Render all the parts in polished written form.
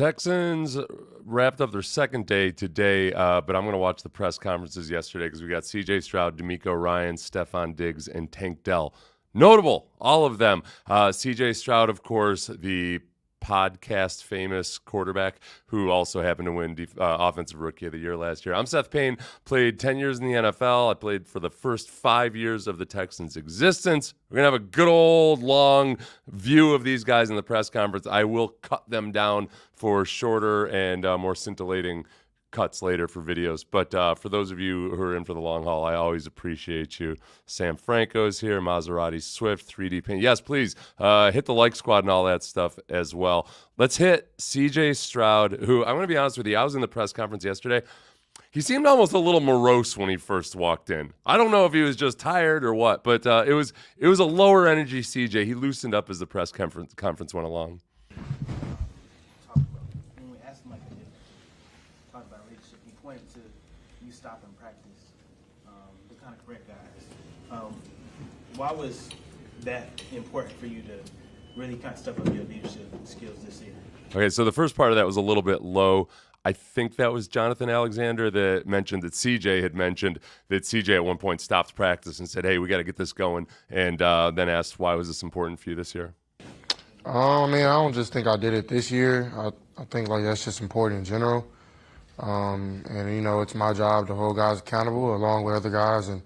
Texans wrapped up their second day today, but I'm going to watch the press conferences yesterday because we got CJ Stroud, DeMeco Ryans, Stefon Diggs, and Tank Dell. Notable, all of them. CJ Stroud, of course, the podcast famous quarterback who also happened to win Offensive Rookie of the Year last year. I'm Seth Payne, played 10 years in the NFL. I played for the first 5 years of the Texans' existence. We're going to have a good old long view of these guys in the press conference. I will cut them down for shorter and more scintillating cuts later for videos. But for those of you who are in for the long haul, I always appreciate you. Sam Franco's here, Maserati Swift, 3D Paint. Yes, please hit the like squad and all that stuff as well. Let's hit CJ Stroud, who I'm going to be honest with you, I was in the press conference yesterday. He seemed almost a little morose when he first walked in. I don't know if he was just tired or what, but it was a lower energy CJ. He loosened up as the press conference went along. To you stopping practice, the kind of correct guys. Why was that important for you to really kind of step up your leadership skills this year? Okay, so the first part of that was a little bit low. I think that was Jonathan Alexander that mentioned that CJ had mentioned that CJ at one point stopped practice and said, hey, we got to get this going, and then asked, why was this important for you this year? I mean, I don't just think I did it this year. I think like that's just important in general. And, you know, it's my job to hold guys accountable along with other guys. And,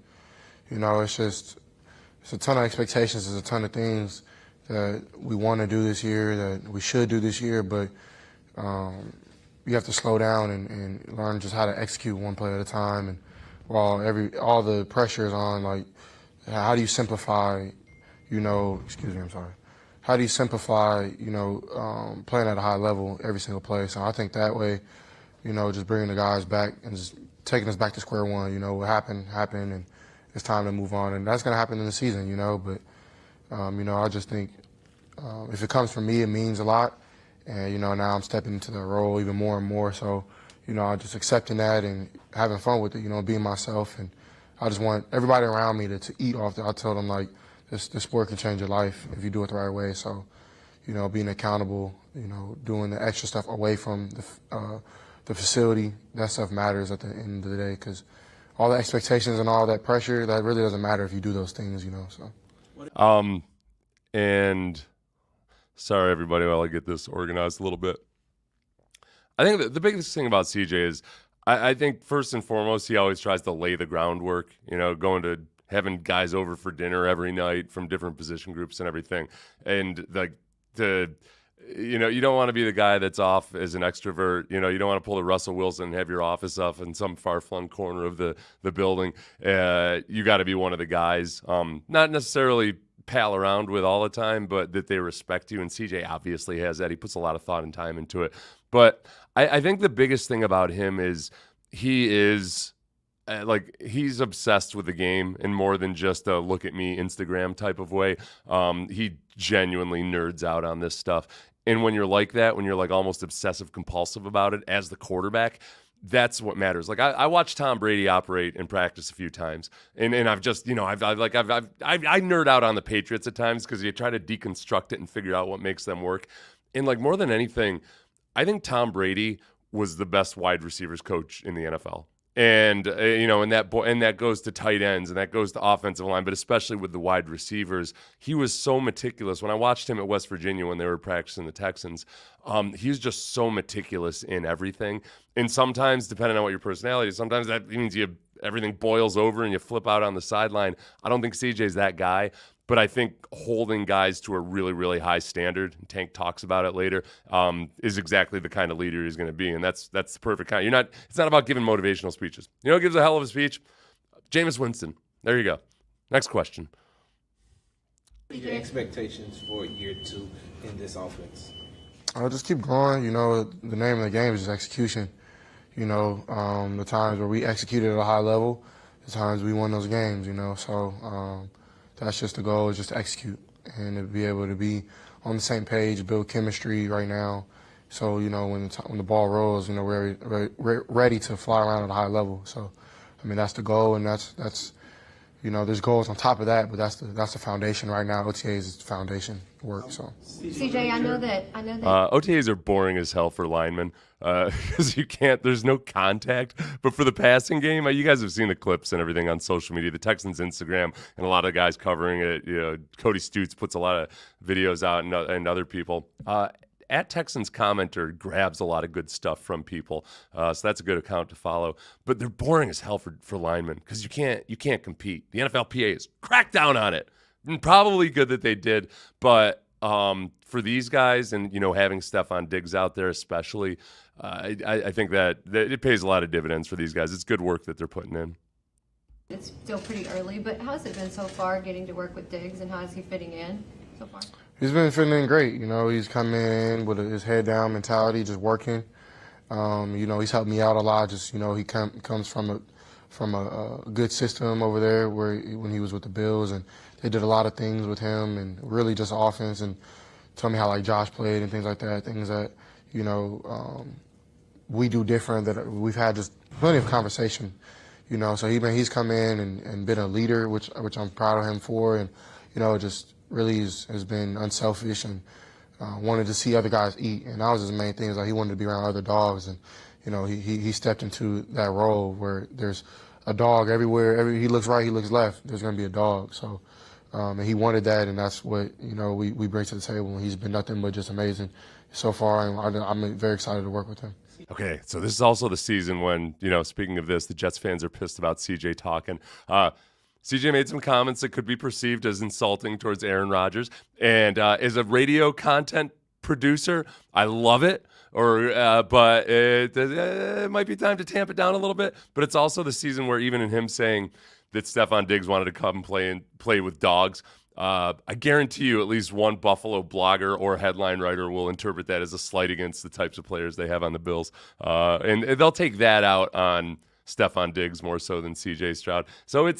you know, it's a ton of expectations. There's a ton of things that we want to do this year, that we should do this year. But you have to slow down and learn just how to execute one play at a time. And while all the pressure is on, like, how do you simplify, you know, how do you simplify, you know, playing at a high level every single play? So I think that way, you know, just bringing the guys back and just taking us back to square one. You know, what happened, and it's time to move on. And that's going to happen in the season, you know. But, you know, I just think if it comes from me, it means a lot. And, you know, now I'm stepping into the role even more and more. So, you know, I'm just accepting that and having fun with it, you know, being myself. And I just want everybody around me to eat off that. I tell them, like, this sport can change your life if you do it the right way. So, you know, being accountable, you know, doing the extra stuff away from the facility, that stuff matters at the end of the day, because all the expectations and all that pressure, that really doesn't matter if you do those things, you know. So, and sorry everybody, while I get this organized a little bit. I think the biggest thing about CJ is I think first and foremost he always tries to lay the groundwork. You know, going to having guys over for dinner every night from different position groups and everything, and you know, you don't want to be the guy that's off as an extrovert. You know, you don't want to pull the Russell Wilson and have your office up in some far-flung corner of the building. You got to be one of the guys, not necessarily pal around with all the time, but that they respect you. And CJ obviously has that. He puts a lot of thought and time into it. But I think the biggest thing about him is he is he's obsessed with the game in more than just a look at me Instagram type of way. He genuinely nerds out on this stuff. And when you're like that, when you're like almost obsessive compulsive about it as the quarterback, that's what matters. Like I watched Tom Brady operate in practice a few times, and I've just, you know, I nerd out on the Patriots at times because you try to deconstruct it and figure out what makes them work. And like more than anything, I think Tom Brady was the best wide receivers coach in the NFL. And, you know, and that goes to tight ends and that goes to offensive line, but especially with the wide receivers. He was so meticulous. When I watched him at West Virginia when they were practicing the Texans, he was just so meticulous in everything. And sometimes, depending on what your personality is, sometimes that means everything boils over and you flip out on the sideline. I don't think CJ's that guy. But I think holding guys to a really, really high standard, and Tank talks about it later, is exactly the kind of leader he's going to be. And that's the perfect kind. It's not about giving motivational speeches. You know who gives a hell of a speech? Jameis Winston. There you go. Next question. Your expectations for year 2 in this offense? I'll just keep going. You know, the name of the game is just execution. You know, the times where we executed at a high level, the times we won those games, you know. So, that's just the goal, is just to execute and to be able to be on the same page, build chemistry right now. So, you know, when the ball rolls, you know, we're ready to fly around at a high level. So, I mean, that's the goal, and that's there's goals on top of that, but that's the foundation right now. OTAs is the foundation work. So CJ, I know that. OTAs are boring as hell for linemen because there's no contact. But for the passing game, you guys have seen the clips and everything on social media, the Texans Instagram, and a lot of guys covering it. Cody Stutes puts a lot of videos out, and other people. At Texans commenter grabs a lot of good stuff from people, so that's a good account to follow. But they're boring as hell for linemen because you can't compete. The NFLPA has cracked down on it, and probably good that they did. But for these guys, and having Stefon Diggs out there especially, I think that it pays a lot of dividends for these guys. It's good work that they're putting in. It's still pretty early, but how's it been so far getting to work with Diggs, and how is he fitting in so far? he's been fitting in great. He's coming in with his head down mentality, just working. He's helped me out a lot. Just he comes from a good system over there when he was with the Bills, and they did a lot of things with him, and really just offense, and told me how Josh played and things like that. Things that we do different. That we've had just plenty of conversation. So he's come in and been a leader, which I'm proud of him for, and just really has been unselfish and wanted to see other guys eat, and that was his main thing. Is he wanted to be around other dogs, and he stepped into that role where there's a dog everywhere. He looks right, he looks left. There's going to be a dog. So, and he wanted that, and that's what we bring to the table. And he's been nothing but just amazing so far, and I'm very excited to work with him. Okay, so this is also the season when, speaking of this, the Jets fans are pissed about CJ talking. CJ made some comments that could be perceived as insulting towards Aaron Rodgers. And as a radio content producer, I love it. But it might be time to tamp it down a little bit. But it's also the season where even in him saying that Stefon Diggs wanted to come play with dogs, I guarantee you at least one Buffalo blogger or headline writer will interpret that as a slight against the types of players they have on the Bills. And they'll take that out on Stefon Diggs more so than CJ Stroud. So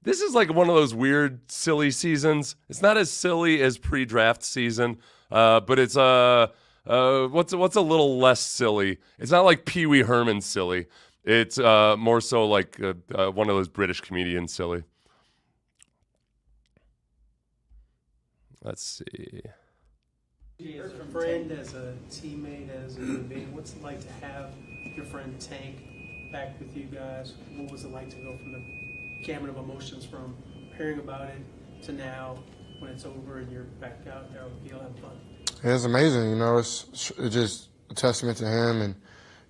this is like one of those weird, silly seasons. It's not as silly as pre-draft season, but it's what's a little less silly. It's not like Pee Wee Herman silly. It's more so like one of those British comedians silly. Let's see. As a friend, as a teammate, as a human being, what's it like to have your friend Tank back with you guys? What was it like to go from the gamut of emotions from hearing about it to now when it's over and you're back out there on the field having fun? It's amazing. It's just a testament to him and,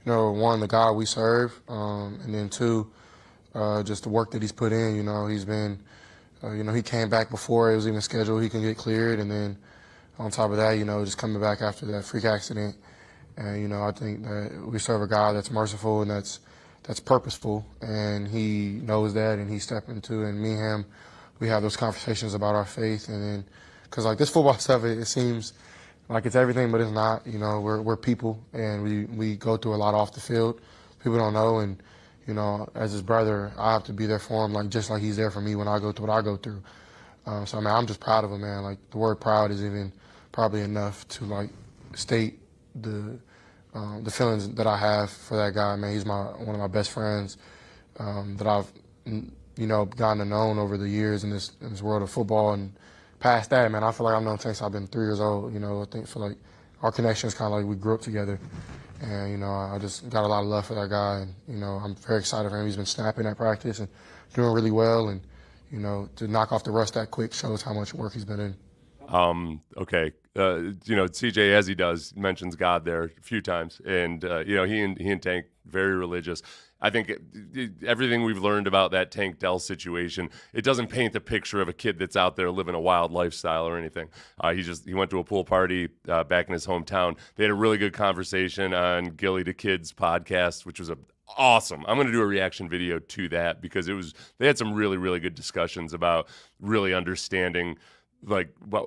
one, the God we serve, and then two, just the work that he's put in. He's been, he came back before it was even scheduled. He can get cleared, and then on top of that, just coming back after that freak accident. And, I think that we serve a God that's merciful and that's purposeful, and he knows that, and he stepped into it. And me and him, we have those conversations about our faith. And then, because this football stuff, it seems like it's everything, but it's not. We're people, and we go through a lot off the field. People don't know, and as his brother, I have to be there for him, just like he's there for me when I go through what I go through. So I'm just proud of him, man. The word proud is even probably enough to state the feelings that I have for that guy, man. He's one of my best friends that I've gotten to know over the years in this world of football. And past that, man, I feel like I've known him since I've been 3 years old. I feel like our connection is kind of we grew up together. And, I just got a lot of love for that guy. And, I'm very excited for him. He's been snapping at practice and doing really well. And, to knock off the rust that quick shows how much work he's been in. Okay. CJ, as he does, mentions God there a few times. And, he and Tank, very religious. I think everything we've learned about that Tank Dell situation, it doesn't paint the picture of a kid that's out there living a wild lifestyle or anything. He went to a pool party back in his hometown. They had a really good conversation on Gilly to Kids podcast, which was awesome. I'm going to do a reaction video to that because they had some really, really good discussions about really understanding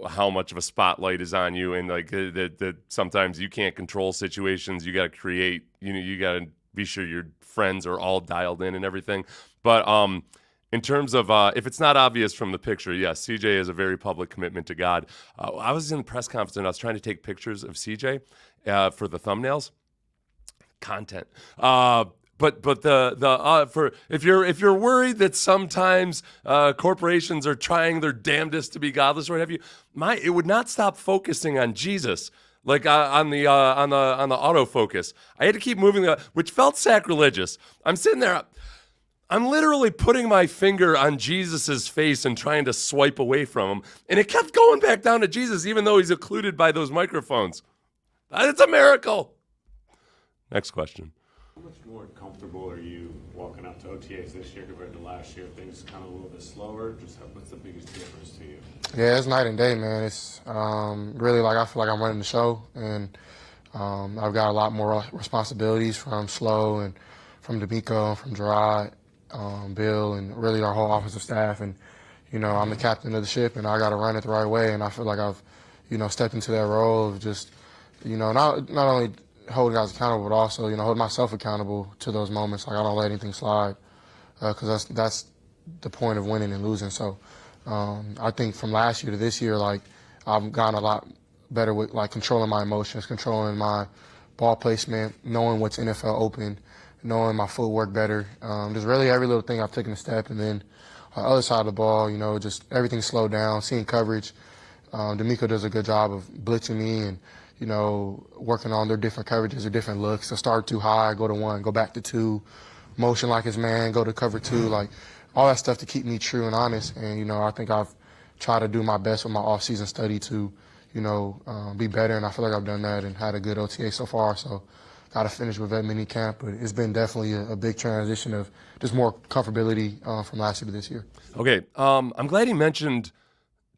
how much of a spotlight is on you, and that sometimes you can't control situations. You got to create, you got to be sure your friends are all dialed in and everything. But in terms of if it's not obvious from the picture, yes, CJ has a very public commitment to God. I was in the press conference and I was trying to take pictures of CJ for the thumbnails. Content. But for if you're worried that sometimes corporations are trying their damnedest to be godless or what have you, it would not stop focusing on Jesus. Like on the autofocus, I had to keep moving, which felt sacrilegious. I'm sitting there, I'm literally putting my finger on Jesus's face and trying to swipe away from him, and it kept going back down to Jesus, even though he's occluded by those microphones. It's a miracle. Next question. How much more comfortable are you walking up to OTAs this year compared to last year? Things kind of a little bit slower. What's the biggest difference to you? Yeah, it's night and day, man. It's really like I feel like I'm running the show, and I've got a lot more responsibilities from Slow and from DeMeco, from Gerard, Bill, and really our whole offensive staff. And I'm the captain of the ship, and I got to run it the right way. And I feel like I've stepped into that role of just not only holding guys accountable, but also hold myself accountable to those moments. Like I don't let anything slide, because that's the point of winning and losing. So. I think from last year to this year, like I've gotten a lot better with like controlling my emotions, controlling my ball placement, knowing what's NFL open, knowing my footwork better. Just really every little thing I've taken a step. And then on the other side of the ball, just everything slowed down, seeing coverage. DeMeco does a good job of blitzing me and, working on their different coverages or different looks. So start too high, go to 1, go back to 2, motion like his man, go to cover 2, like all that stuff to keep me true and honest. And, I think I've tried to do my best with my off-season study to, be better. And I feel like I've done that and had a good OTA so far. So got to finish with vet mini camp. But it's been definitely a big transition of just more comfortability from last year to this year. Okay, I'm glad he mentioned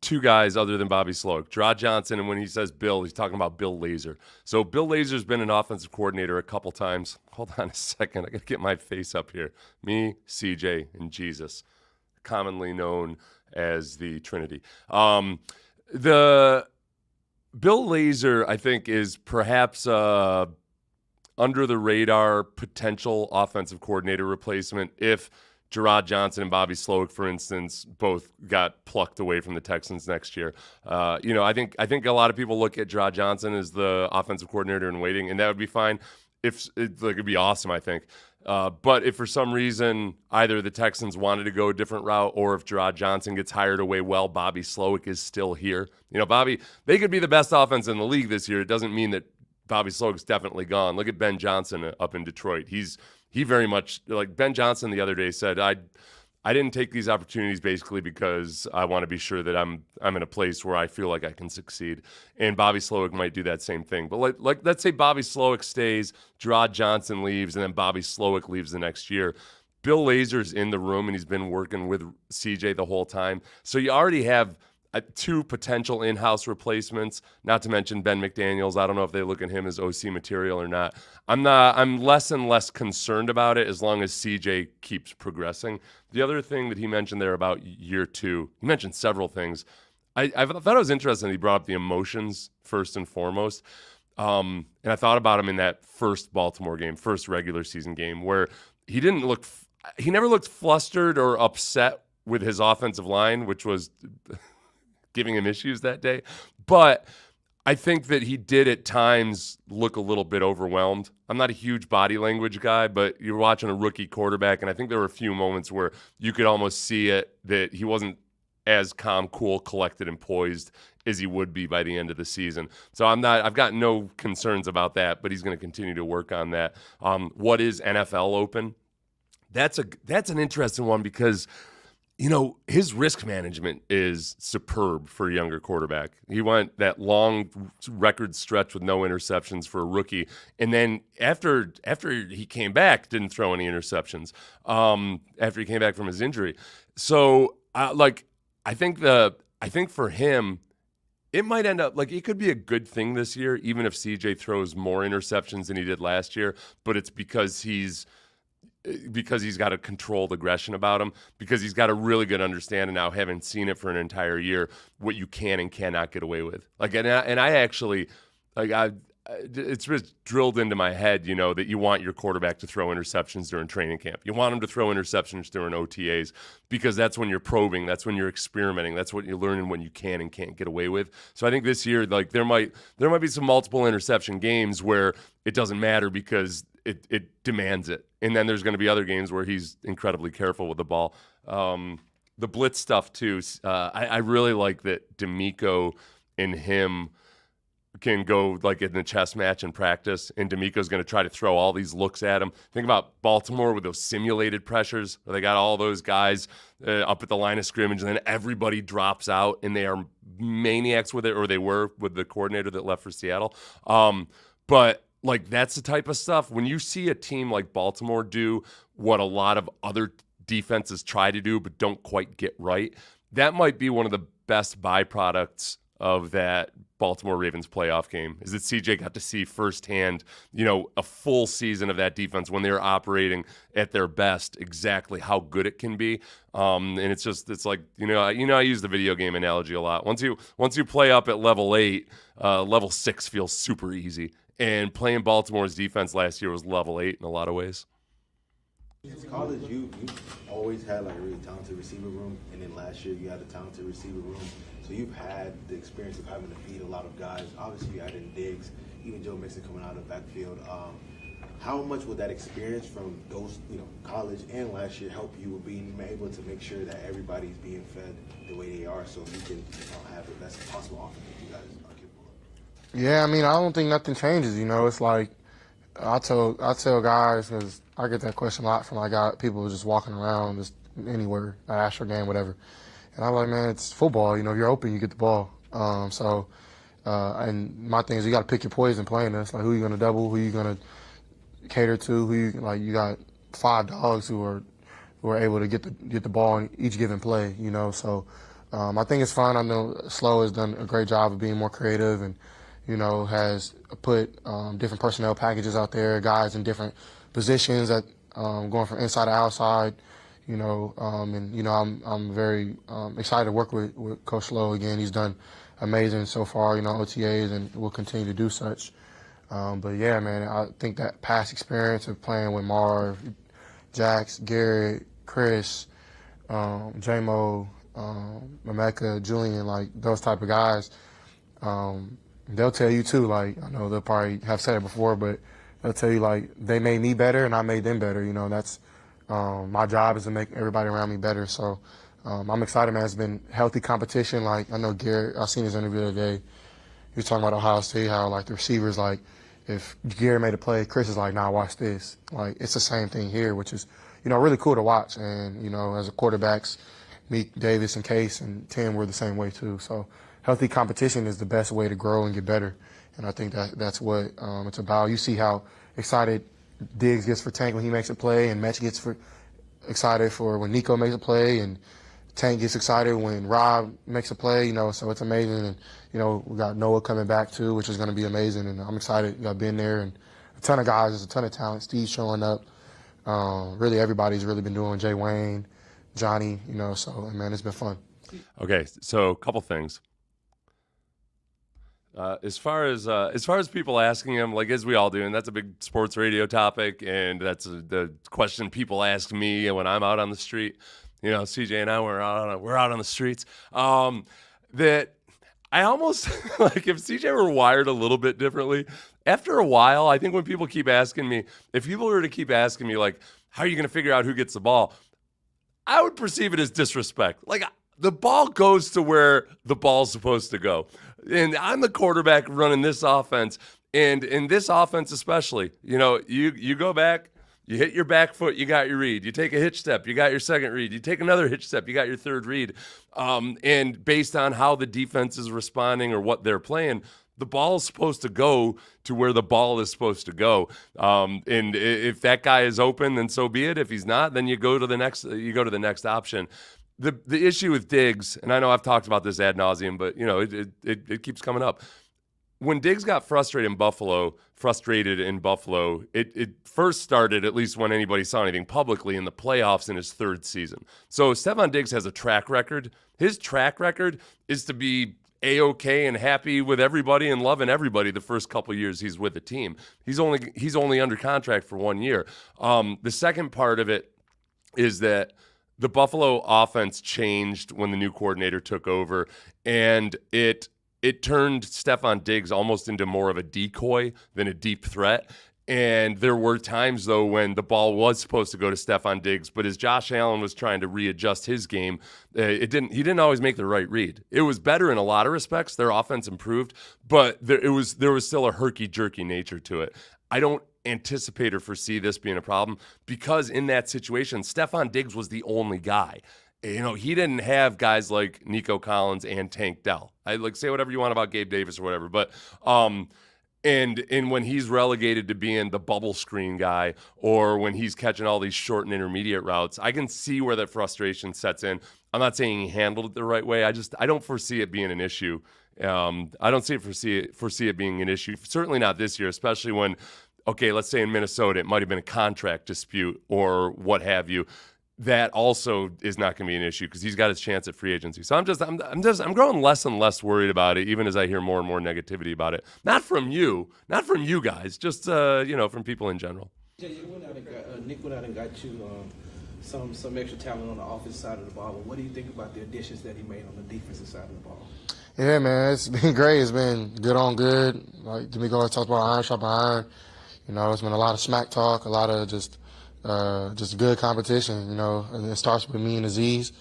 two guys other than Bobby Sloak, Gerard Johnson, and when he says Bill, he's talking about Bill Lazor. So Bill Lazor's been an offensive coordinator a couple times. Hold on a second. I got to get my face up here. Me, CJ, and Jesus, commonly known as the Trinity. The Bill Lazor, I think, is perhaps under the radar potential offensive coordinator replacement if Gerard Johnson and Bobby Sloak, for instance, both got plucked away from the Texans next year. I think a lot of people look at Gerard Johnson as the offensive coordinator in waiting, and that would be fine. It'd be awesome, I think. But if for some reason either the Texans wanted to go a different route, or if Gerard Johnson gets hired away well, Bobby Sloak is still here. They could be the best offense in the league this year. It doesn't mean that Bobby Sloak's definitely gone. Look at Ben Johnson up in Detroit. He very much, like Ben Johnson the other day said, I didn't take these opportunities basically because I want to be sure that I'm in a place where I feel like I can succeed. And Bobby Sloak might do that same thing. But let's say Bobby Sloak stays, Gerard Johnson leaves, and then Bobby Sloak leaves the next year. Bill Lazor's in the room, and he's been working with CJ the whole time. So you already have two potential in-house replacements, not to mention Ben McDaniels. I don't know if they look at him as OC material or not. I'm less and less concerned about it as long as CJ keeps progressing. The other thing that he mentioned there about year 2, he mentioned several things. I thought it was interesting that he brought up the emotions first and foremost. And I thought about him in that first Baltimore game, first regular season game, where he never looked flustered or upset with his offensive line, which was giving him issues that day. But I think that he did at times look a little bit overwhelmed. I'm not a huge body language guy, but you're watching a rookie quarterback, and I think there were a few moments where you could almost see it, that he wasn't as calm, cool, collected, and poised as he would be by the end of the season. So I've got no concerns about that, but he's going to continue to work on that. What is NFL open? That's an interesting one because his risk management is superb for a younger quarterback. He went that long record stretch with no interceptions for a rookie. And then after he came back, didn't throw any interceptions after he came back from his injury. So I think for him, it might end up it could be a good thing this year, even if CJ throws more interceptions than he did last year, but it's because he's got a controlled aggression about him, because he's got a really good understanding now, having seen it for an entire year, what you can and cannot get away with. It's just drilled into my head, that you want your quarterback to throw interceptions during training camp. You want him to throw interceptions during OTAs, because that's when you're probing, that's when you're experimenting, that's what you're learning when you can and can't get away with. So I think this year, there might be some multiple interception games where it doesn't matter because it demands it. And then there's going to be other games where he's incredibly careful with the ball. The blitz stuff too. I really like that DeMeco and him can go like in the chess match in practice, and DeMeco's going to try to throw all these looks at him. Think about Baltimore with those simulated pressures where they got all those guys up at the line of scrimmage, and then everybody drops out, and they are maniacs with it, or they were with the coordinator that left for Seattle. But like that's the type of stuff when you see a team like Baltimore do what a lot of other defenses try to do but don't quite get right. That might be one of the best byproducts of that Baltimore Ravens playoff game is that CJ got to see firsthand, a full season of that defense when they were operating at their best, exactly how good it can be. And it's like, I use the video game analogy a lot. Once you play up at level 8, level 6 feels super easy. And playing Baltimore's defense last year was level 8 in a lot of ways. In college, you always had like a really talented receiver room, and then last year you had a talented receiver room. So you've had the experience of having to feed a lot of guys. Obviously, you had in Diggs, even Joe Mixon coming out of the backfield. How much would that experience from those, college and last year help you with being able to make sure that everybody's being fed the way they are, so you can have the best possible offense that you guys are capable of? Yeah, I mean, I don't think nothing changes. It's like I tell guys, because I get that question a lot from people just walking around just anywhere, an Astro game, whatever. And I'm like, man, it's football. If you're open, you get the ball. And my thing is you got to pick your poison playing this. Like, who you going to double? Who you going to cater to? You got 5 dogs who are able to get the ball in each given play. So I think it's fun. I know Slow has done a great job of being more creative and has put different personnel packages out there, guys in different positions that going from inside to outside. I'm very excited to work with Coach Lowe again. He's done amazing so far, OTAs, and will continue to do such. But yeah, man, I think that past experience of playing with Marv, Jax, Garrett, Chris, J-Mo, Mameka, Julian, like those type of guys, they'll tell you too, like, I know they'll probably have said it before, but they'll tell you, like, they made me better and I made them better. That's my job is to make everybody around me better. So I'm excited, man. It's been healthy competition. Like, I know Garrett, I seen his interview the other day. He was talking about Ohio State, how, like, the receivers, like, if Garrett made a play, Chris is like, nah, watch this. Like, it's the same thing here, which is, really cool to watch. And, as a quarterbacks, Meek, Davis, and Case, and Tim were the same way, too. So healthy competition is the best way to grow and get better. And I think that's what it's about. You see how excited Diggs gets for Tank when he makes a play, and Metch gets excited for when Nico makes a play, and Tank gets excited when Rob makes a play, so it's amazing. And, we got Noah coming back too, which is going to be amazing. And I'm excited. I've been there, and a ton of guys, there's a ton of talent. Steve's showing up. Really, everybody's really been doing. Jay Wayne, Johnny, so, man, it's been fun. Okay, so a couple things. As far as people asking him, like, as we all do, and that's a big sports radio topic, and that's the question people ask me when I'm out on the street. CJ and I we're out on the streets. That I almost like if CJ were wired a little bit differently. After a while, I think when people keep asking me, if people were to keep asking me, like, how are you going to figure out who gets the ball? I would perceive it as disrespect. Like, the ball goes to where the ball's supposed to go. And I'm the quarterback running this offense. And in this offense especially, you go back, you hit your back foot, you got your read. You take a hitch step, you got your second read. You take another hitch step, you got your third read. And based on how the defense is responding or what they're playing, the ball is supposed to go to where the ball is supposed to go. And if that guy is open, then so be it. If he's not, then you go to the next option. The issue with Diggs, and I know I've talked about this ad nauseum, but it keeps coming up. When Diggs got frustrated in Buffalo, it first started, at least when anybody saw anything publicly, in the playoffs in his third season. So Stefon Diggs has a track record. His track record is to be A-OK and happy with everybody and loving everybody the first couple years he's with the team. He's only under contract for 1 year. The second part of it is that the Buffalo offense changed when the new coordinator took over, and it turned Stefon Diggs almost into more of a decoy than a deep threat. And there were times, though, when the ball was supposed to go to Stefon Diggs, but as Josh Allen was trying to readjust his game, he didn't always make the right read. It was better in a lot of respects. Their offense improved, but there was still a herky-jerky nature to it. I don't anticipate or foresee this being a problem because in that situation, Stefon Diggs was the only guy. He didn't have guys like Nico Collins and Tank Dell. I say whatever you want about Gabe Davis or whatever, but And when he's relegated to being the bubble screen guy, or when he's catching all these short and intermediate routes, I can see where that frustration sets in. I'm not saying he handled it the right way. I don't foresee it being an issue. I don't foresee it being an issue. Certainly not this year, especially when, okay, let's say in Minnesota it might have been a contract dispute or what have you. That also is not going to be an issue because he's got his chance at free agency. So I'm growing less and less worried about it, even as I hear more and more negativity about it. Not from you guys, just from people in general. Yeah, Nick went out and got you some extra talent on the offensive side of the ball. But what do you think about the additions that he made on the defensive side of the ball? Yeah, man, it's been great. It's been good on good. Like DeMeco talked about iron sharp iron. It's been a lot of smack talk, a lot of just good competition. It starts with me and Aziz.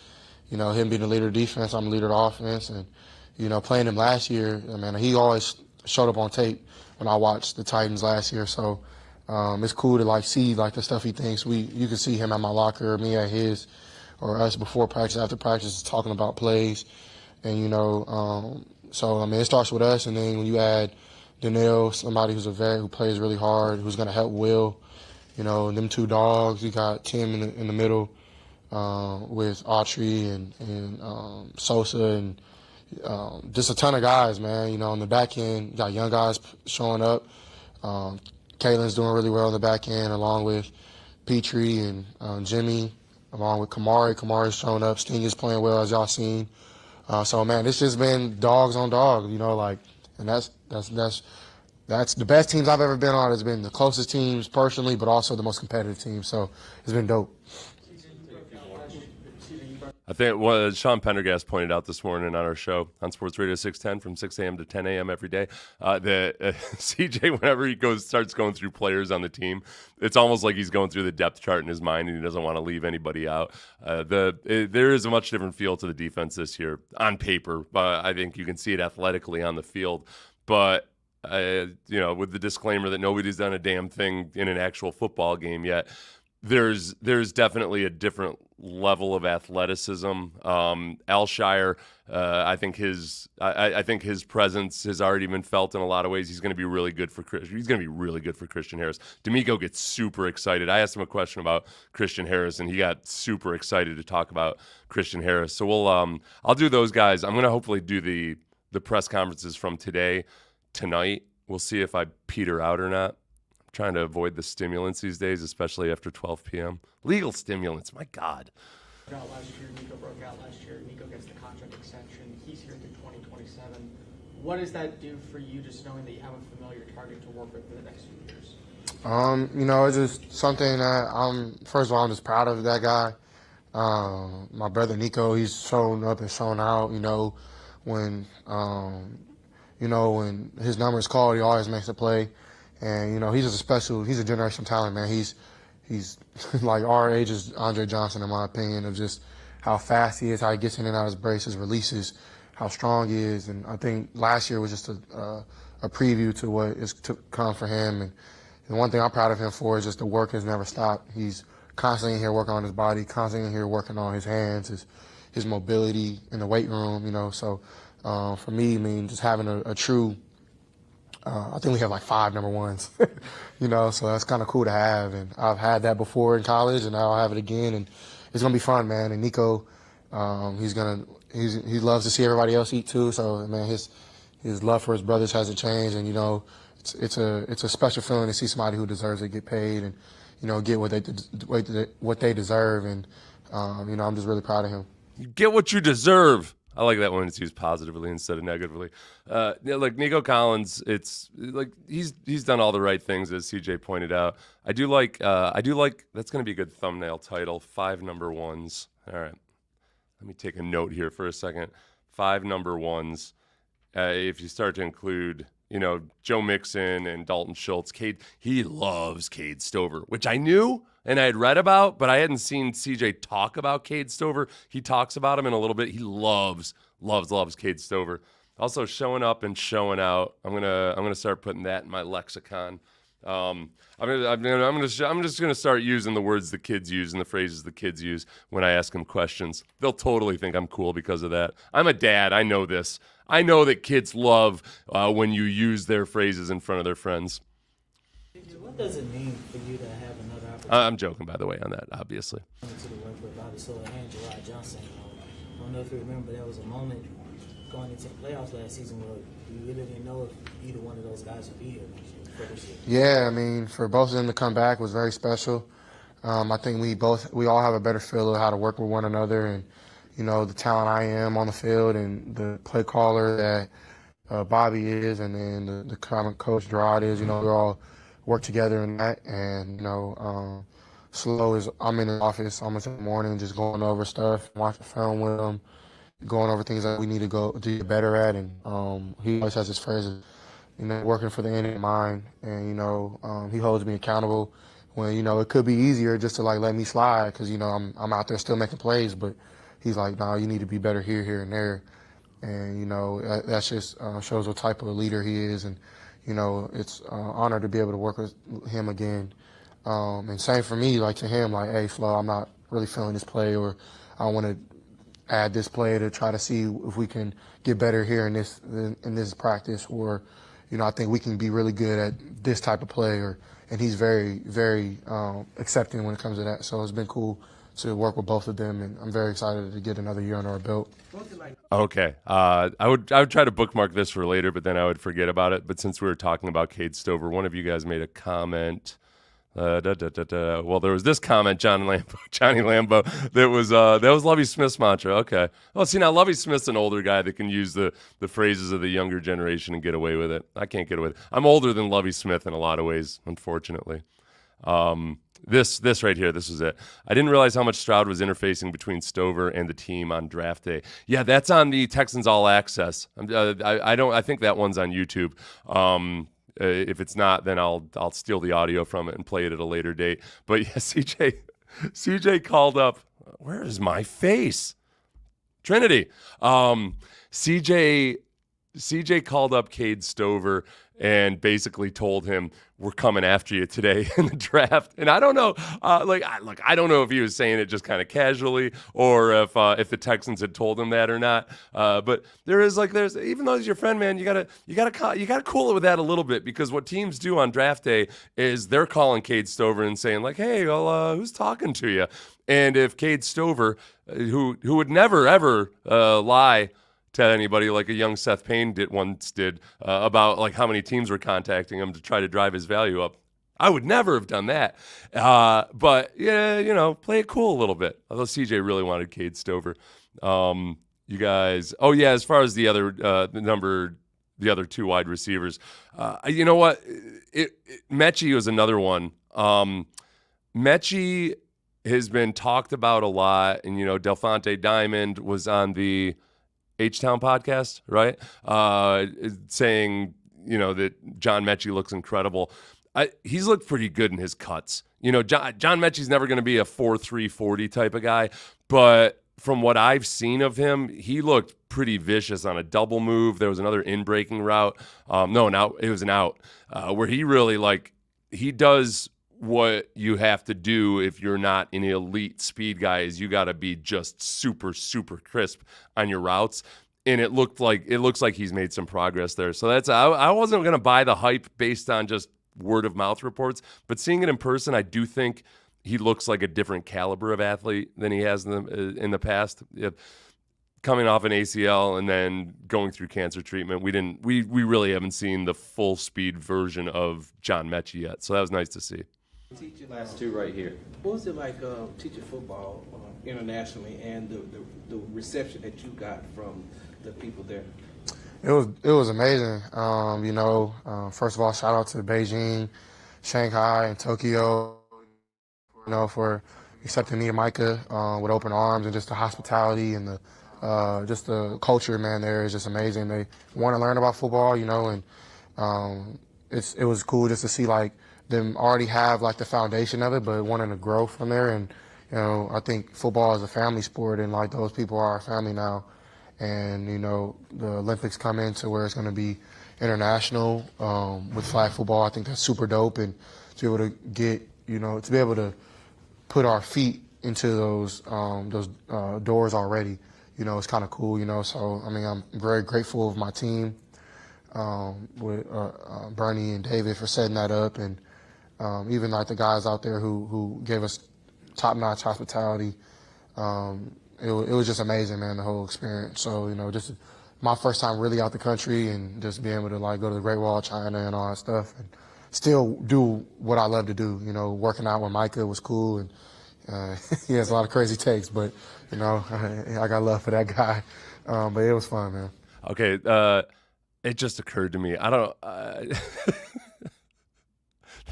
Him being the leader of defense, I'm the leader of offense, and playing him last year, he always showed up on tape when I watched the Titans last year. So it's cool to see the stuff he thinks. You can see him at my locker, me at his, or us before practice, after practice, talking about plays, and it starts with us, and then when you add Danielle, somebody who's a vet who plays really hard, who's gonna help Will. Them two dogs. You got Tim in the middle with Autry and Sosa and just a ton of guys, man. On the back end, you got young guys showing up. Kaylin's doing really well on the back end, along with Petrie and Jimmy, along with Kamari. Kamari's showing up. Sting is playing well, as y'all seen. So, man, it's just been dogs on dogs, and that's the best teams I've ever been on. Has been the closest teams personally, but also the most competitive teams. So it's been dope. I think what Sean Pendergast pointed out this morning on our show on Sports Radio 610 from 6 a.m. to 10 a.m. every day, that CJ, whenever he starts going through players on the team, it's almost like he's going through the depth chart in his mind and he doesn't want to leave anybody out. There is a much different feel to the defense this year on paper, but I think you can see it athletically on the field. But with the disclaimer that nobody's done a damn thing in an actual football game yet, there's definitely a different level of athleticism. Alshire, I think his presence has already been felt in a lot of ways. He's going to be really good for Christian Harris. DeMeco gets super excited. I asked him a question about Christian Harris, and he got super excited to talk about Christian Harris. So I'll do those guys. I'm going to hopefully do the press conferences from tonight. We'll see if I peter out or not. I'm trying to avoid the stimulants these days, especially after 12 p.m. Legal stimulants, my God. Nico broke out last year. Nico gets the contract extension. He's here through 2027. What does that do for you, just knowing that you have a familiar target to work with for the next few years? It's just something that first of all, I'm just proud of that guy. My brother Nico, he's shown up and shown out, when when his number is called, he always makes a play. And, he's a generational talent, man. He's like our age is Andre Johnson, in my opinion, of just how fast he is, how he gets in and out of his braces, releases, how strong he is. And I think last year was just a preview to what is to come for him. And the one thing I'm proud of him for is just the work has never stopped. He's constantly in here working on his body, constantly in here working on his hands, his mobility in the weight room, So for me, just having a true I think we have like 5 number ones, so that's kind of cool to have. And I've had that before in college, and now I'll have it again. And it's going to be fun, man. And Nico, he loves to see everybody else eat too. So, man, his love for his brothers hasn't changed. And, it's a special feeling to see somebody who deserves to get paid and, get what they deserve. And, I'm just really proud of him. You get what you deserve. I like that when it's used positively instead of negatively. Like Nico Collins, it's like he's done all the right things, as CJ pointed out. I do like that's going to be a good thumbnail title. 5 number ones. All right, let me take a note here for a second. 5 number ones. If you start to include Joe Mixon and Dalton Schultz. He loves Cade Stover, which I knew and I had read about, but I hadn't seen CJ talk about Cade Stover. He talks about him in a little bit. He loves Cade Stover. Also showing up and showing out. I'm gonna start putting that in my lexicon. I'm just gonna start using the words the kids use and the phrases the kids use when I ask them questions. They'll totally think I'm cool because of that. I'm a dad. I know this. I know that kids love when you use their phrases in front of their friends. What does it mean for you to have another opportunity? I'm joking, by the way, on that, obviously. To the work with Bobby Sewell and Gerard Johnson. I don't know if you remember, there was a moment going into the playoffs last season where you really didn't know if either one of those guys would be here for this year. Yeah, I mean, for both of them to come back was very special. I think we all have a better feel of how to work with one another, and the talent I am on the field and the play caller that Bobby is, and then the common coach Gerard is. We all work together in that, and slow as I'm in the office almost every morning, just going over stuff, watching film with him, going over things that we need to get better at, and he always has his phrases, working for the end in mind, and he holds me accountable when it could be easier just to let me slide because I'm out there still making plays, but he's like, no, you need to be better here, and there, and that just shows what type of leader he is, and it's an honor to be able to work with him again. And same for me, to him, hey, Flo, I'm not really feeling this play, or I want to add this play to try to see if we can get better here in this practice, or I think we can be really good at this type of play, and he's very, very accepting when it comes to that. So it's been cool to work with both of them, and I'm very excited to get another year under our belt. Okay. I would try to bookmark this for later, but then I would forget about it. But since we were talking about Cade Stover, one of you guys made a comment. Well, there was this comment, Johnny Lambo, that was Lovie Smith's mantra. Okay. Well, see, now Lovie Smith's an older guy that can use the phrases of the younger generation and get away with it. I can't get away with it. I'm older than Lovie Smith in a lot of ways, unfortunately. This right here, this is it. I didn't realize how much Stroud was interfacing between Stover and the team on draft day. Yeah, that's on the Texans All Access. I think that one's on YouTube. If it's not, then I'll steal the audio from it and play it at a later date. But yeah, CJ called up. Where is my face? Trinity. CJ called up Cade Stover and basically told him, we're coming after you today in the draft. And I don't know, I don't know if he was saying it just kind of casually or if the Texans had told him that or not. But there's even though he's your friend, man, you gotta cool it with that a little bit, because what teams do on draft day is they're calling Cade Stover and saying hey, well, who's talking to you? And if Cade Stover, who would never ever lie to anybody like a young Seth Payne once did about how many teams were contacting him to try to drive his value up. I would never have done that. But yeah, play it cool a little bit. Although CJ really wanted Cade Stover. You guys, oh yeah, as far as the other two wide receivers, you know what? Mechie was another one. Mechie has been talked about a lot, and Delphonte Diamond was on the H-Town podcast, right? Saying, that John Mechie looks incredible. He's looked pretty good in his cuts. John Mechie's never going to be a 4.3 40 type of guy, but from what I've seen of him, he looked pretty vicious on a double move. There was another in-breaking route. It was an out, where he really he does what you have to do if you're not an elite speed guy, is you got to be just super, super crisp on your routes. And it looks like he's made some progress there. So I wasn't going to buy the hype based on just word of mouth reports, but seeing it in person, I do think he looks like a different caliber of athlete than he has in the past. Coming off an ACL and then going through cancer treatment, we really haven't seen the full speed version of John Mechie yet. So that was nice to see. Teaching Last two right here. What was it like teaching football internationally, and the reception that you got from the people there? It was amazing. First of all, shout out to Beijing, Shanghai, and Tokyo, for accepting me and Micah with open arms, and just the hospitality and just the culture, man, there is just amazing. They want to learn about football, and it was cool just to see like them already have like the foundation of it, but wanting to grow from there. And I think football is a family sport, and like those people are our family now. And the Olympics come into where it's going to be international with flag football. I think that's super dope, and to be able to get to be able to put our feet into those doors already. It's kind of cool. So I mean, I'm very grateful of my team with Bernie and David for setting that up, and even like the guys out there who gave us top-notch hospitality. It was just amazing, man, the whole experience. So just my first time really out the country, and just being able to like go to the Great Wall of China and all that stuff, and still do what I love to do. Working out with Micah was cool, and he has a lot of crazy takes, but I got love for that guy. But it was fun, man. Okay, it just occurred to me. I don't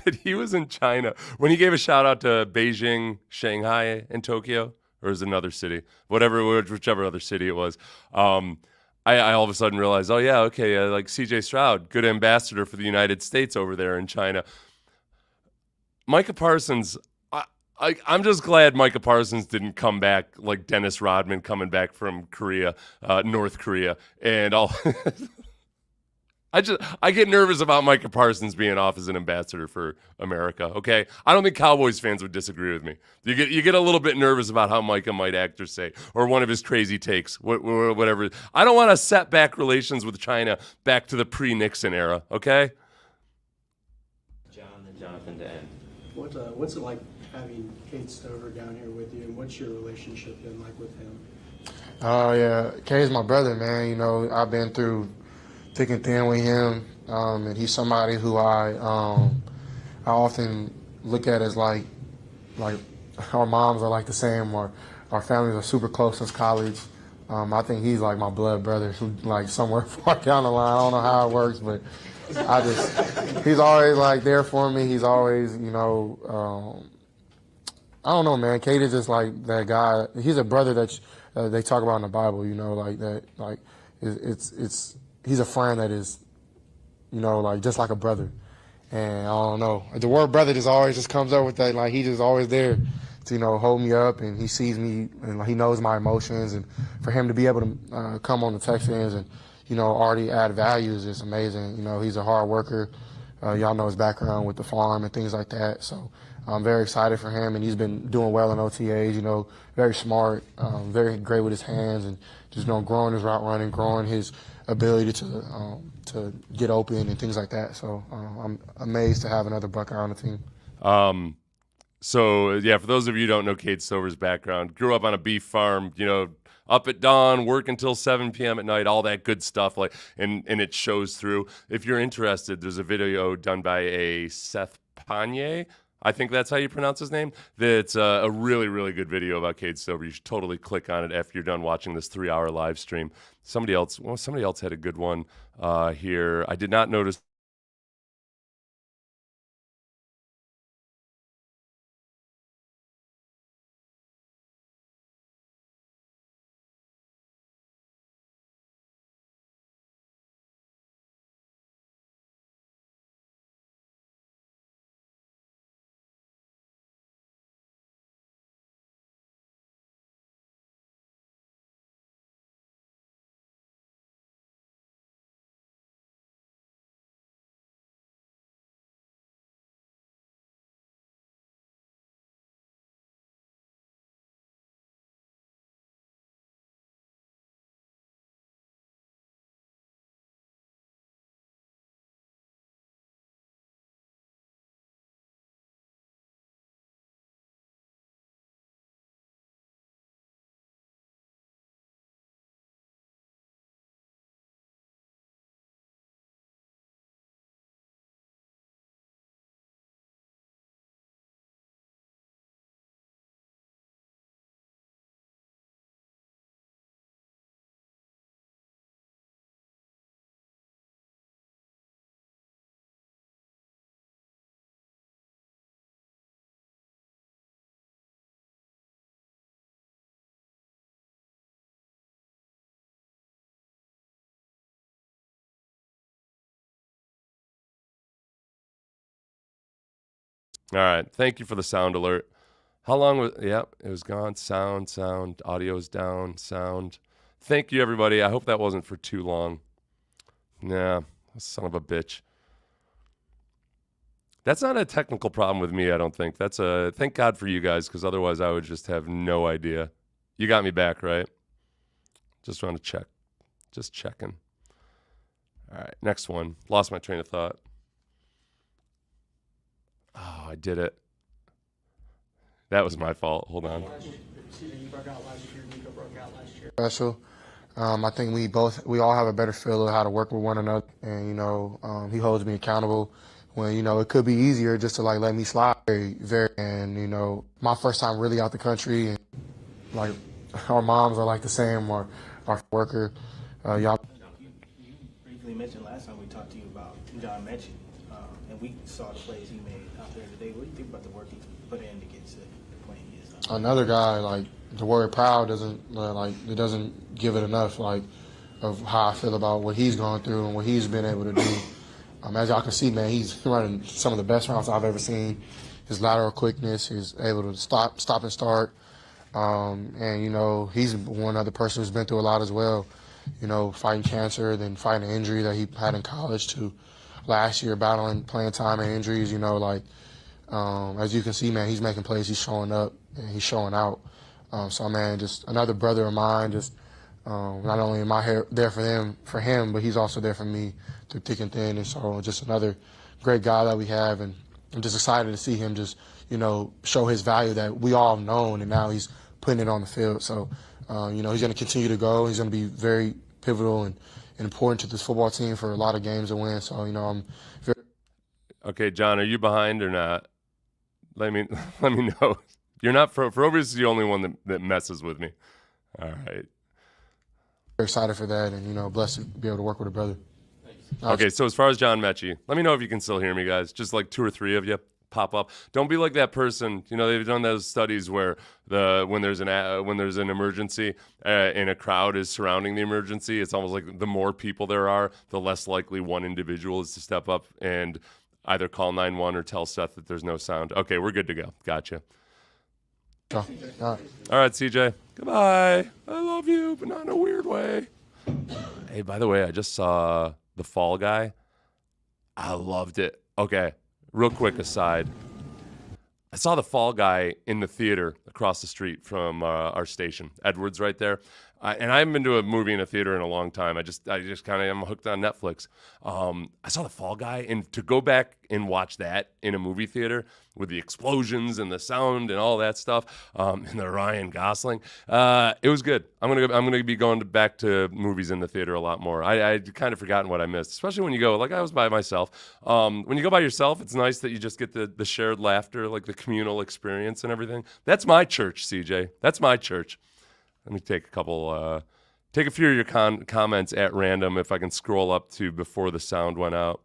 that he was in China when he gave a shout out to Beijing, Shanghai, and Tokyo, or is it another city, whichever other city it was. I all of a sudden realized, oh yeah, okay, like CJ Stroud, good ambassador for the United States over there in China. Micah Parsons. I'm just glad Micah Parsons didn't come back like Dennis Rodman coming back from Korea, North Korea, and all. I get nervous about Micah Parsons being off as an ambassador for America. Okay, I don't think Cowboys fans would disagree with me. You get a little bit nervous about how Micah might act or say, or one of his crazy takes, whatever. I don't want to set back relations with China back to the pre-Nixon era. Okay. Jonathan to end. What's it like having Kate Stover down here with you, and what's your relationship been like with him? Oh yeah, Kay's my brother, man. I've been through thick and thin with him, and he's somebody who I often look at as like our moms are like the same, or our families are super close since college. I think he's like my blood brother, who like somewhere far down the line. I don't know how it works, but he's always like there for me. He's always, I don't know, man. Kate is just like that guy. He's a brother that they talk about in the Bible, like that. Like he's a friend that is, like just like a brother. And I don't know. The word brother just always just comes up with that. Like he's just always there to, hold me up, and he sees me, and he knows my emotions. And for him to be able to come on the Texans and, already add value is just amazing. He's a hard worker. Y'all know his background with the farm and things like that. So I'm very excited for him, and he's been doing well in OTAs, very smart, very great with his hands, and just, growing his route running, growing his ability to get open and things like that. So I'm amazed to have another Buckeye on the team. So yeah, for those of you who don't know Kate Stover's background, grew up on a beef farm, up at dawn, work until 7 p.m. at night, all that good stuff, and it shows through. If you're interested, there's a video done by a Seth Payne, I think that's how you pronounce his name. That's a really, really good video about Kate Stover. You should totally click on it after you're done watching this 3-hour live stream. Somebody else had a good one here. I did not notice All right. Thank you for the sound alert. How long was? Yep, it was gone. Sound. Audio's down. Sound. Thank you, everybody. I hope that wasn't for too long. Nah, son of a bitch. That's not a technical problem with me, I don't think. Thank God for you guys, because otherwise I would just have no idea. You got me back, right? Just want to check. Just checking. All right, next one. Lost my train of thought. Oh, I did it. That was my fault. Hold on. You broke out last year. Nico broke out last year. Special. I think we all have a better feel of how to work with one another, and he holds me accountable. When it could be easier just to let me slide, and my first time really out the country, and our moms are the same, our worker, y'all. You briefly mentioned last time we talked to you about John Mechie, and we saw the plays he made out there today. What do you think about the work he's put in to get to the point he is? Another guy the word proud doesn't give it enough of how I feel about what he's gone through and what he's been able to do. As y'all can see, man, he's running some of the best routes I've ever seen. His lateral quickness, he's able to stop and start. He's one other person who's been through a lot as well. Fighting cancer, then fighting an injury that he had in college to last year battling playing time and injuries. As you can see, man, he's making plays, he's showing up, and he's showing out. Man, just another brother of mine, just not only am I there for him, but he's also there for me through thick and thin. And so just another great guy that we have, and I'm just excited to see him just, show his value that we all have known, and now he's putting it on the field. So, he's going to continue to go. He's going to be very pivotal and important to this football team for a lot of games to win. So, I'm very... Okay, John, are you behind or not? Let me know. You're not. Forever is the only one that messes with me. All right. Very excited for that, and, blessed to be able to work with a brother. Okay, so as far as John Mechie, let me know if you can still hear me, guys. Just 2 or 3 of you pop up. Don't be like that person. They've done those studies where when there's an emergency and a crowd is surrounding the emergency, it's almost like the more people there are, the less likely one individual is to step up and either call 911 or tell Seth that there's no sound. Okay, we're good to go. Gotcha. All right, CJ. Goodbye. I love you, but not in a weird way. Hey, by the way, I just saw The Fall Guy. I loved it. Okay, real quick aside. I saw The Fall Guy in the theater across the street from our station, Edwards, right there. And I haven't been to a movie in a theater in a long time. I just kind of am hooked on Netflix. I saw The Fall Guy, and to go back and watch that in a movie theater with the explosions and the sound and all that stuff, and the Ryan Gosling, it was good. I'm gonna be going back to movies in the theater a lot more. I'd kind of forgotten what I missed, especially when you go. I was by myself. When you go by yourself, it's nice that you just get the shared laughter, the communal experience and everything. That's my church, CJ. That's my church. Let me take a few of your comments at random if I can scroll up to before the sound went out.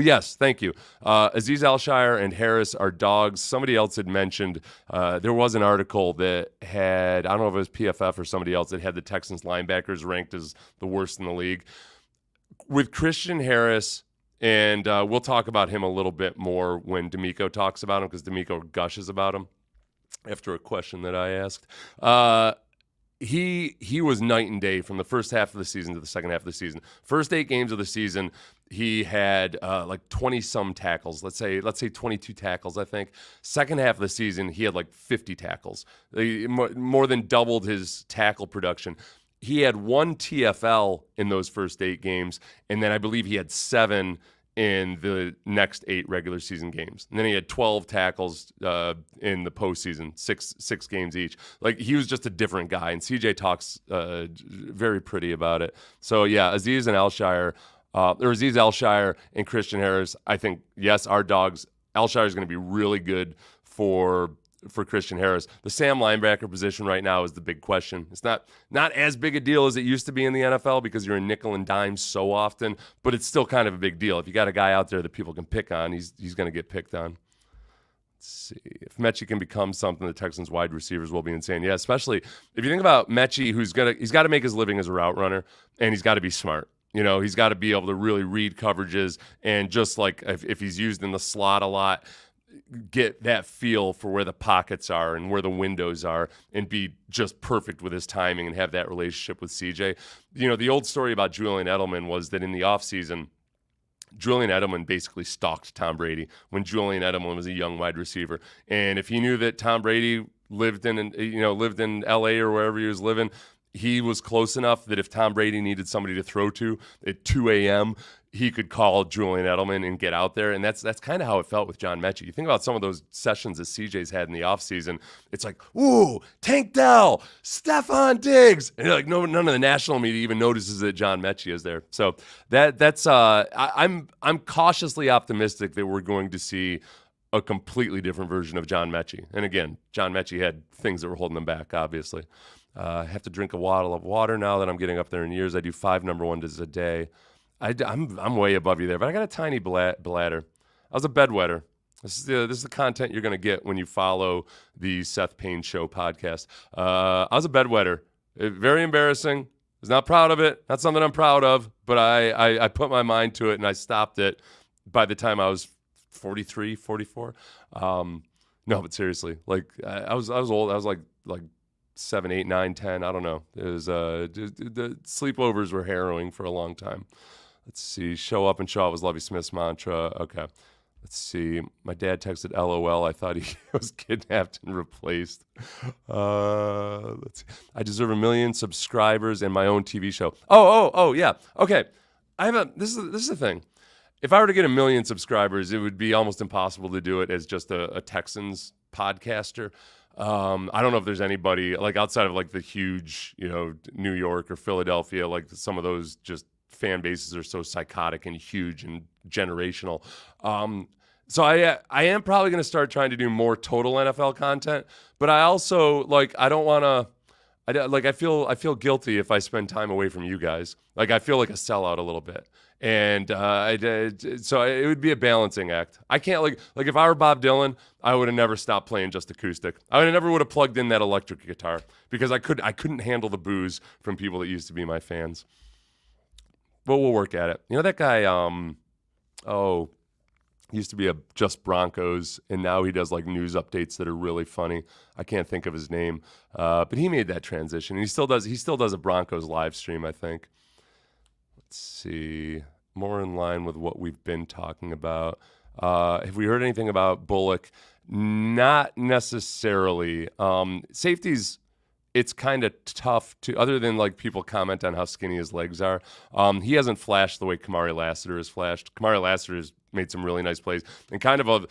Yes, thank you. Azeez Al-Shire and Harris are dogs. Somebody else had mentioned there was an article that had, I don't know if it was PFF or somebody else, that had the Texans linebackers ranked as the worst in the league. With Christian Harris, and we'll talk about him a little bit more when DeMeco talks about him, because DeMeco gushes about him after a question that I asked. He was night and day from the first half of the season to the second half of the season. First 8 games of the season, he had 20-some tackles. Let's say 22 tackles, I think. Second half of the season, he had 50 tackles. More than doubled his tackle production. He had 1 TFL in those first 8 games, and then I believe he had 7 in the next 8 regular season games. And then he had 12 tackles in the postseason, six games each. He was just a different guy, and CJ talks very pretty about it. So, yeah, Azeez Al-Shire and Christian Harris, I think, yes, our dogs. Al-Shire is going to be really good for Christian Harris. The Sam linebacker position right now is the big question. It's not as big a deal as it used to be in the NFL because you're in nickel and dime so often, but it's still kind of a big deal. If you got a guy out there that people can pick on, he's going to get picked on. Let's see. If Mechie can become something, the Texans wide receivers will be insane. Yeah, especially if you think about Mechie, he's got to make his living as a route runner, and he's got to be smart. He's got to be able to really read coverages, and just if he's used in the slot a lot, get that feel for where the pockets are and where the windows are and be just perfect with his timing and have that relationship with CJ. The old story about Julian Edelman was that in the offseason, Julian Edelman basically stalked Tom Brady when Julian Edelman was a young wide receiver. And if he knew that Tom Brady lived in LA or wherever he was living, he was close enough that if Tom Brady needed somebody to throw to at 2 a.m., he could call Julian Edelman and get out there. And that's kind of how it felt with John Mechie. You think about some of those sessions that CJ's had in the offseason, it's like, ooh, Tank Dell, Stefon Diggs. And like none of the national media even notices that John Mechie is there. So I'm cautiously optimistic that we're going to see a completely different version of John Mechie. And again, John Mechie had things that were holding him back, obviously. I have to drink a bottle of water now that I'm getting up there in years. I do 5 number one a day. I'm way above you there, but I got a tiny bladder. I was a bedwetter. This is the content you're going to get when you follow the Seth Payne Show podcast. I was a bedwetter. Very embarrassing. I was not proud of it. Not something I'm proud of, but I put my mind to it and I stopped it by the time I was 43, 44. No, but seriously, like I was old. I was like 7, 8, 9, 10. I don't know. It was the sleepovers were harrowing for a long time. Let's see. Show up and show out was Lovie Smith's mantra. Okay. Let's see. My dad texted LOL. I thought he was kidnapped and replaced. Let's see. I deserve 1 million subscribers and my own TV show. Oh, yeah. Okay. This is the thing. If I were to get 1 million subscribers, it would be almost impossible to do it as just a Texans podcaster. I don't know if there's anybody like outside of like the huge, New York or Philadelphia, like some of those just fan bases are so psychotic and huge and generational. So I am probably going to start trying to do more total NFL content, but I also I don't want to, I feel guilty if I spend time away from you guys. Like I feel like a sellout a little bit. And so it would be a balancing act. I can't like if I were Bob Dylan, I would have never stopped playing just acoustic. I never would have plugged in that electric guitar because I couldn't handle the booze from people that used to be my fans. But we'll work at it. That guy, he used to be a Just Broncos, and now he does like news updates that are really funny. I can't think of his name, but he made that transition. And he still does a Broncos live stream, I think. Let's see. More in line with what we've been talking about. Have we heard anything about Bullock? Not necessarily. Safeties, it's kind of tough to, other than like people comment on how skinny his legs are. He hasn't flashed the way Kamari Lassiter has flashed. Kamari Lassiter has made some really nice plays and kind of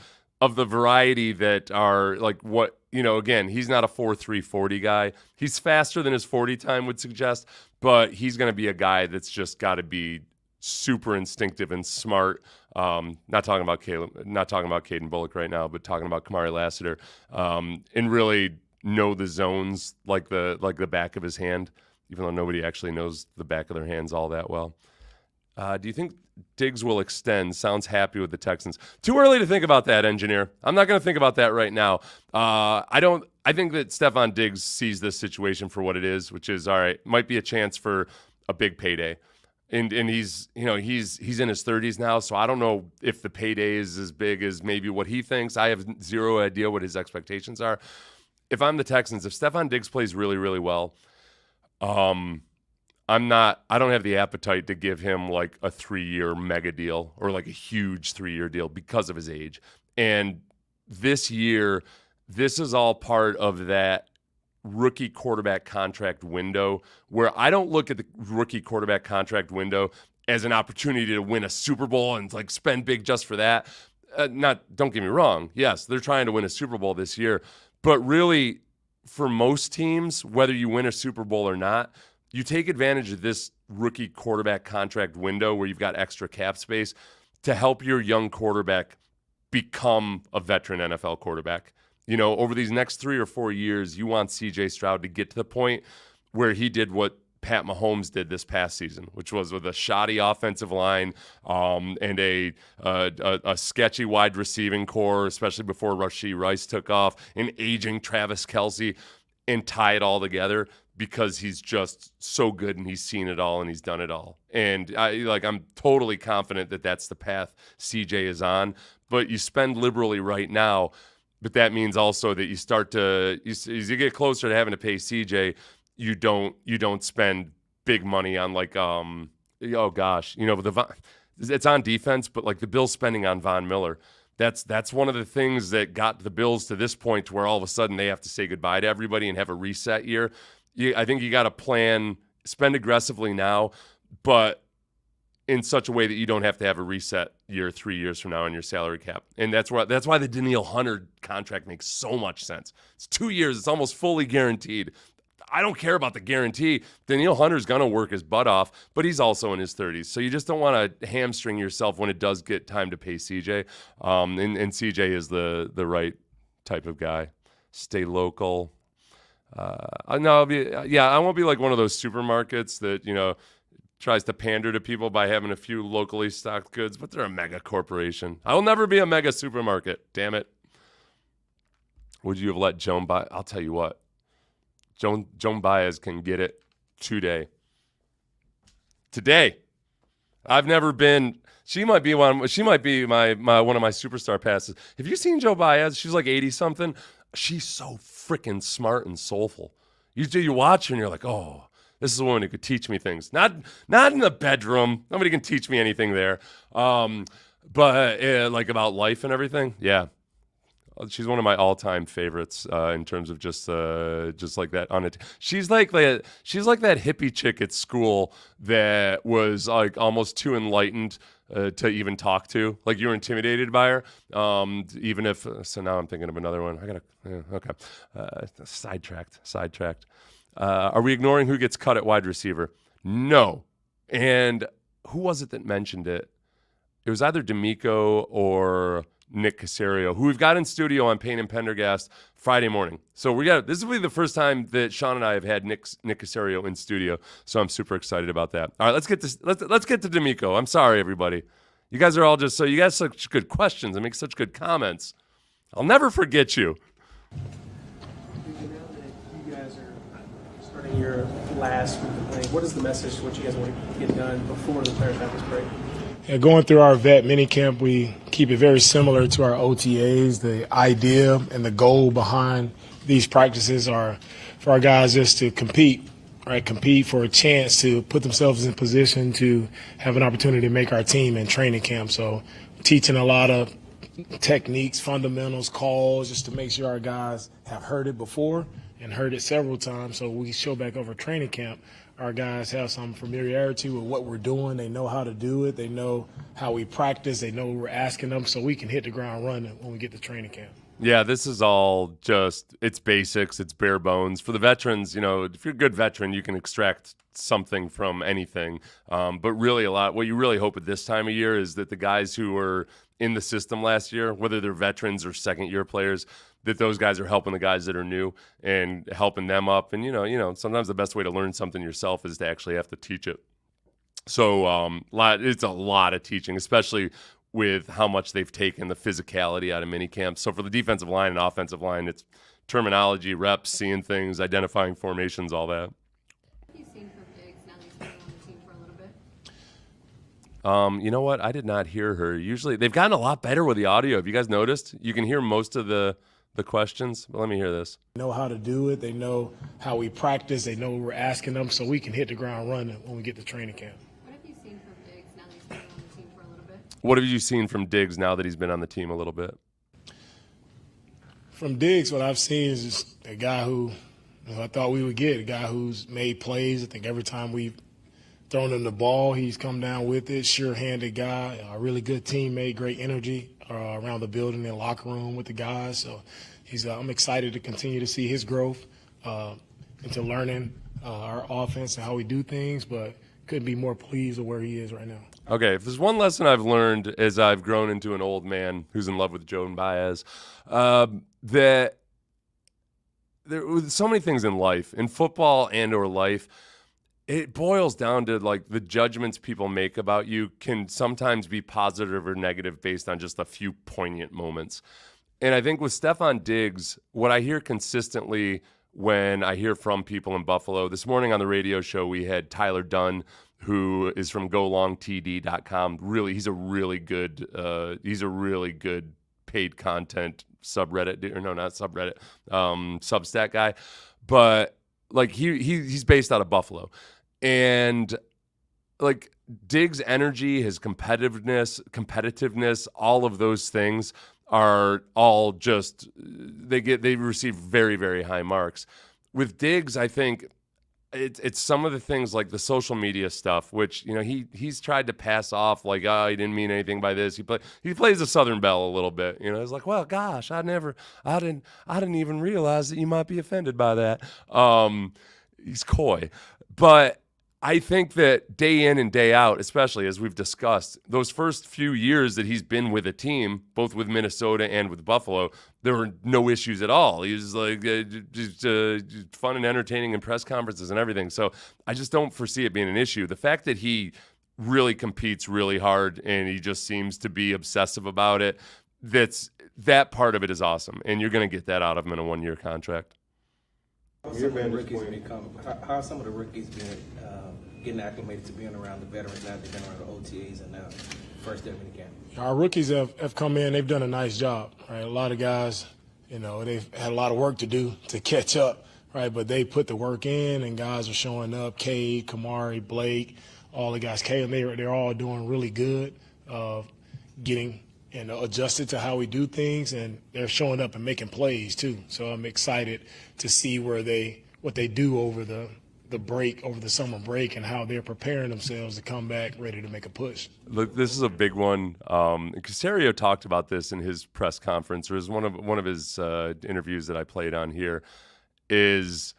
the variety that are like what, again, he's not a 4.3 40 guy. He's faster than his 40 time would suggest, but he's going to be a guy that's just got to be super instinctive and smart. Not talking about Caden Bullock right now, but talking about Kamari Lassiter, and really know the zones like the back of his hand, even though nobody actually knows the back of their hands all that well. Do you think Diggs will extend? Sounds happy with the Texans. Too early to think about that, engineer. I'm not going to think about that right now. I think that Stefon Diggs sees this situation for what it is, which is, all right, might be a chance for a big payday. And he's in his 30s now, so I don't know if the payday is as big as maybe what he thinks. I have zero idea what his expectations are. If I'm the Texans, if Stefon Diggs plays really, really well, I don't have the appetite to give him like a 3-year mega deal or like a huge 3-year deal because of his age. And this year, this is all part of that rookie quarterback contract window where I don't look at the rookie quarterback contract window as an opportunity to win a Super Bowl and like spend big just for that. Don't get me wrong. Yes, they're trying to win a Super Bowl this year, but really for most teams, whether you win a Super Bowl or not, you take advantage of this rookie quarterback contract window where you've got extra cap space to help your young quarterback become a veteran NFL quarterback. Over these next 3 or 4 years, you want CJ Stroud to get to the point where he did what Pat Mahomes did this past season, which was with a shoddy offensive line and a sketchy wide receiving core, especially before Rashee Rice took off, an aging Travis Kelce, and tie it all together because he's just so good and he's seen it all and he's done it all. And I'm totally confident that that's the path CJ is on. but you spend liberally right now. But that means also that you start to, as you get closer to having to pay CJ, you don't spend big money on like, oh gosh, it's on defense, but like the Bills spending on Von Miller. That's one of the things that got the Bills to this point to where all of a sudden they have to say goodbye to everybody and have a reset year. I think you got to spend aggressively now, but in such a way that you don't have to have a reset year 3 years from now on your salary cap. And that's why the Danielle Hunter contract makes so much sense. It's 2 years. It's almost fully guaranteed. I don't care about the guarantee. Danielle Hunter's going to work his butt off, but he's also in his 30s. So you just don't want to hamstring yourself when it does get time to pay CJ. And CJ is the right type of guy. Stay local. I won't be like one of those supermarkets that, tries to pander to people by having a few locally stocked goods, but they're a mega corporation. I will never be a mega supermarket. Damn it. Would you have let Joan buy? I'll tell you what. Joan Baez can get it today. I've never been. She might be my one of my superstar passes. Have you seen Joe Baez? She's like 80 something. She's so freaking smart and soulful. You watch her and you're like, oh, this is a woman who could teach me things. Not in the bedroom. Nobody can teach me anything there. But like about life and everything. Yeah. She's one of my all-time favorites in terms of just like that. She's like that hippie chick at school that was like almost too enlightened to even talk to. Like you were intimidated by her. Even if so, now I'm thinking of another one. Sidetracked. Are we ignoring who gets cut at wide receiver? No. And who was it that mentioned it? It was either DeMeco or Nick Caserio, who we've got in studio on Payne and Pendergast Friday morning. So this will be the first time that Sean and I have had Nick Caserio in studio. So I'm super excited about that. All right, let's get to DeMeco. I'm sorry, everybody. You guys are all you guys such good questions and make such good comments. I'll never forget you. Your last week of playing, what is the message, what you guys want to get done before the players have this break? Yeah, going through our vet minicamp, we keep it very similar to our OTAs. The idea and the goal behind these practices are for our guys just to compete, right? Compete for a chance to put themselves in position to have an opportunity to make our team in training camp. So teaching a lot of techniques, fundamentals, calls, just to make sure our guys have heard it before and heard it several times, so we show back over training camp, our guys have some familiarity with what we're doing. They know how to do it. They know how we practice. They know what we're asking them, so we can hit the ground running when we get to training camp. Yeah, this is all it's basics, it's bare bones. For the veterans, if you're a good veteran, you can extract something from anything. But really what you really hope at this time of year is that the guys who were in the system last year, whether they're veterans or second-year players, that those guys are helping the guys that are new and helping them up. And, sometimes the best way to learn something yourself is to actually have to teach it. So it's a lot of teaching, especially with how much they've taken the physicality out of minicamp. So for the defensive line and offensive line, it's terminology, reps, seeing things, identifying formations, all that. What have you seen from Diggs now that he's been on the team for a little bit? You know what? I did not hear her. Usually they've gotten a lot better with the audio. Have you guys noticed? You can hear most of the questions, but let me hear this. They know how to do it. They know how we practice. They know what we're asking them, so we can hit the ground running when we get to training camp. What have you seen from Diggs now that he's been on the team for a little bit? What have you seen from Diggs now that he's been on the team a little bit? From Diggs, what I've seen is just a guy who I thought we would get, a guy who's made plays. I think every time we've thrown him the ball, he's come down with it, sure-handed guy, a really good teammate, great energy around the building and locker room with the guys. So I'm excited to continue to see his growth into learning our offense and how we do things, but couldn't be more pleased with where he is right now. Okay, if there's one lesson I've learned as I've grown into an old man who's in love with Joan Baez, that there are so many things in life, in football and or life, it boils down to like the judgments people make about you can sometimes be positive or negative based on just a few poignant moments. And I think with Stefon Diggs, what I hear consistently when I hear from people in Buffalo, this morning on the radio show, we had Tyler Dunn, who is from golongtd.com. Really, he's a really good paid content subreddit, or no, not subreddit, Substack guy. But like he's based out of Buffalo, and like Diggs' energy, his competitiveness, all of those things are all just they receive very, very high marks. With Diggs, I think it's some of the things like the social media stuff, which, you know, he's tried to pass off like, oh, he didn't mean anything by this. He plays the Southern Belle a little bit, you know. It's like, well, gosh, I didn't even realize that you might be offended by that. He's coy, but I think that day in and day out, especially as we've discussed, those first few years that he's been with a team, both with Minnesota and with Buffalo, there were no issues at all. He was like just fun and entertaining in press conferences and everything. So I just don't foresee it being an issue. The fact that he really competes really hard and he just seems to be obsessive about it, that part of it is awesome. And you're going to get that out of him in a 1-year contract. How some of the rookies been getting acclimated to being around the veterans now? They've been around the OTAs and now first day of minicamp. Our rookies have come in. They've done a nice job, right? A lot of guys, you know, they've had a lot of work to do to catch up, right? But they put the work in, and guys are showing up. Cade, Kamari, Blake, all the guys. Caleb, they're all doing really good, getting adjusted to how we do things, and they're showing up and making plays too. So I'm excited to see what they do over the break, over the summer break, and how they're preparing themselves to come back ready to make a push. Look, this is a big one. Caserio talked about this in his press conference, or is one of his interviews that I played on here, is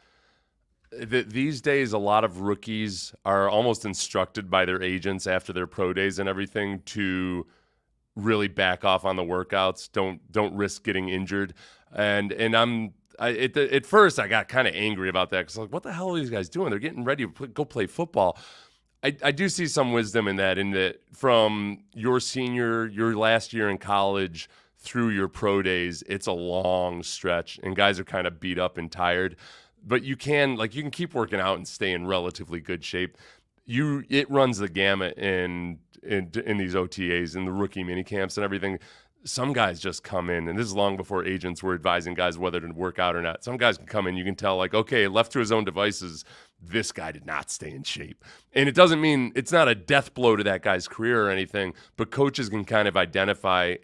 that these days a lot of rookies are almost instructed by their agents after their pro days and everything to really back off on the workouts. Don't risk getting injured. And at first I got kind of angry about that because like, what the hell are these guys doing? They're getting ready to go play football. I do see some wisdom in that from your last year in college through your pro days, it's a long stretch and guys are kind of beat up and tired. But you can keep working out and stay in relatively good shape. It runs the gamut in these OTAs and the rookie mini camps and everything. Some guys just come in, and this is long before agents were advising guys whether to work out or not. Some guys can come in, you can tell, like, okay, left to his own devices, this guy did not stay in shape. And it doesn't mean it's not a death blow to that guy's career or anything, but coaches can kind of identify,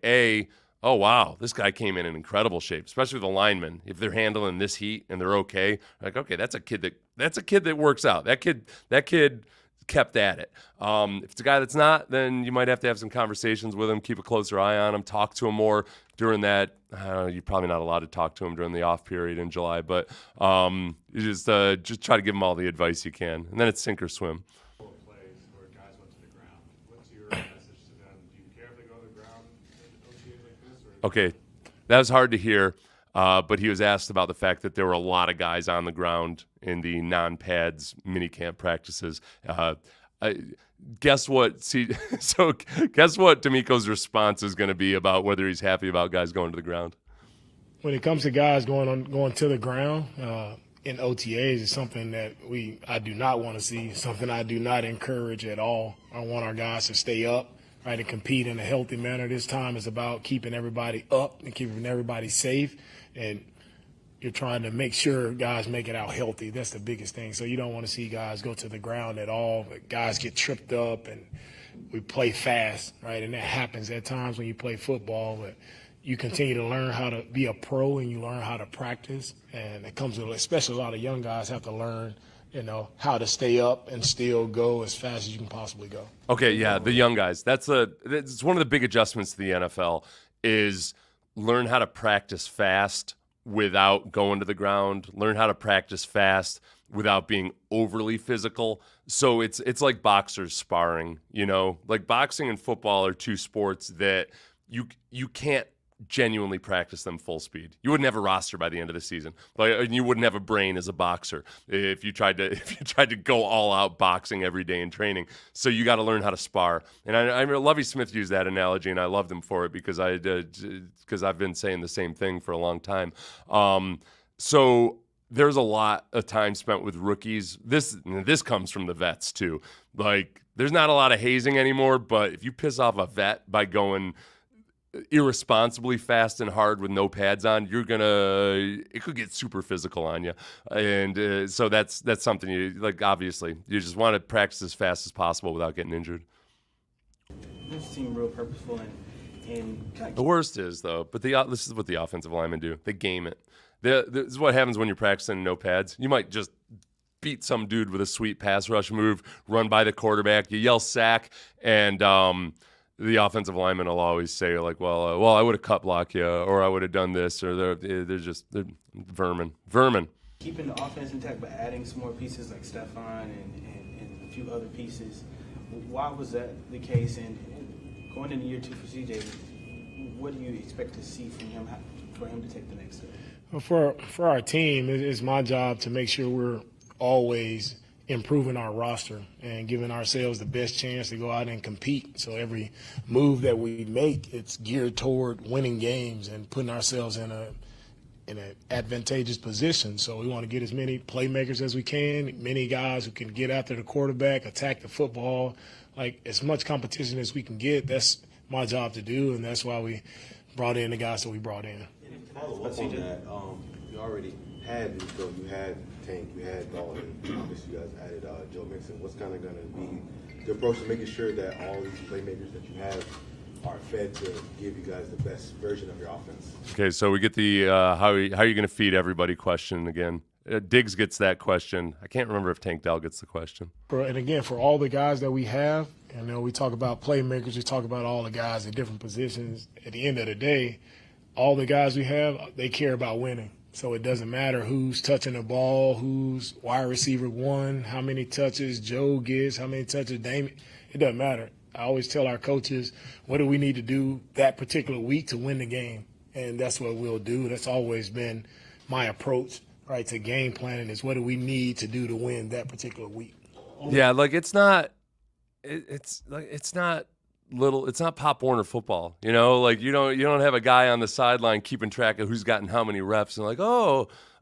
oh, wow, this guy came in incredible shape, especially with the linemen. If they're handling this heat and they're okay, like, okay, that's a kid that works out. That kid kept at it. If it's a guy that's not, then you might have to have some conversations with him, keep a closer eye on him, talk to him more during that. You're probably not allowed to talk to him during the off period in July, but you just try to give him all the advice you can, and then it's sink or swim. Plays where guys went to the ground. What's your message to them? Do you care if they go to the ground in OTAs like this? Okay, that was hard to hear. But he was asked about the fact that there were a lot of guys on the ground in the non-pads minicamp practices. Guess what? Guess what DeMeco's response is going to be about whether he's happy about guys going to the ground? When it comes to guys going to the ground in OTAs, it's something that I do not want to see, something I do not encourage at all. I want our guys to stay up, right, and compete in a healthy manner. This time is about keeping everybody up and keeping everybody safe. And you're trying to make sure guys make it out healthy. That's the biggest thing. So you don't want to see guys go to the ground at all. But guys get tripped up, and we play fast, right? And that happens at times when you play football. But you continue to learn how to be a pro, and you learn how to practice. And it comes with, especially a lot of young guys have to learn, how to stay up and still go as fast as you can possibly go. Okay, yeah, the young guys. It's one of the big adjustments to the NFL is learn how to practice fast without going to the ground. Learn how to practice fast without being overly physical. So it's like boxers sparring, like boxing and football are two sports that you can't genuinely practice them full speed. You wouldn't have a roster by the end of the season. You wouldn't have a brain as a boxer if you tried to go all out boxing every day in training. So you got to learn how to spar. And I Lovie Smith used that analogy, and I loved him for it because I've been saying the same thing for a long time. So there's a lot of time spent with rookies. This comes from the vets too. Like, there's not a lot of hazing anymore, but if you piss off a vet by going irresponsibly fast and hard with no pads on, it could get super physical on you. And so that's something you, like, obviously you just want to practice as fast as possible without getting injured. This seemed real purposeful and kind of The worst is, though, but this is what the offensive linemen do. They game it. This is what happens when you're practicing no pads. You might just beat some dude with a sweet pass rush move, run by the quarterback, you yell sack, and the offensive lineman will always say, like, well, I would have cut blocked you, or I would have done this, or they're vermin. keeping the offense intact, but adding some more pieces like Stefon and a few other pieces. Why was that the case? And going into year 2 for CJ, what do you expect to see from him for him to take the next step? Well, for our team, it's my job to make sure we're always improving our roster and giving ourselves the best chance to go out and compete. So every move that we make, it's geared toward winning games and putting ourselves in an advantageous position. So we want to get as many playmakers as we can, many guys who can get after the quarterback, attack the football, like as much competition as we can get. That's my job to do, and that's why we brought in the guys that we brought in. Follow up on that, you already had Nico, you had Tank, you had Dalton, obviously you guys added Joe Mixon. What's kind of going to be the approach to making sure that all these playmakers that you have are fed to give you guys the best version of your offense? Okay, so we get the how are you going to feed everybody question again. Diggs gets that question. I can't remember if Tank Dell gets the question. And again, for all the guys that we have, we talk about playmakers, we talk about all the guys in different positions. At the end of the day, all the guys we have, they care about winning. So it doesn't matter who's touching the ball, who's wide receiver 1, how many touches Joe gets, how many touches Damien. It doesn't matter. I always tell our coaches, what do we need to do that particular week to win the game? And that's what we'll do. That's always been my approach, right, to game planning, is what do we need to do to win that particular week? Yeah, like it's not Pop Warner football, like you don't have a guy on the sideline keeping track of who's gotten how many reps and like,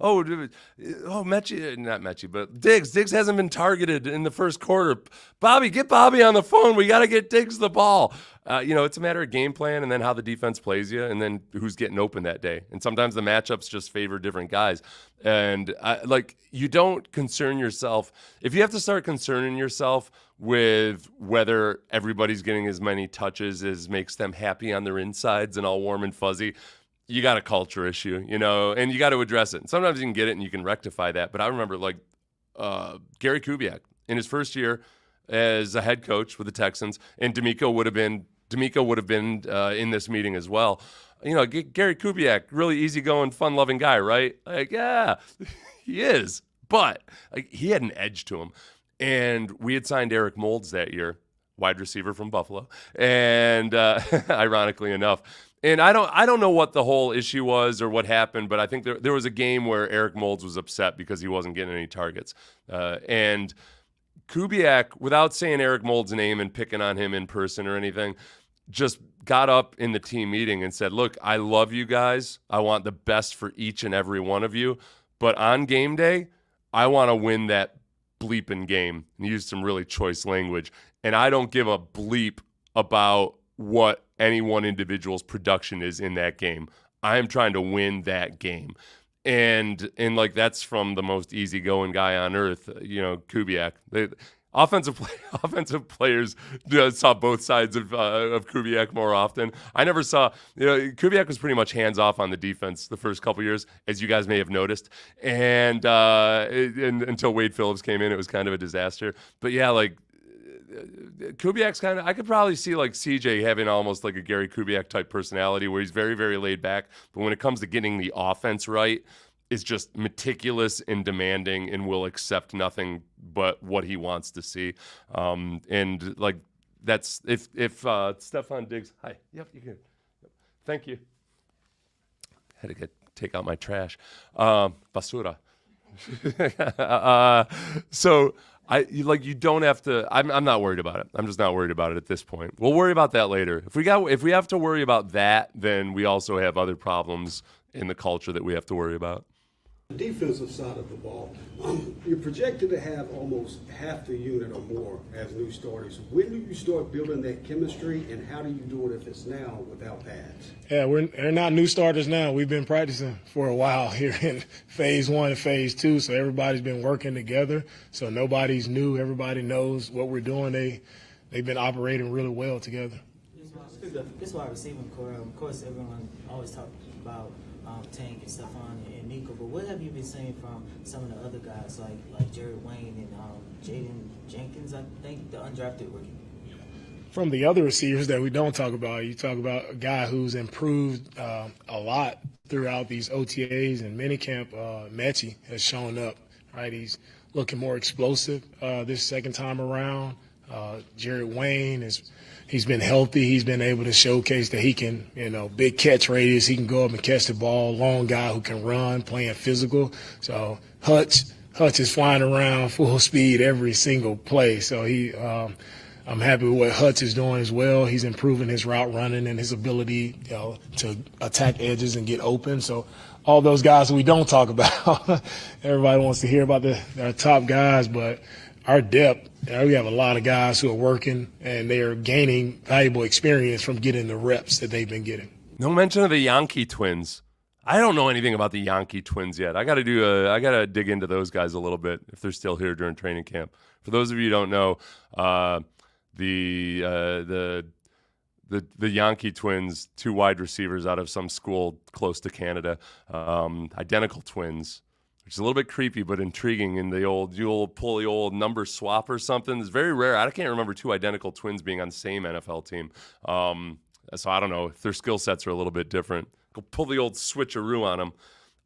Mechie, not Mechie, but Diggs hasn't been targeted in the first quarter. Bobby, get Bobby on the phone. We got to get Diggs the ball. It's a matter of game plan and then how the defense plays you and then who's getting open that day. And sometimes the matchups just favor different guys. And you don't concern yourself. If you have to start concerning yourself with whether everybody's getting as many touches as makes them happy on their insides and all warm and fuzzy, you got a culture issue, and you got to address it. And sometimes you can get it and you can rectify that. But I remember Gary Kubiak in his first year as a head coach with the Texans, and DeMeco would have been in this meeting as well. Gary Kubiak, really easygoing, fun-loving guy, right? Yeah, he is. But he had an edge to him. And we had signed Eric Moulds that year, wide receiver from Buffalo, and ironically enough. And I don't know what the whole issue was or what happened, but I think there was a game where Eric Moulds was upset because he wasn't getting any targets. And Kubiak, without saying Eric Moulds' name and picking on him in person or anything, just got up in the team meeting and said, look, I love you guys. I want the best for each and every one of you. But on game day, I want to win that bleeping game. And he used some really choice language. And I don't give a bleep about what any one individual's production is in that game. I am trying to win that game. And that's from the most easygoing guy on earth, Kubiak. Offensive players saw both sides of Kubiak more often. I never saw, Kubiak was pretty much hands off on the defense the first couple years, as you guys may have noticed. And until Wade Phillips came in, it was kind of a disaster. But yeah, Kubiak's I could probably see CJ having almost like a Gary Kubiak type personality where he's very, very laid back. But when it comes to getting the offense right, is just meticulous and demanding and will accept nothing but what he wants to see. That's if Stefon Diggs, hi, yep, you can, thank you. Had to take out my trash, basura. So you don't have to. I'm not worried about it. I'm just not worried about it at this point. We'll worry about that later. If we have to worry about that, then we also have other problems in the culture that we have to worry about. Defensive side of the ball, you're projected to have almost half the unit or more as new starters. When do you start building that chemistry, and how do you do it if it's now without pads? Yeah, they're not new starters now. We've been practicing for a while here in phase 1 and phase 2, so everybody's been working together. So nobody's new. Everybody knows what we're doing. They've been operating really well together. This wide receiving core, of course, everyone always talks about Tank and Stefon and Nico, but what have you been seeing from some of the other guys like Jared Wayne and Jaden Jenkins, I think, the undrafted rookie? From the other receivers that we don't talk about, you talk about a guy who's improved a lot throughout these OTAs and minicamp. Mechie has shown up, right? He's looking more explosive this second time around. Jared Wayne he's been healthy. He's been able to showcase that he can, big catch radius. He can go up and catch the ball. Long guy who can run, playing physical. So Hutch is flying around full speed every single play. So I'm happy with what Hutch is doing as well. He's improving his route running and his ability, to attack edges and get open. So all those guys we don't talk about, everybody wants to hear about our top guys, but our depth, we have a lot of guys who are working, and they are gaining valuable experience from getting the reps that they've been getting. No mention of the Yankee twins. I don't know anything about the Yankee twins yet. I got to dig into those guys a little bit if they're still here during training camp. For those of you who don't know, the Yankee twins, 2 wide receivers out of some school close to Canada, identical twins, which is a little bit creepy but intriguing. In you'll pull the old number swap or something. It's very rare. I can't remember 2 identical twins being on the same NFL team. So I don't know if their skill sets are a little bit different. Go pull the old switcheroo on them.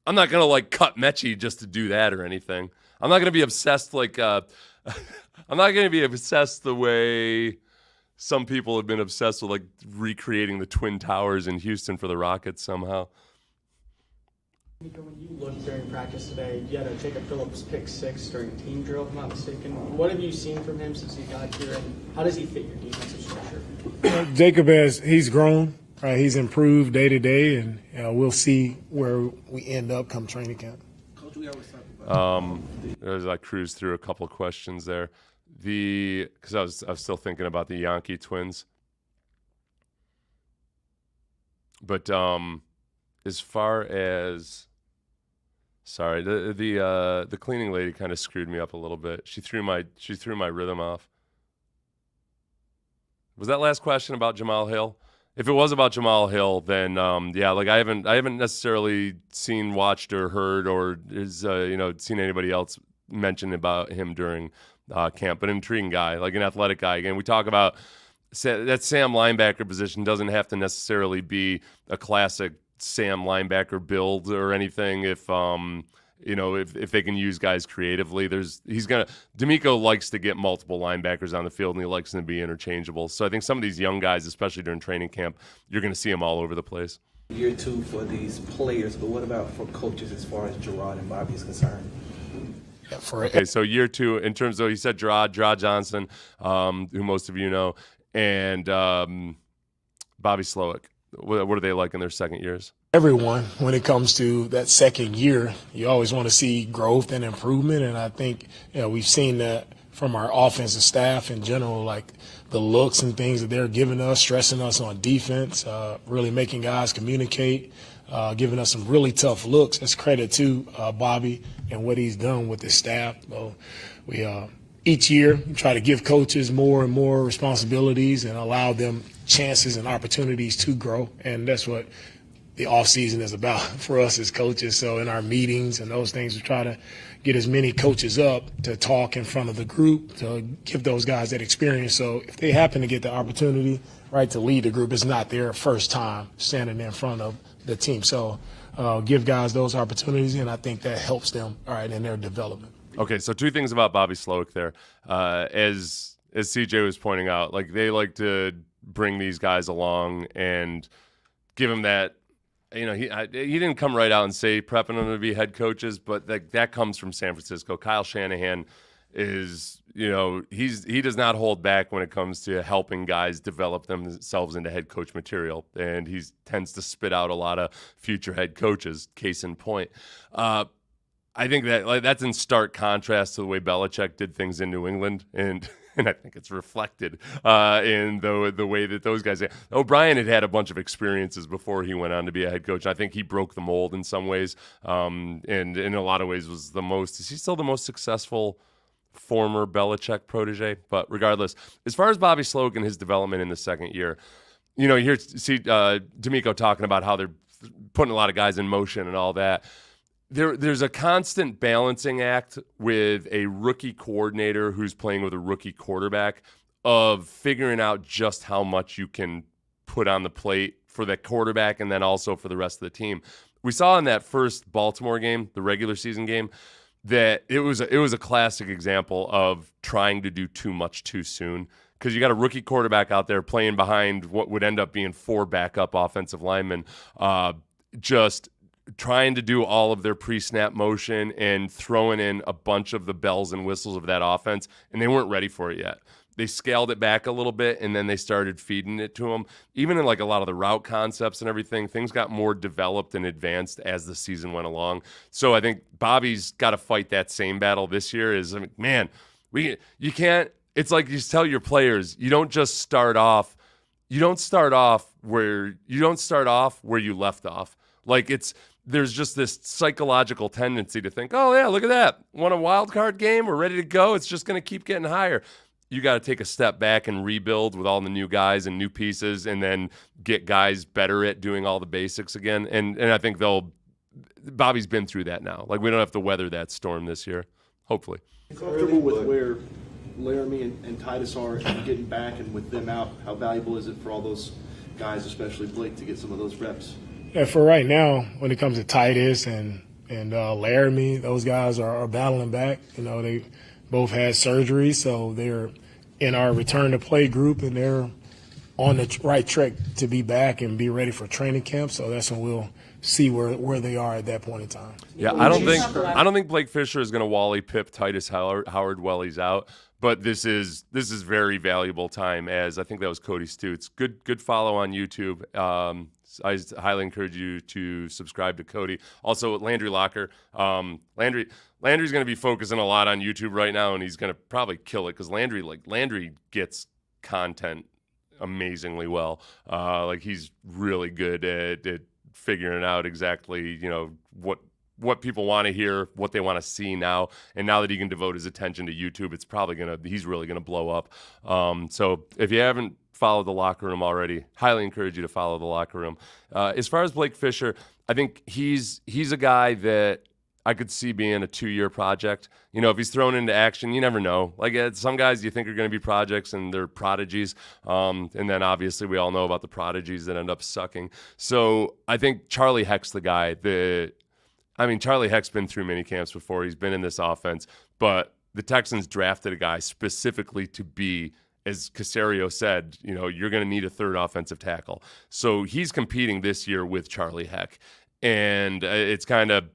I'm not gonna cut Mechie just to do that or anything. I'm not gonna be obsessed I'm not gonna be obsessed the way some people have been obsessed with recreating the Twin Towers in Houston for the Rockets somehow. Nico, when you looked during practice today, you had a Jacob Phillips pick 6 during team drill, if I'm not mistaken. What have you seen from him since he got here, and how does he fit your defensive structure? Jacob he's grown, right? He's improved day to day, and we'll see where we end up come training camp. Coach, we always talk about As I cruised through a couple of questions there, because I was still thinking about the Yankee twins, but as far as the cleaning lady kind of screwed me up a little bit. She threw my rhythm off. Was that last question about Jamal Hill? If it was about Jamal Hill, then I haven't necessarily seen, watched, or heard, or seen anybody else mention about him during camp. But an intriguing guy, an athletic guy. Again, we talk about that Sam linebacker position doesn't have to necessarily be a classic Sam linebacker build or anything. If they can use guys creatively, DeMeco likes to get multiple linebackers on the field, and he likes them to be interchangeable. So I think some of these young guys, especially during training camp, you're going to see them all over the place. Year 2 for these players, but what about for coaches as far as Gerard and Bobby is concerned? Okay, so year 2 in terms of, you said Gerard Johnson, who most of you know, and Bobby Slowick. What are they like in their second years? Everyone, when it comes to that second year, you always want to see growth and improvement, and I think we've seen that from our offensive staff in general, the looks and things that they're giving us, stressing us on defense, really making guys communicate, giving us some really tough looks. That's credit to Bobby and what he's done with his staff. So we each year try to give coaches more and more responsibilities and allow them chances and opportunities to grow, and that's what the off season is about for us as coaches. So in our meetings and those things, we try to get as many coaches up to talk in front of the group, to give those guys that experience. So if they happen to get the opportunity, right, to lead the group, it's not their first time standing in front of the team. So give guys those opportunities, and I think that helps them, all right, in their development. Okay, so 2 things about Bobby Slowick there. As CJ was pointing out, they like to bring these guys along and give them that. He didn't come right out and say prepping them to be head coaches, but that comes from San Francisco. Kyle Shanahan is, he does not hold back when it comes to helping guys develop themselves into head coach material, and he tends to spit out a lot of future head coaches. Case in point. I think that that's in stark contrast to the way Belichick did things in New England, and I think it's reflected in the way that those guys. O'Brien had a bunch of experiences before he went on to be a head coach. I think he broke the mold in some ways, and in a lot of ways was the most. Is he still the most successful former Belichick protege? But regardless, as far as Bobby Sloak and his development in the second year, you see DeMeco talking about how they're putting a lot of guys in motion and all that. There's a constant balancing act with a rookie coordinator who's playing with a rookie quarterback of figuring out just how much you can put on the plate for that quarterback and then also for the rest of the team. We saw in that first Baltimore game, the regular season game, that it was a classic example of trying to do too much too soon, because you got a rookie quarterback out there playing behind what would end up being 4 backup offensive linemen, just trying to do all of their pre-snap motion and throwing in a bunch of the bells and whistles of that offense, and they weren't ready for it yet. They scaled it back a little bit, and then they started feeding it to them. Even in like a lot of the route concepts and everything, things got more developed and advanced as the season went along. So I think Bobby's got to fight that same battle this year. You can't. It's like you tell your players, you don't start off where you left off. Like there's just this psychological tendency to think, oh yeah, look at that. Won a wild card game. We're ready to go. It's just going to keep getting higher. You got to take a step back and rebuild with all the new guys and new pieces, and then get guys better at doing all the basics again. And I think Bobby's been through that now. Like, we don't have to weather that storm this year, hopefully. Comfortable with where Laramie and Titus are getting back, and with them out, how valuable is it for all those guys, especially Blake, to get some of those reps? Yeah, for right now, when it comes to Titus and Laramie, those guys are battling back. They both had surgery, so they're in our return to play group, and they're on the right track to be back and be ready for training camp. So that's when we'll see where they are at that point in time. Yeah, I don't think Blake Fisher is going to Wally Pip Titus Howard while he's out. But this is very valuable time, as I think that was Cody Stutes. Good follow on YouTube. I highly encourage you to subscribe to Cody. Also, Landry Locker. Landry's going to be focusing a lot on YouTube right now, and he's going to probably kill it, because Landry gets content amazingly well. He's really good at figuring out exactly what people want to hear, what they want to see now. And now that he can devote his attention to YouTube, he's really going to blow up. So if you haven't followed the Locker Room already, highly encourage you to follow the Locker Room. As far as Blake Fisher, I think he's a guy that I could see being a 2-year project. If he's thrown into action, you never know. Some guys you think are going to be projects, and they're prodigies. And then obviously we all know about the prodigies that end up sucking. So I think Charlie Heck's the guy Charlie Heck's been through mini camps before. He's been in this offense, but the Texans drafted a guy specifically to be, as Caserio said, you're going to need a third offensive tackle. So he's competing this year with Charlie Heck, and it's kind of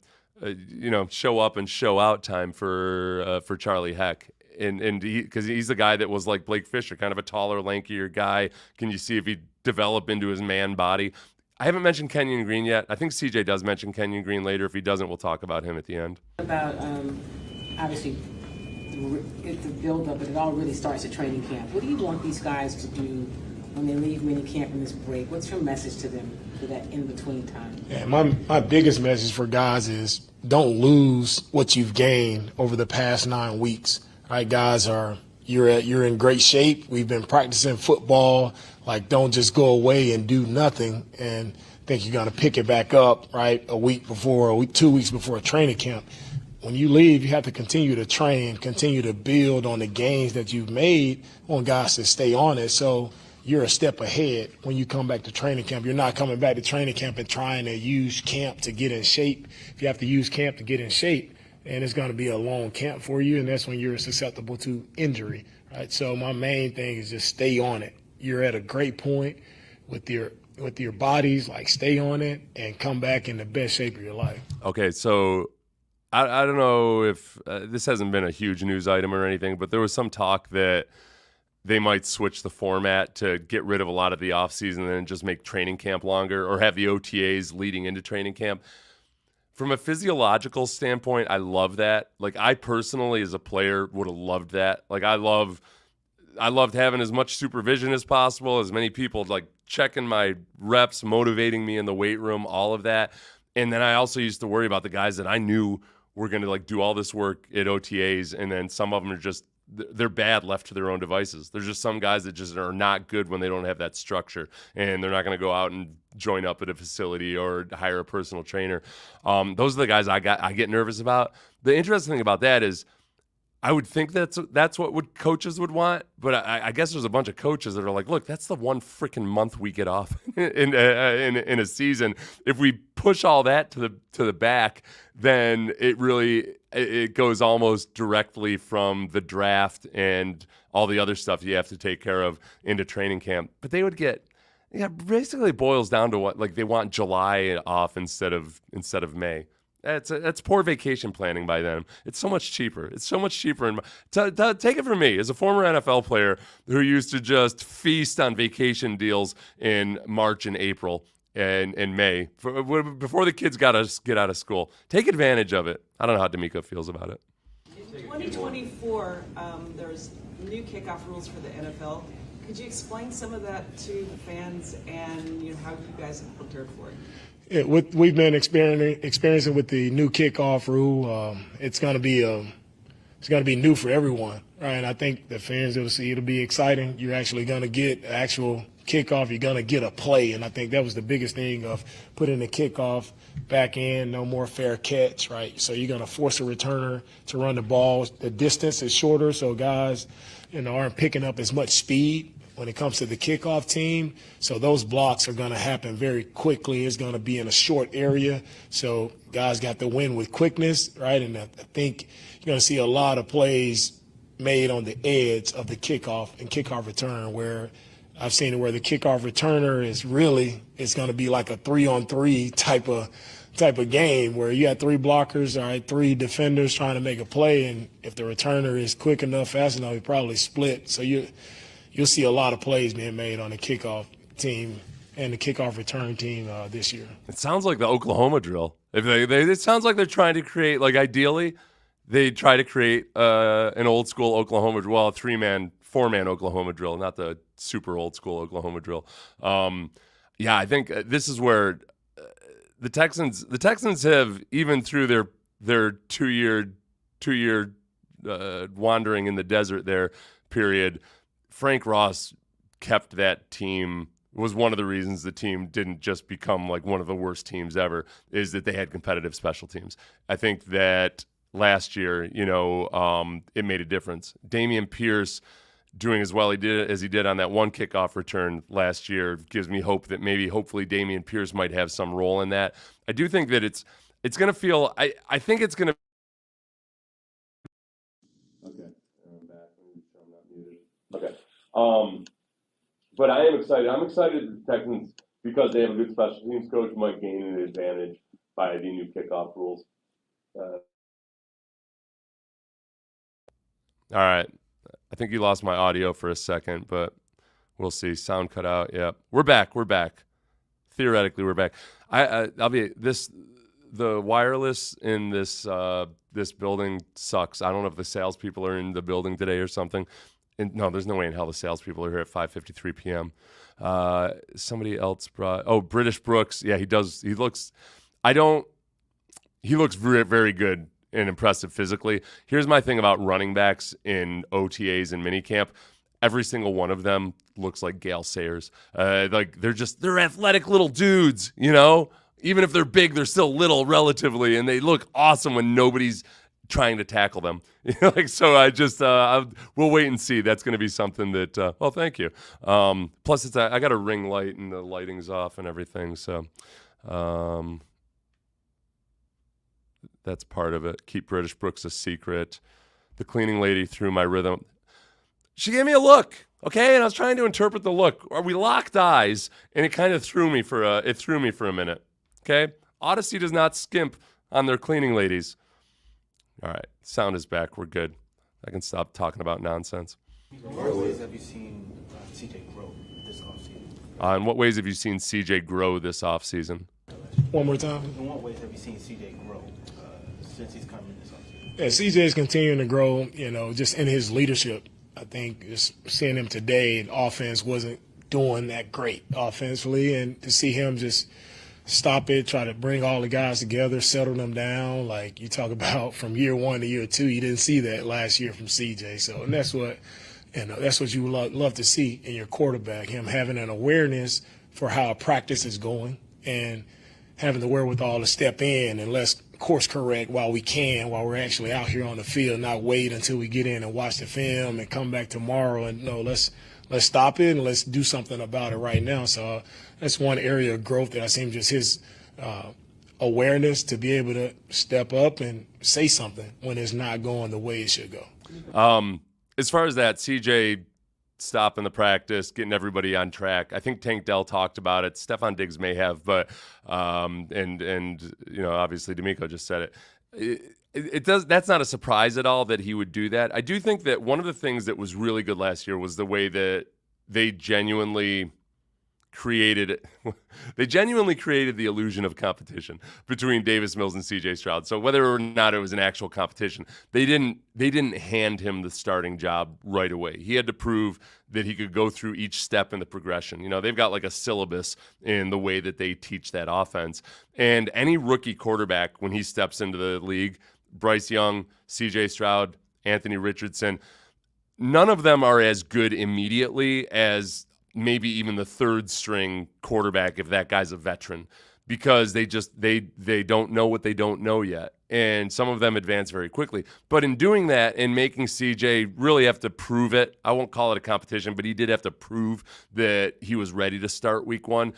show up and show out time for Charlie Heck. And because he's the guy that was like Blake Fisher, kind of a taller, lankier guy. Can you see if he develop into his man body? I haven't mentioned Kenyon Green yet. I think CJ does mention Kenyon Green later. If he doesn't, we'll talk about him at the end. About, obviously, it's a build-up, but it all really starts at training camp. What do you want these guys to do when they leave mini camp in this break? What's your message to them for that in-between time? Yeah, my biggest message for guys is don't lose what you've gained over the past 9 weeks. All right, guys, you're in great shape. We've been practicing football. Don't just go away and do nothing and think you're going to pick it back up, right, 2 weeks before training camp. When you leave, you have to continue to train, continue to build on the gains that you've made. I want guys to stay on it, so you're a step ahead when you come back to training camp. You're not coming back to training camp and trying to use camp to get in shape. If you have to use camp to get in shape, and it's going to be a long camp for you, and that's when you're susceptible to injury, right? So my main thing is just stay on it. You're at a great point with your bodies, stay on it and come back in the best shape of your life. Okay, so I don't know if this hasn't been a huge news item or anything, but there was some talk that they might switch the format to get rid of a lot of the offseason and then just make training camp longer, or have the OTAs leading into training camp. from a physiological standpoint, I love that. Like, I personally, as a player, would have loved that. Like, I loved having as much supervision as possible, as many people like checking my reps, motivating me in the weight room, all of that. And then I also used to worry about the guys that I knew were going to like do all this work at OTAs, and then some of them are just, they're bad left to their own devices. There's just some guys that just are not good when they don't have that structure, and they're not going to go out and join up at a facility or hire a personal trainer. Those are the guys I get nervous about. The interesting thing about that is, I would think that's what coaches would want, but I guess there's a bunch of coaches that are like, look, that's the one freaking month we get off in a season. If we push all that to the back, then it goes almost directly from the draft and all the other stuff you have to take care of into training camp. But they would get, basically boils down to what, like, they want July off instead of May. That's poor vacation planning by them. It's so much cheaper. It's so much cheaper. And take it from me, as a former NFL player who used to just feast on vacation deals in March and April and May before the kids got to get out of school. Take advantage of it. I don't know how DeMeco feels about it. In 2024, there's new kickoff rules for the NFL. Could you explain some of that to the fans and how you guys have prepared for it? Yeah, what we've been experiencing with the new kickoff rule, it's going to be new for everyone, right? And I think the fans will see it'll be exciting. You're actually going to get actual kickoff. You're going to get a play, and I think that was the biggest thing of putting the kickoff back in. No more fair catch, right? So you're going to force a returner to run the ball. The distance is shorter, so guys, aren't picking up as much speed when it comes to the kickoff team. So those blocks are going to happen very quickly. It's going to be in a short area. So guys got the win with quickness, right? And I think you're going to see a lot of plays made on the edge of the kickoff and kickoff return, where I've seen it where the kickoff returner it's going to be like a 3-on-3 type of game where you got three blockers, all right, three defenders trying to make a play. And if the returner is quick enough, fast enough, he probably split. So you'll see a lot of plays being made on the kickoff team and the kickoff return team this year. It sounds like the Oklahoma drill. It sounds like they're trying to create, like, ideally, they try to create an old school Oklahoma drill, well, a 4-man Oklahoma drill, not the super old school Oklahoma drill. I think this is where the Texans have, even through their two-year wandering in the desert there period, Frank Ross kept that team, was one of the reasons the team didn't just become like one of the worst teams ever, is that they had competitive special teams. I think that last year, it made a difference. Dameon Pierce doing as well as he did on that one kickoff return last year gives me hope that hopefully Dameon Pierce might have some role in that. I do think that it's going to feel, I think it's going to. Okay. I'm back. I'm not muted. Okay. But I am excited. I'm excited for the Texans because they have a good special teams coach who might gain an advantage by the new kickoff rules. All right. I think you lost my audio for a second, but we'll see. Sound cut out. Yep. We're back. Theoretically, we're back. The wireless in this building sucks. I don't know if the salespeople are in the building today or something. And no, there's no way in hell the salespeople are here at 5:53 p.m. Somebody else brought. British Brooks. Yeah, he does. He looks very, very good and impressive physically. Here's my thing about running backs in OTAs and minicamp. Every single one of them looks like Gale Sayers. They're athletic little dudes, Even if they're big, they're still little relatively, and they look awesome when nobody's trying to tackle them. So I just we'll wait and see. That's going to be something that thank you. Plus I got a ring light and the lighting's off and everything, so that's part of it. Keep British Brooks a secret. The cleaning lady threw my rhythm. She gave me a look, okay, and I was trying to interpret the look. We locked eyes, and it kind of threw me for a minute. Okay, Odyssey does not skimp on their cleaning ladies. All right, sound is back. We're good. I can stop talking about nonsense. In what ways have you seen CJ grow this offseason? In what ways have you seen CJ grow this offseason? question. One more time. In what ways have you seen CJ grow since he's come in this offseason? Yeah, CJ is continuing to grow, just in his leadership. I think just seeing him today, offense wasn't doing that great offensively, and to see him just stop it, try to bring all the guys together, settle them down. Like you talk about from year 1 to year 2, you didn't see that last year from CJ. So, and that's what you would love to see in your quarterback, him having an awareness for how practice is going and having the wherewithal to step in and let's course correct while we're actually out here on the field, not wait until we get in and watch the film and come back tomorrow and no, let's stop it and let's do something about it right now. So that's one area of growth that I see, just his awareness to be able to step up and say something when it's not going the way it should go. As far as that, CJ stopping the practice, getting everybody on track. I think Tank Dell talked about it. Stefon Diggs may have, but obviously DeMeco just said it. It does. That's not a surprise at all that he would do that. I do think that one of the things that was really good last year was the way that they genuinely created the illusion of competition between Davis Mills and CJ Stroud. So whether or not it was an actual competition, they didn't hand him the starting job right away. He had to prove that he could go through each step in the progression. They've got like a syllabus in the way that they teach that offense. And any rookie quarterback, when he steps into the league, Bryce Young, CJ Stroud, Anthony Richardson, none of them are as good immediately as maybe even the third string quarterback if that guy's a veteran, because they don't know what they don't know yet. And some of them advance very quickly. But in doing that and making CJ really have to prove it, I won't call it a competition, but he did have to prove that he was ready to start week 1.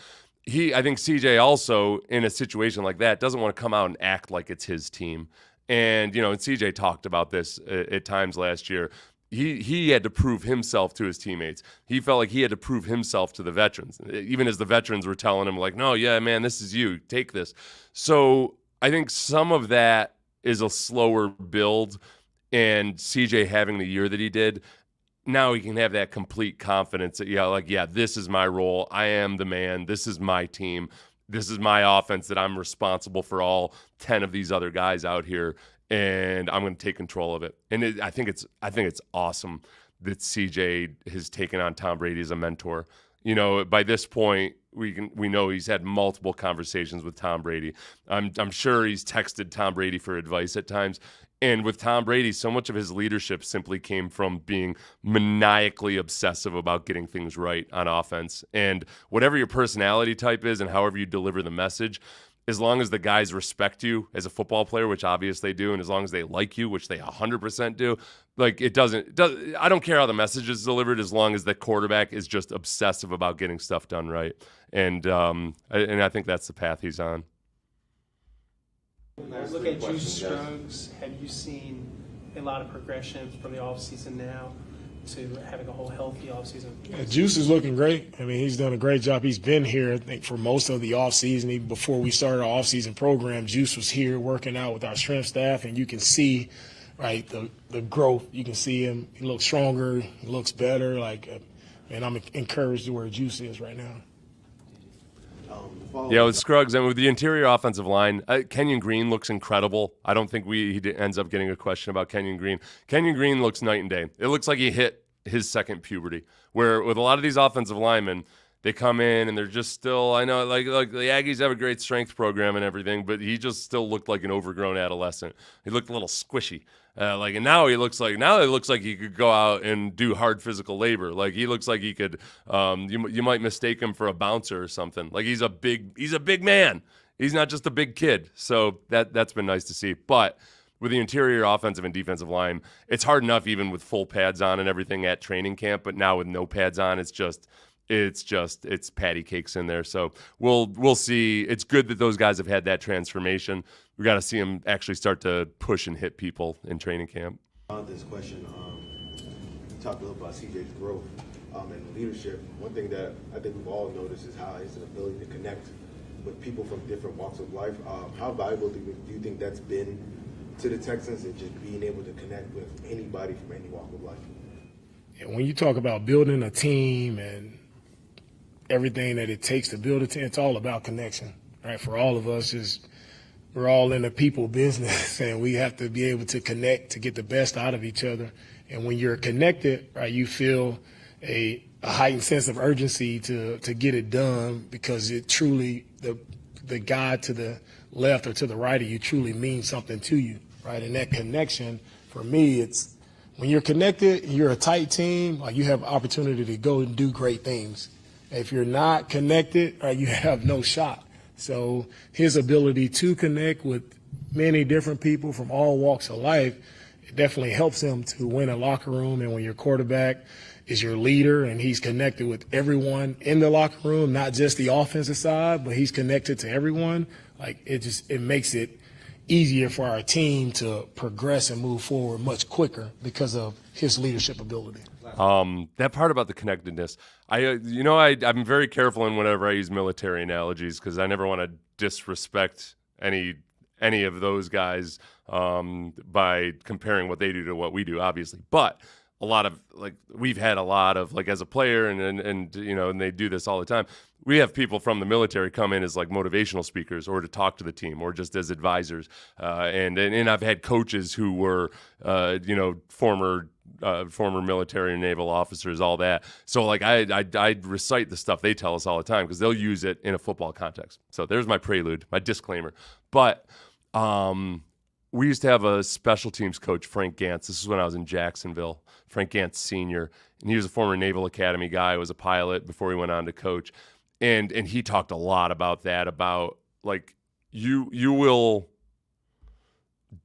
I think CJ also, in a situation like that, doesn't want to come out and act like it's his team. And, and CJ talked about this at times last year. He had to prove himself to his teammates. He felt like he had to prove himself to the veterans, even as the veterans were telling him, like, no, yeah, man, this is you. Take this. So I think some of that is a slower build, and CJ having the year that he did, now he can have that complete confidence that, this is my role. I am the man. This is my team. This is my offense that I'm responsible for all 10 of these other guys out here. And I'm going to take control of it. And I think it's awesome that CJ has taken on Tom Brady as a mentor. By this point, we know he's had multiple conversations with Tom Brady. I'm sure he's texted Tom Brady for advice at times. And with Tom Brady, so much of his leadership simply came from being maniacally obsessive about getting things right on offense. And whatever your personality type is and however you deliver the message, as long as the guys respect you as a football player, which obviously they do, and as long as they like you, which they 100% do, like I don't care how the message is delivered as long as the quarterback is just obsessive about getting stuff done right. And I think that's the path he's on. Look at Juice Scruggs. Have you seen a lot of progression from the offseason now to having a whole healthy offseason? Yeah, Juice is looking great. I mean, he's done a great job. He's been here, I think, for most of the offseason. Even before we started our offseason program, Juice was here working out with our strength staff, and you can see, right, the growth. You can see him. He looks stronger. He looks better. And I'm encouraged to where Juice is right now. Yeah, with Scruggs and with the interior offensive line, Kenyon Green looks incredible. I don't think he ends up getting a question about Kenyon Green. Kenyon Green looks night and day. It looks like he hit his second puberty, where with a lot of these offensive linemen, they come in and they're just still, I know, like the Aggies have a great strength program and everything, but he just still looked like an overgrown adolescent. He looked a little squishy. And now it looks like he could go out and do hard physical labor. Like he looks like he could, you might mistake him for a bouncer or something. Like he's a big man. He's not just a big kid. So that's been nice to see. But with the interior offensive and defensive line, it's hard enough even with full pads on and everything at training camp. But now with no pads on, it's patty cakes in there. So we'll see. It's good that those guys have had that transformation. We got to see them actually start to push and hit people in training camp. On this question, talk a little about CJ's growth and leadership. One thing that I think we've all noticed is how his ability to connect with people from different walks of life. How valuable do you think that's been to the Texans, and just being able to connect with anybody from any walk of life? And when you talk about building a team and everything that it takes to build a team, it's all about connection, right? For all of us, is we're all in the people business, and we have to be able to connect to get the best out of each other. And when you're connected, right, you feel a heightened sense of urgency to get it done, because it truly, the guy to the left or to the right of you truly means something to you, right? And that connection, for me, it's when you're connected, you're a tight team, like you have opportunity to go and do great things. If you're not connected, right, you have no shot. So his ability to connect with many different people from all walks of life, it definitely helps him to win a locker room. And when your quarterback is your leader and he's connected with everyone in the locker room, not just the offensive side, but he's connected to everyone, like it makes it easier for our team to progress and move forward much quicker because of his leadership ability. That part about the connectedness, I'm very careful in whenever I use military analogies, because I never want to disrespect any of those guys by comparing what they do to what we do, obviously. But a lot of, like, we've had a lot of, like, as a player, and they do this all the time. We have people from the military come in as like motivational speakers, or to talk to the team, or just as advisors. And I've had coaches who were, former military and naval officers, all that. So like I recite the stuff they tell us all the time, because they'll use it in a football context. So there's my prelude, my disclaimer. But we used to have a special teams coach, Frank Gantz. This is when I was in Jacksonville. Frank Gantz Sr. And he was a former Naval Academy guy, was a pilot before he went on to coach. And he talked a lot about that, about like you will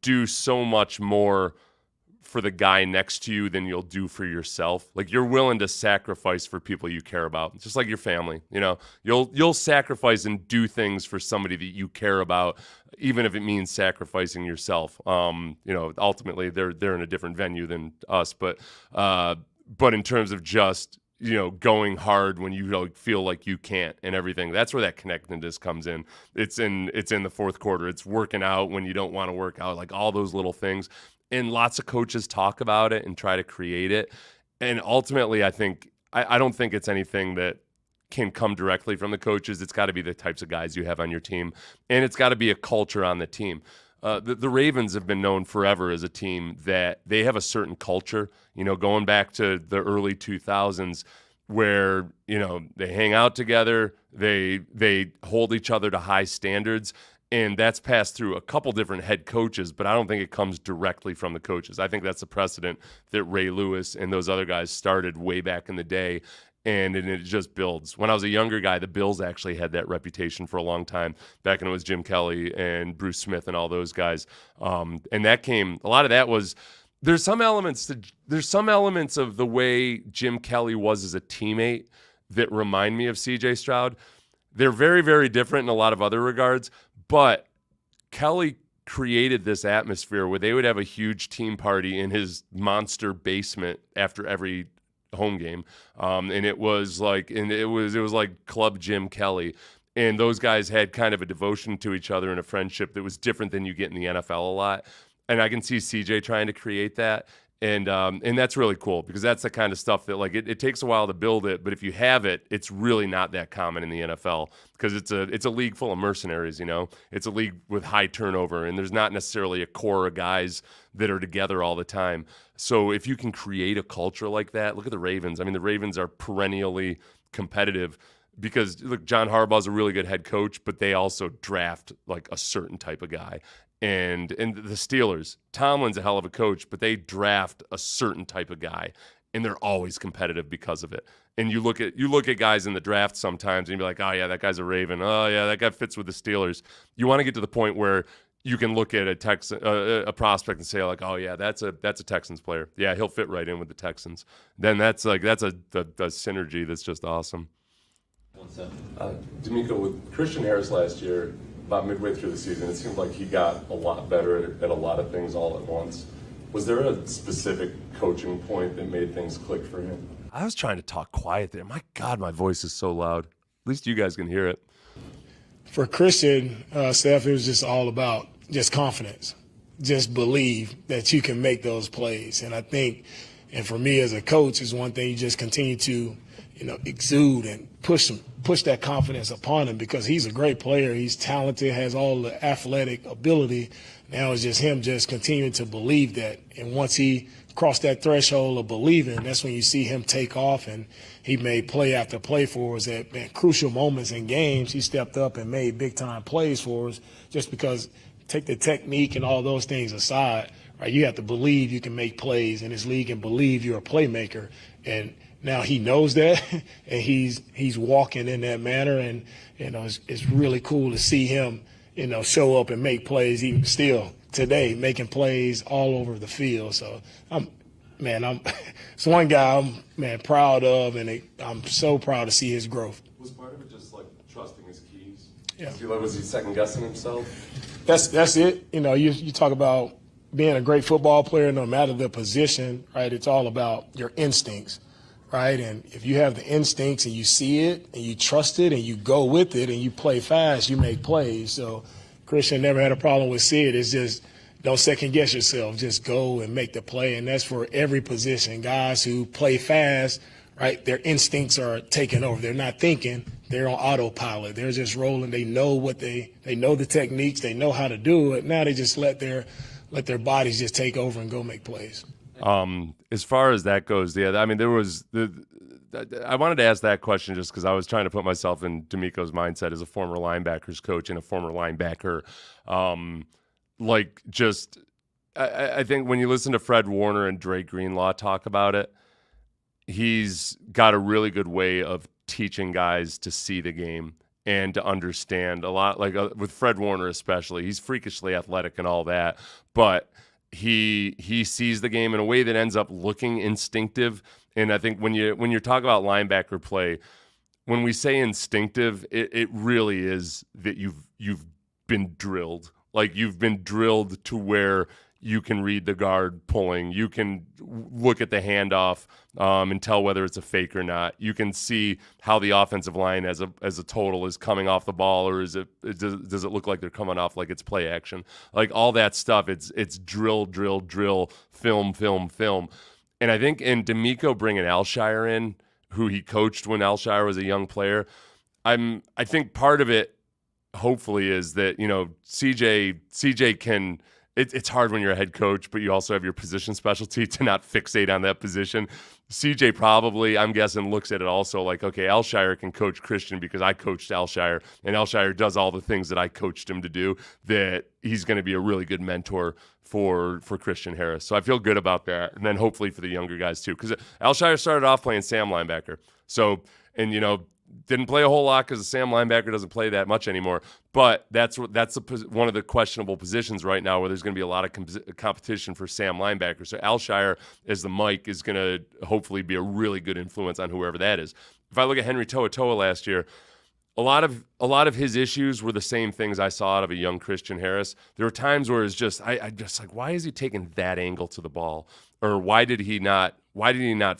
do so much more for the guy next to you than you'll do for yourself. Like, you're willing to sacrifice for people you care about, just like your family. You'll sacrifice and do things for somebody that you care about, even if it means sacrificing yourself. Ultimately they're in a different venue than us, but in terms of just going hard when you feel like you can't and everything. That's where that connectedness comes in. It's in the fourth quarter. It's working out when you don't want to work out, like all those little things. And lots of coaches talk about it and try to create it. And ultimately, I don't think it's anything that can come directly from the coaches. It's got to be the types of guys you have on your team, and it's got to be a culture on the team. The Ravens have been known forever as a team that they have a certain culture, going back to the early 2000s, where, they hang out together, they hold each other to high standards, and that's passed through a couple different head coaches, but I don't think it comes directly from the coaches. I think that's a precedent that Ray Lewis and those other guys started way back in the day, and it just builds. When I was a younger guy, the Bills actually had that reputation for a long time, back when it was Jim Kelly and Bruce Smith and all those guys. And that came, a lot of that was, there's some elements of the way Jim Kelly was as a teammate that remind me of CJ Stroud. They're very, very different in a lot of other regards, but Kelly created this atmosphere where they would have a huge team party in his monster basement after every home game, and it was like Club Jim Kelly, and those guys had kind of a devotion to each other and a friendship that was different than you get in the NFL a lot. And I can see CJ trying to create that, and that's really cool, because that's the kind of stuff that, like, it takes a while to build it, but if you have it, it's really not that common in the NFL, because it's a league full of mercenaries. It's a league with high turnover, and there's not necessarily a core of guys that are together all the time. So if you can create a culture like that, look at the Ravens. I mean, the Ravens are perennially competitive because, look, John Harbaugh's a really good head coach, but they also draft like a certain type of guy. And the Steelers, Tomlin's a hell of a coach, but they draft a certain type of guy, and they're always competitive because of it. And you look at guys in the draft sometimes, and you be like, oh yeah, that guy's a Raven. Oh yeah, that guy fits with the Steelers. You want to get to the point where you can look at a prospect and say, like, oh yeah, that's a Texans player. Yeah, he'll fit right in with the Texans. Then that's a synergy that's just awesome. DeMeco, with Christian Harris last year, about midway through the season, it seemed like he got a lot better at a lot of things all at once. Was there a specific coaching point that made things click for him? I was trying to talk quiet there. My God, my voice is so loud. At least you guys can hear it. For Christian, Steph, it was just all about just confidence. Just believe that you can make those plays. And I think, and for me as a coach, is one thing you just continue to exude and push that confidence upon him, because he's a great player. He's talented, has all the athletic ability. Now it's just him just continuing to believe that. And once he crossed that threshold of believing, that's when you see him take off. And he made play after play for us at crucial moments in games. He stepped up and made big-time plays for us, just because, take the technique and all those things aside, right? You have to believe you can make plays in this league and believe you're a playmaker. And now he knows that, and he's walking in that manner. And, it's really cool to see him, show up and make plays, even still today, making plays all over the field. So it's one guy I'm proud of, and I'm so proud to see his growth. Was part of it just like trusting his keys? Yeah. Was he second guessing himself? That's it. You talk about being a great football player, no matter the position, right? It's all about your instincts, right? And if you have the instincts and you see it and you trust it and you go with it and you play fast, you make plays. So Christian never had a problem with Sid. It's just, don't second guess yourself. Just go and make the play. And that's for every position. Guys who play fast, right, their instincts are taking over. They're not thinking. They're on autopilot. They're just rolling. They know they know the techniques. They know how to do it. Now they just let their bodies just take over and go make plays. As far as that goes, yeah, I mean, I wanted to ask that question just because I was trying to put myself in DeMeco's mindset as a former linebackers coach and a former linebacker. I think when you listen to Fred Warner and Dre Greenlaw talk about it, he's got a really good way of teaching guys to see the game and to understand a lot. Like with Fred Warner especially, he's freakishly athletic and all that, but he sees the game in a way that ends up looking instinctive. And I think when you're talking about linebacker play, when we say instinctive, it really is that you've been drilled. Like you've been drilled to where you can read the guard pulling. You can look at the handoff and tell whether it's a fake or not. You can see how the offensive line as a total is coming off the ball, or does it look like they're coming off like it's play action? Like all that stuff, it's drill, film. And I think in DeMeco bringing Alshire in, who he coached when Alshire was a young player, I think part of it, hopefully, is that CJ can. It's hard when you're a head coach, but you also have your position specialty to not fixate on that position. CJ probably, I'm guessing, looks at it also like, okay, Alshire can coach Christian because I coached Alshire, and Alshire does all the things that I coached him to do, that he's going to be a really good mentor for Christian Harris. So I feel good about that. And then hopefully for the younger guys too, because Alshire started off playing Sam linebacker. So, and didn't play a whole lot because the Sam linebacker doesn't play that much anymore. But that's one of the questionable positions right now where there's going to be a lot of competition for Sam linebacker. So Alshire as the Mike is going to hopefully be a really good influence on whoever that is. If I look at Henry To'oTo'o last year, a lot of his issues were the same things I saw out of a young Christian Harris. There were times where it's just I just like, why is he taking that angle to the ball, or why did he not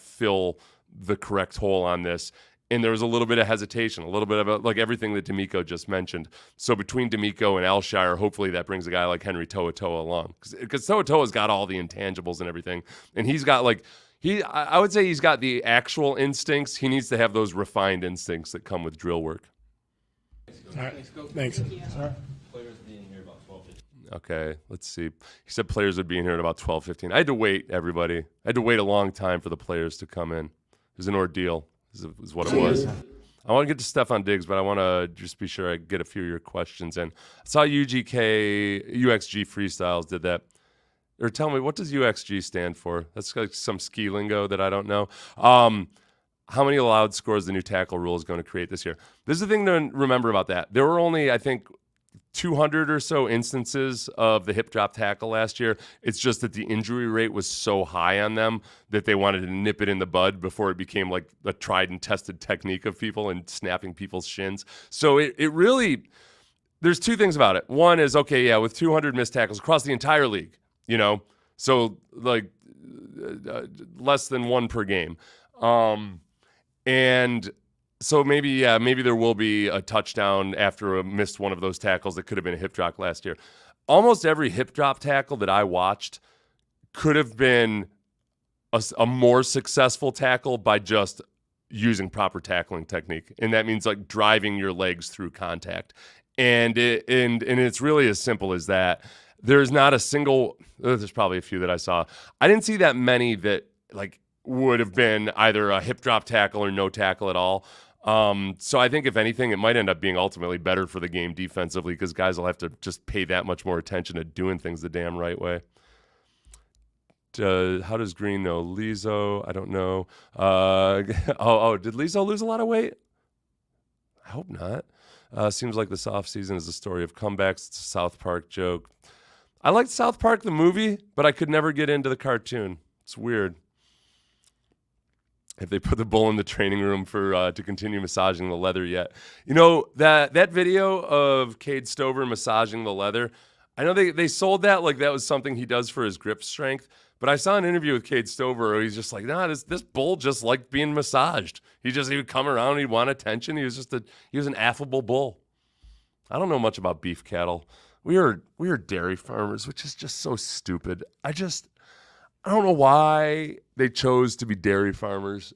fill the correct hole on this? And there was a little bit of hesitation, a little bit of like everything that DeMeco just mentioned. So between DeMeco and Alshire, hopefully that brings a guy like Henry To'oTo'o along, because To'oTo'o's got all the intangibles and everything, and he's got I would say he's got the actual instincts. He needs to have those refined instincts that come with drill work. All right. Thanks. Sorry. Players being here about 12:15. Okay, let's see. He said players would be in here at about 12:15. I had to wait, everybody. I had to wait a long time for the players to come in. It was an ordeal, is what it was. I want to get to Stefon Diggs, but I want to just be sure I get a few of your questions in. I saw UXG Freestyles did that. Or tell me, what does UXG stand for? That's like some ski lingo that I don't know. How many allowed scores the new tackle rule is going to create this year? This is the thing to remember about that. There were only, I think, 200 or so instances of the hip drop tackle last year. It's just that the injury rate was so high on them that they wanted to nip it in the bud before it became like a tried and tested technique of people and snapping people's shins. So it really, there's two things about it. One is, okay, yeah, with 200 missed tackles across the entire league, so like less than one per game. And so maybe there will be a touchdown after a missed one of those tackles that could have been a hip drop last year. Almost every hip drop tackle that I watched could have been a more successful tackle by just using proper tackling technique, and that means like driving your legs through contact. And it's really as simple as that. There's not a single. There's probably a few that I saw. I didn't see that many that like would have been either a hip drop tackle or no tackle at all. So I think if anything, it might end up being ultimately better for the game defensively because guys will have to just pay that much more attention to doing things the damn right way. How does Green know? Lizzo, I don't know. Did Lizzo lose a lot of weight? I hope not. Seems like this offseason is a story of comebacks. It's a South Park joke. I liked South Park, the movie, but I could never get into the cartoon. It's weird. If they put the bull in the training room for to continue massaging the leather yet. You know, that video of Cade Stover massaging the leather, I know they sold that like that was something he does for his grip strength, but I saw an interview with Cade Stover where he's just like, nah, this bull just liked being massaged. He would come around, he'd want attention. He was an affable bull. I don't know much about beef cattle. We are dairy farmers, which is just so stupid. I don't know why they chose to be dairy farmers.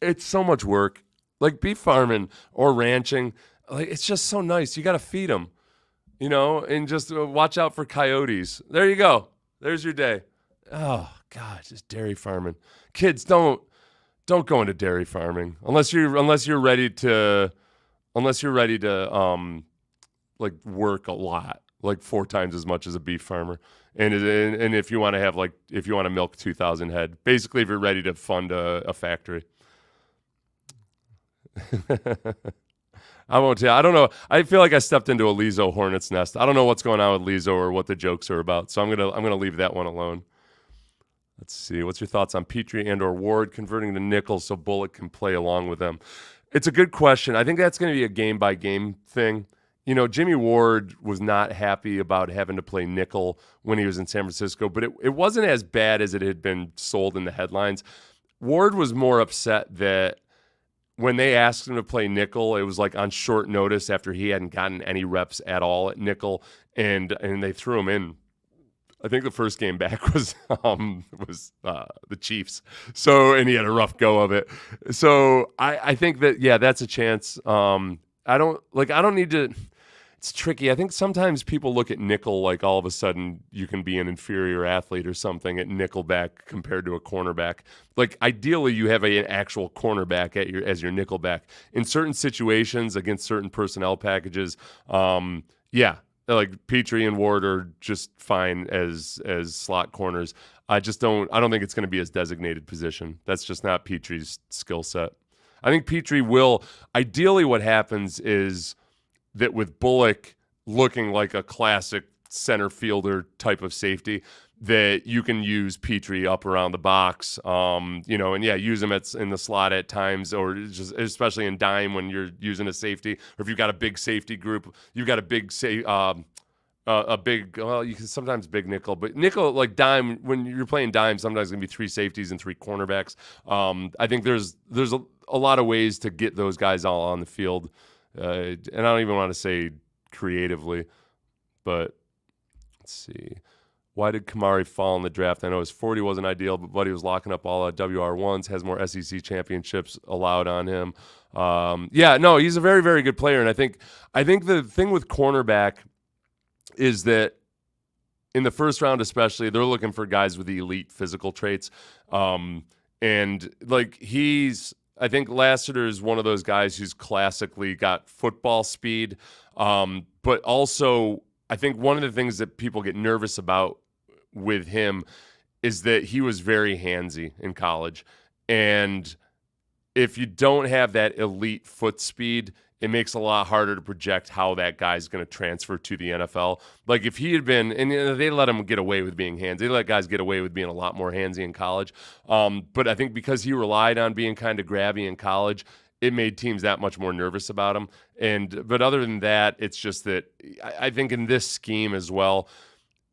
It's so much work. Like beef farming or ranching, like it's just so nice. You got to feed them, you know, and just watch out for coyotes. There you go. There's your day. Oh God, just dairy farming. Kids, don't go into dairy farming unless you're ready to like work a lot, like 4 times as much as a beef farmer. And if you want to milk 2,000 head, basically if you're ready to fund a factory. I won't tell you. I don't know. I feel like I stepped into a Lizzo hornet's nest. I don't know what's going on with Lizzo or what the jokes are about. So I'm gonna leave that one alone. Let's see. What's your thoughts on Petrie and/or Ward converting to nickel so Bullock can play along with them? It's a good question. I think that's going to be a game-by-game thing. You know, Jimmy Ward was not happy about having to play nickel when he was in San Francisco, but it wasn't as bad as it had been sold in the headlines. Ward was more upset that when they asked him to play nickel, it was like on short notice after he hadn't gotten any reps at all at nickel, and they threw him in. I think the first game back was the Chiefs. So, and he had a rough go of it. So I think that, yeah, that's a chance. I don't need to. It's tricky. I think sometimes people look at nickel like all of a sudden you can be an inferior athlete or something at nickelback compared to a cornerback. Like ideally you have an actual cornerback as your nickelback. In certain situations against certain personnel packages, yeah, like Petrie and Ward are just fine as slot corners. I don't think it's going to be his designated position. That's just not Petrie's skill set. I think Petrie will. Ideally, what happens is that with Bullock looking like a classic center fielder type of safety, that you can use Petrie up around the box, and yeah, use him in the slot at times, or just especially in dime when you're using a safety, or if you've got a big safety group, you've got a big you can sometimes big nickel, but nickel like dime when you're playing dime, sometimes it's gonna be 3 safeties and 3 cornerbacks. I think there's a lot of ways to get those guys all on the field. And I don't even want to say creatively, but let's see. Why did Kamari fall in the draft? I know his 40 wasn't ideal, but Buddy was locking up all WR1s, has more SEC championships allowed on him. He's a very, very good player. And I think the thing with cornerback is that in the first round especially, they're looking for guys with elite physical traits. And like I think Lassiter is one of those guys who's classically got football speed, but also I think one of the things that people get nervous about with him is that he was very handsy in college. And if you don't have that elite foot speed, it makes it a lot harder to project how that guy's going to transfer to the NFL. Like if he had been, and they let him get away with being handsy. They let guys get away with being a lot more handsy in college. But I think because he relied on being kind of grabby in college, it made teams that much more nervous about him. But other than that, it's just that I think in this scheme as well,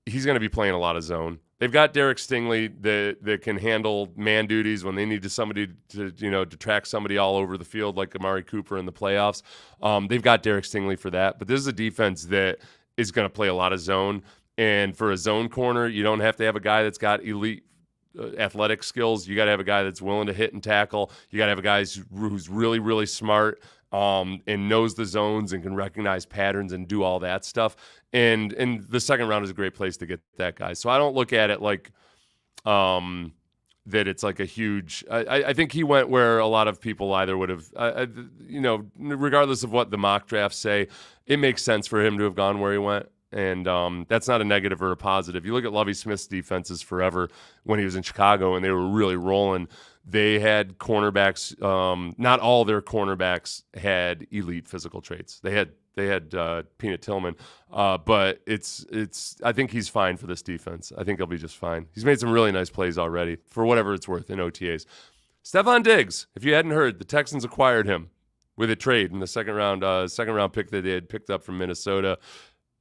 he's going to be playing a lot of zone. They've got Derek Stingley that can handle man duties when they need somebody to track somebody all over the field like Amari Cooper in the playoffs. They've got Derek Stingley for that. But this is a defense that is going to play a lot of zone. And for a zone corner, you don't have to have a guy that's got elite athletic skills. You got to have a guy that's willing to hit and tackle. You got to have a guy who's really, really smart and knows the zones and can recognize patterns and do all that stuff. And the second round is a great place to get that guy. So I don't look at it like that it's like a huge I think he went where a lot of people either would have, regardless of what the mock drafts say, it makes sense for him to have gone where he went. And that's not a negative or a positive. You look at Lovie Smith's defenses forever when he was in Chicago and they were really rolling. They had cornerbacks. Not all their cornerbacks had elite physical traits. They had Peanut Tillman, but it's. I think he's fine for this defense. I think he'll be just fine. He's made some really nice plays already, for whatever it's worth in OTAs. Stefon Diggs, if you hadn't heard, the Texans acquired him with a trade in the second round pick that they had picked up from Minnesota.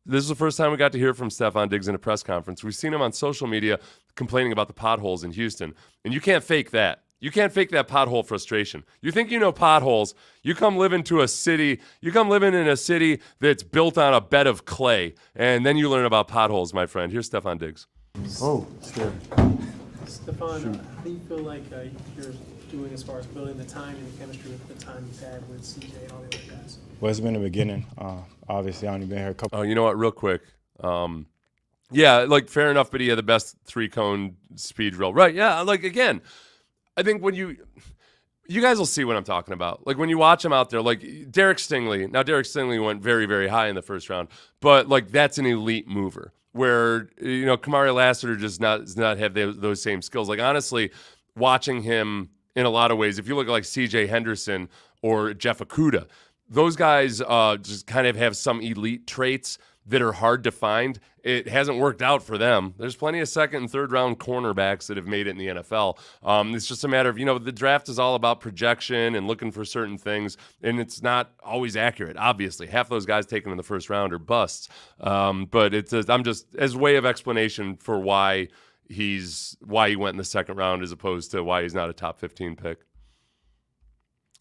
This is the first time we got to hear from Stefon Diggs in a press conference. We've seen him on social media complaining about the potholes in Houston, and you can't fake that. You can't fake that pothole frustration. You think you know potholes. You come live in a city that's built on a bed of clay, and then you learn about potholes, my friend. Here's Stefon Diggs. Oh, sure. Stefon, how do you feel like you're doing as far as building the time and the chemistry with the time you've had with CJ and all the other guys? Well, it's been the beginning. Obviously, I've only been here a couple. Oh, you know what? Real quick. Yeah, like fair enough, but he had the best 3-cone speed drill. Right, yeah, like again, I think when you guys will see what I'm talking about. Like when you watch him out there, like Derek Stingley. Now Derek Stingley went very, very high in the first round, but like that's an elite mover. Where Kamari Lassiter does not have those same skills. Like honestly, watching him in a lot of ways, if you look at like CJ Henderson or Jeff Okudah, those guys just kind of have some elite traits that are hard to find. It hasn't worked out for them. There's plenty of second and third round cornerbacks that have made it in the NFL. It's just a matter of, the draft is all about projection and looking for certain things, and it's not always accurate, obviously. Half those guys taken in the first round are busts. But I'm just, as a way of explanation for why he went in the second round as opposed to why he's not a top 15 pick.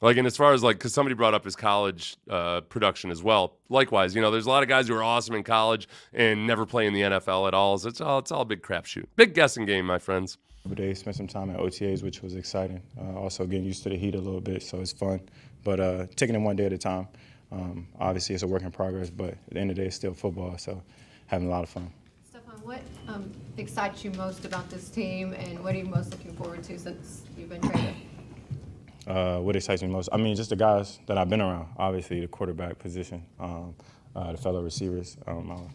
Like, and as far as because somebody brought up his college production as well. Likewise, there's a lot of guys who are awesome in college and never play in the NFL at all. So it's all a big crapshoot. Big guessing game, my friends. They spent some time at OTAs, which was exciting. Also getting used to the heat a little bit, so it's fun. But taking it one day at a time. Obviously, it's a work in progress, but at the end of the day, it's still football, so having a lot of fun. Stefon, what excites you most about this team, and what are you most looking forward to since you've been traded? What excites me most? I mean, just the guys that I've been around. Obviously, the quarterback position, the fellow receivers.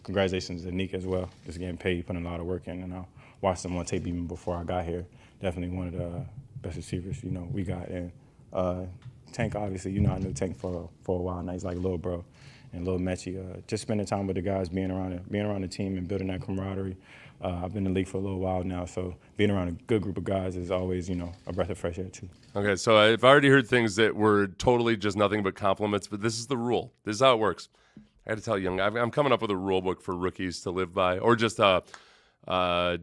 Congratulations to Nick as well. Just getting paid, putting a lot of work in, and I watched him on tape even before I got here. Definitely one of the best receivers, we got. And Tank, obviously, I knew Tank for a while now. He's like a little bro and little Mechie. Just spending time with the guys, being around the team and building that camaraderie. I've been in the league for a little while now, so being around a good group of guys is always, a breath of fresh air too. Okay, so I've already heard things that were totally just nothing but compliments, but this is the rule. This is how it works. I got to tell you, I'm coming up with a rule book for rookies to live by, or just NFL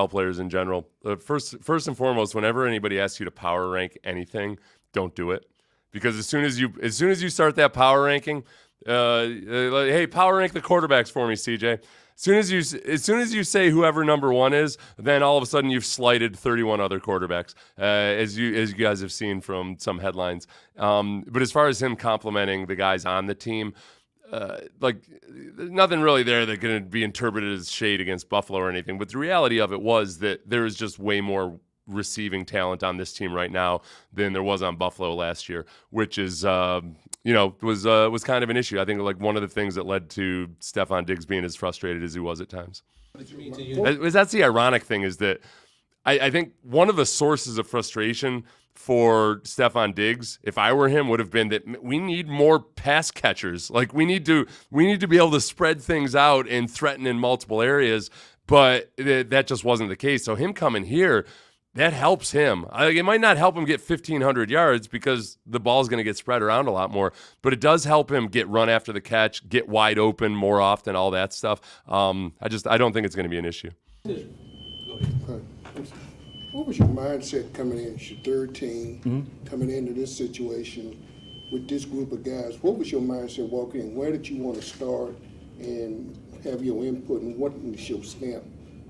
players in general. First and foremost, whenever anybody asks you to power rank anything, don't do it, because as soon as you start that power ranking, hey, power rank the quarterbacks for me, CJ. As soon as you say whoever number one is, then all of a sudden you've slighted 31 other quarterbacks, as you guys have seen from some headlines. But as far as him complimenting the guys on the team, nothing really there that can be interpreted as shade against Buffalo or anything. But the reality of it was that there is just way more receiving talent on this team right now than there was on Buffalo last year, which is was kind of an issue. I think one of the things that led to Stefon Diggs being as frustrated as he was at times. That's the ironic thing, is that I think one of the sources of frustration for Stefon Diggs, if I were him, would have been that we need more pass catchers. Like we need to be able to spread things out and threaten in multiple areas, but that just wasn't the case. So him coming here, that helps him. It might not help him get 1,500 yards because the ball's going to get spread around a lot more, but it does help him get run after the catch, get wide open more often, all that stuff. I don't think it's going to be an issue. What was your mindset coming in? It's your third team, coming into this situation with this group of guys. What was your mindset walking in? Where did you want to start and have your input, and what was your stamp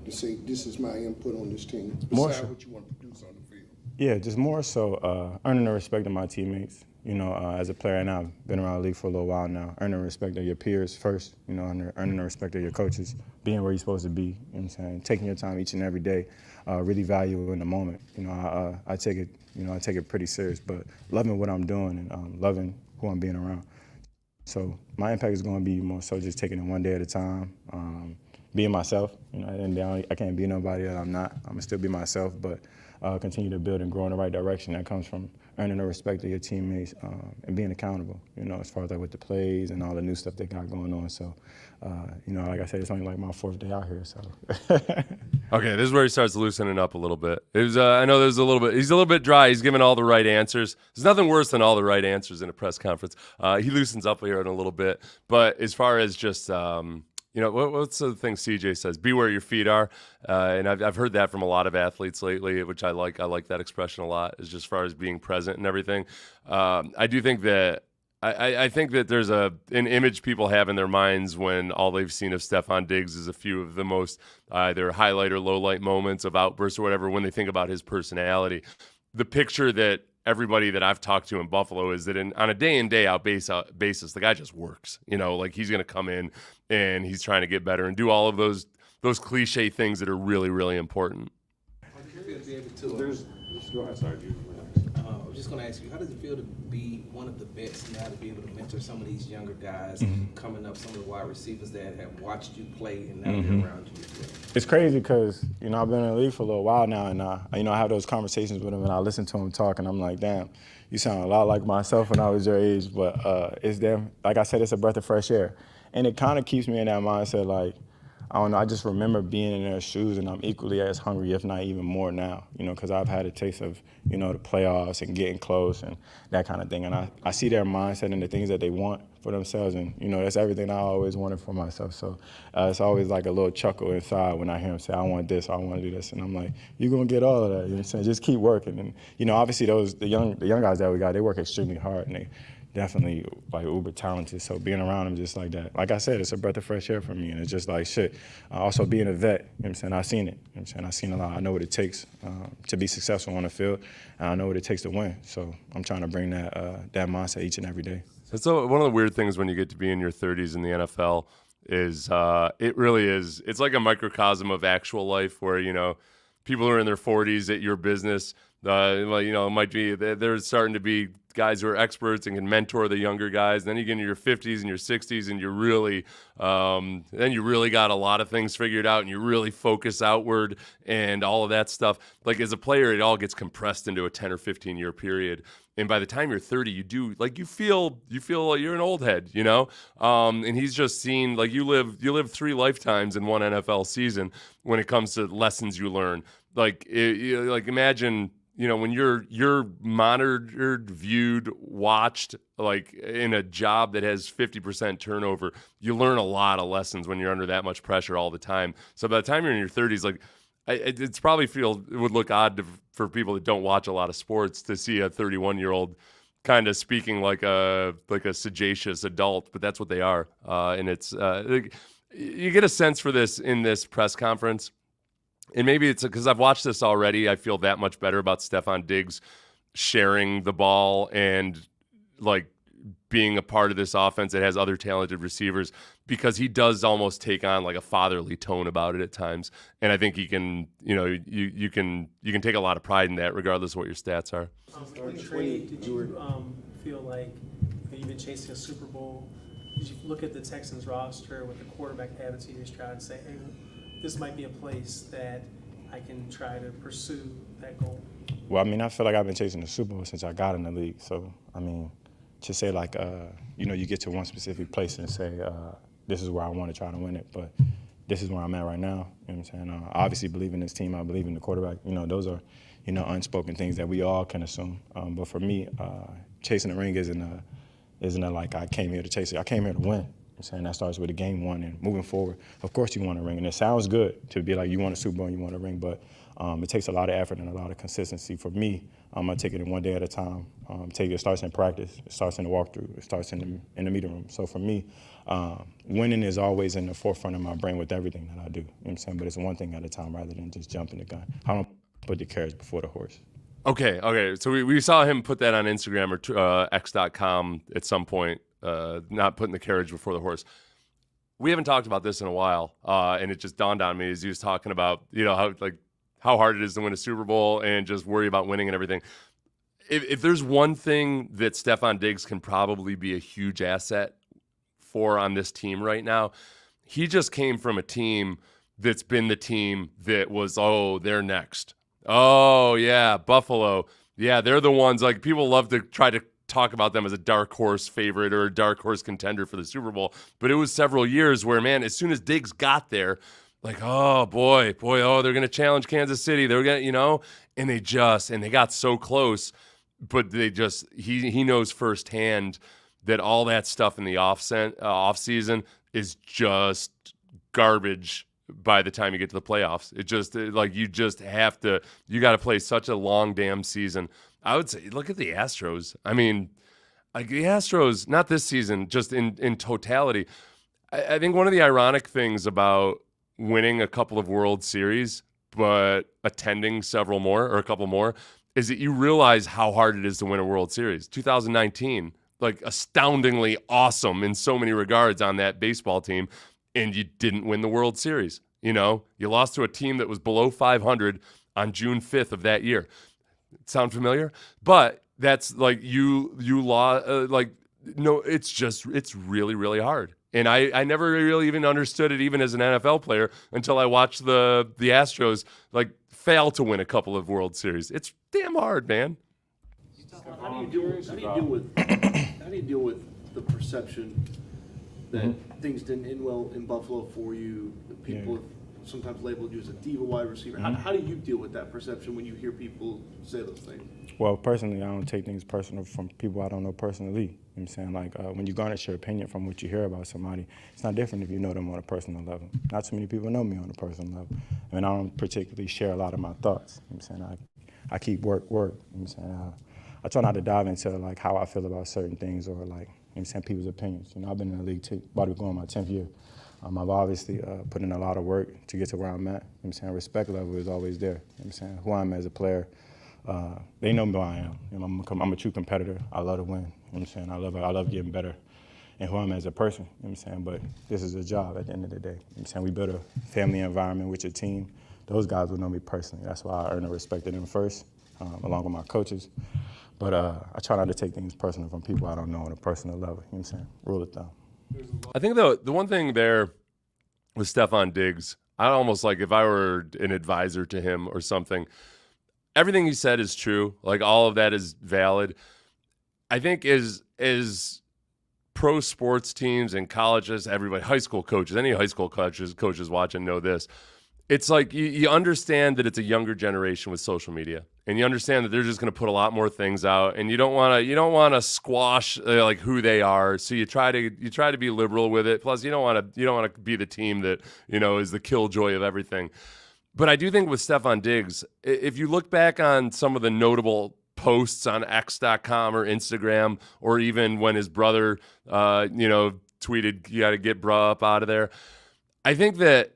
to say, this is my input on this team, More besides so. what you want to produce on the field? Yeah, just more so earning the respect of my teammates. You know, as a player, and I've been around the league for a little while now, earning the respect of your peers first, you know, earning the respect of your coaches, being where you're supposed to be, you know what I'm saying, taking your time each and every day, really valuing the moment. You know, I take it pretty serious, but loving what I'm doing and loving who I'm being around. So my impact is going to be more so just taking it one day at a time, being myself. You know, and I can't be nobody that I'm not. I'm going to still be myself, but continue to build and grow in the right direction. That comes from earning the respect of your teammates and being accountable, you know, as far as like with the plays and all the new stuff they got going on. So, you know, like I said, it's only like my 4th day out here, so. Okay, this is where he starts loosening up a little bit. It was, I know there's he's a little bit dry. He's giving all the right answers. There's nothing worse than all the right answers in a press conference. He loosens up here in a little bit. But as far as just, you know, what's the thing CJ says? Be where your feet are. And I've heard that from a lot of athletes lately, which I like. I like that expression a lot, is just as far as being present and everything. I do think that I think that there's an image people have in their minds when all they've seen of Stefon Diggs is a few of the most either highlight or low light moments of outbursts or whatever when they think about his personality. The picture that everybody that I've talked to in Buffalo is that on a day in, day out basis, the guy just works. You know, like he's going to come in and he's trying to get better and do all of those cliche things that are really, really important. Go ahead, sorry, Jude. I was just going to ask you, how does it feel to be one of the vets now, to be able to mentor some of these younger guys coming up, some of the wide receivers that have watched you play and now they're around you as well? It's crazy because, you know, I've been in the league for a little while now, and, you know, I have those conversations with him, and I listen to him talk, and I'm like, damn, you sound a lot like myself when I was your age, but it's them. Like I said, it's a breath of fresh air. And it kind of keeps me in that mindset, like, I don't know, I just remember being in their shoes, and I'm equally as hungry, if not even more now, you know, because I've had a taste of, you know, the playoffs and getting close and that kind of thing. And I see their mindset and the things that they want for themselves, and, you know, that's everything I always wanted for myself. So it's always like a little chuckle inside when I hear him say, I want this, I want to do this. And I'm like, you're going to get all of that, you know what I'm saying? Just keep working. And, you know, obviously the young guys that we got, they work extremely hard, and they definitely like uber talented. So being around them just like that, like I said, it's a breath of fresh air for me, and it's just like shit. Also being a vet, you know what I'm saying, I've seen it. You know what I'm saying, I've seen a lot. I know what it takes to be successful on the field, and I know what it takes to win. So I'm trying to bring that mindset each and every day. So one of the weird things when you get to be in your 30s in the NFL is it really is. It's like a microcosm of actual life where, you know, people who are in their 40s at your business, you know, it might be they're starting to be guys who are experts and can mentor the younger guys. Then you get into your 50s and your 60s, and you're really, then you really got a lot of things figured out, and you really focus outward and all of that stuff. Like as a player, it all gets compressed into a 10 or 15 year period. And by the time you're 30, you feel like you're an old head, you know? And he's just seen, like you live 3 lifetimes in one NFL season when it comes to lessons you learn. Like imagine, you know, when you're monitored, viewed, watched, like in a job that has 50% turnover, you learn a lot of lessons when you're under that much pressure all the time. So by the time you're in your 30s, like it would look odd for people that don't watch a lot of sports to see a 31-year-old kind of speaking like a sagacious adult, but that's what they are. And it's you get a sense for this in this press conference. And maybe it's because I've watched this already. I feel that much better about Stefon Diggs sharing the ball and like being a part of this offense that has other talented receivers, because he does almost take on like a fatherly tone about it at times. And I think he can, you know, you can take a lot of pride in that regardless of what your stats are. In training, did you feel like you've been chasing a Super Bowl? Did you look at the Texans roster with the quarterback having CJ Stroud and say, hey, this might be a place that I can try to pursue that goal? Well, I mean, I feel like I've been chasing the Super Bowl since I got in the league. So, I mean, to say like, you know, you get to one specific place and say, this is where I want to try to win it, but this is where I'm at right now. You know what I'm saying? I obviously believe in this team. I believe in the quarterback. You know, those are, you know, unspoken things that we all can assume. But for me, chasing the ring isn't a like I came here to chase it. I came here to win. I'm saying that starts with a game one and moving forward. Of course, you want a ring, and it sounds good to be like you want a Super Bowl and you want a ring, but it takes a lot of effort and a lot of consistency. For me, I take it in one day at a time. It starts in practice, it starts in the walkthrough, it starts in the meeting room. So for me, winning is always in the forefront of my brain with everything that I do. You know what I'm saying? But it's one thing at a time rather than just jumping the gun. I don't put the carriage before the horse. Okay. So we saw him put that on Instagram or X.com at some point, not putting the carriage before the horse. We haven't talked about this in a while, and it just dawned on me as he was talking about, how hard it is to win a Super Bowl and just worry about winning and everything. If there's one thing that Stefon Diggs can probably be a huge asset for on this team right now, he just came from a team that's been the team that was, they're next. Oh, yeah, Buffalo. Yeah, they're the ones, like, people love to try to talk about them as a dark horse favorite or a dark horse contender for the Super Bowl. But it was several years where, man, as soon as Diggs got there, like, oh, boy, they're going to challenge Kansas City. They're going to, and they got so close. But he knows firsthand that all that stuff in the off season is just garbage by the time you get to the playoffs. You got to play such a long damn season. I would say, look at the Astros. I mean, like the Astros, not this season, just in totality. I think one of the ironic things about winning a couple of World Series, but attending several more or a couple more, is that you realize how hard it is to win a World Series. 2019, like astoundingly awesome in so many regards on that baseball team, and you didn't win the World Series. You lost to a team that was below 500 on June 5th of that year. Sound familiar? But that's like you lost. No, it's really, really hard. And I never really even understood it, even as an NFL player, until I watched the Astros fail to win a couple of World Series. It's damn hard, man. How do you deal with the perception that things didn't end well in Buffalo for you? People have sometimes labeled you as a diva wide receiver. How do you deal with that perception when you hear people say those things? Well, personally, I don't take things personal from people I don't know personally. You know what I'm saying? When you garnish your opinion from what you hear about somebody, it's not different if you know them on a personal level. Not too many people know me on a personal level. I mean, I don't particularly share a lot of my thoughts. You know what I'm saying? I keep work. You know what I'm saying? I try not to dive into how I feel about certain things or you know what I'm saying, people's opinions. I've been in the league too, about to be going my 10th year. I've obviously put in a lot of work to get to where I'm at. You know what I'm saying? Respect level is always there. You know what I'm saying? Who I am as a player, they know who I am. I'm a true competitor. I love to win. You know what I'm saying? I love getting better. And who I am as a person, you know what I'm saying? But this is a job at the end of the day. You know what I'm saying? We build a family environment with your team. Those guys will know me personally. That's why I earn the respect of them first, along with my coaches. But I try not to take things personal from people I don't know on a personal level. You know what I'm saying? Rule of thumb. I think the one thing there with Stefon Diggs, I almost if I were an advisor to him or something, everything he said is true. All of that is valid. I think is pro sports teams and colleges, everybody, high school coaches, any high school coaches watching know this. It's you understand that it's a younger generation with social media, and you understand that they're just going to put a lot more things out, and you don't want to squash who they are. So you try to be liberal with it. Plus, you don't want to be the team that is the killjoy of everything. But I do think with Stefon Diggs, if you look back on some of the notable posts on X.com or Instagram, or even when his brother tweeted, "You got to get bruh up out of there," I think that.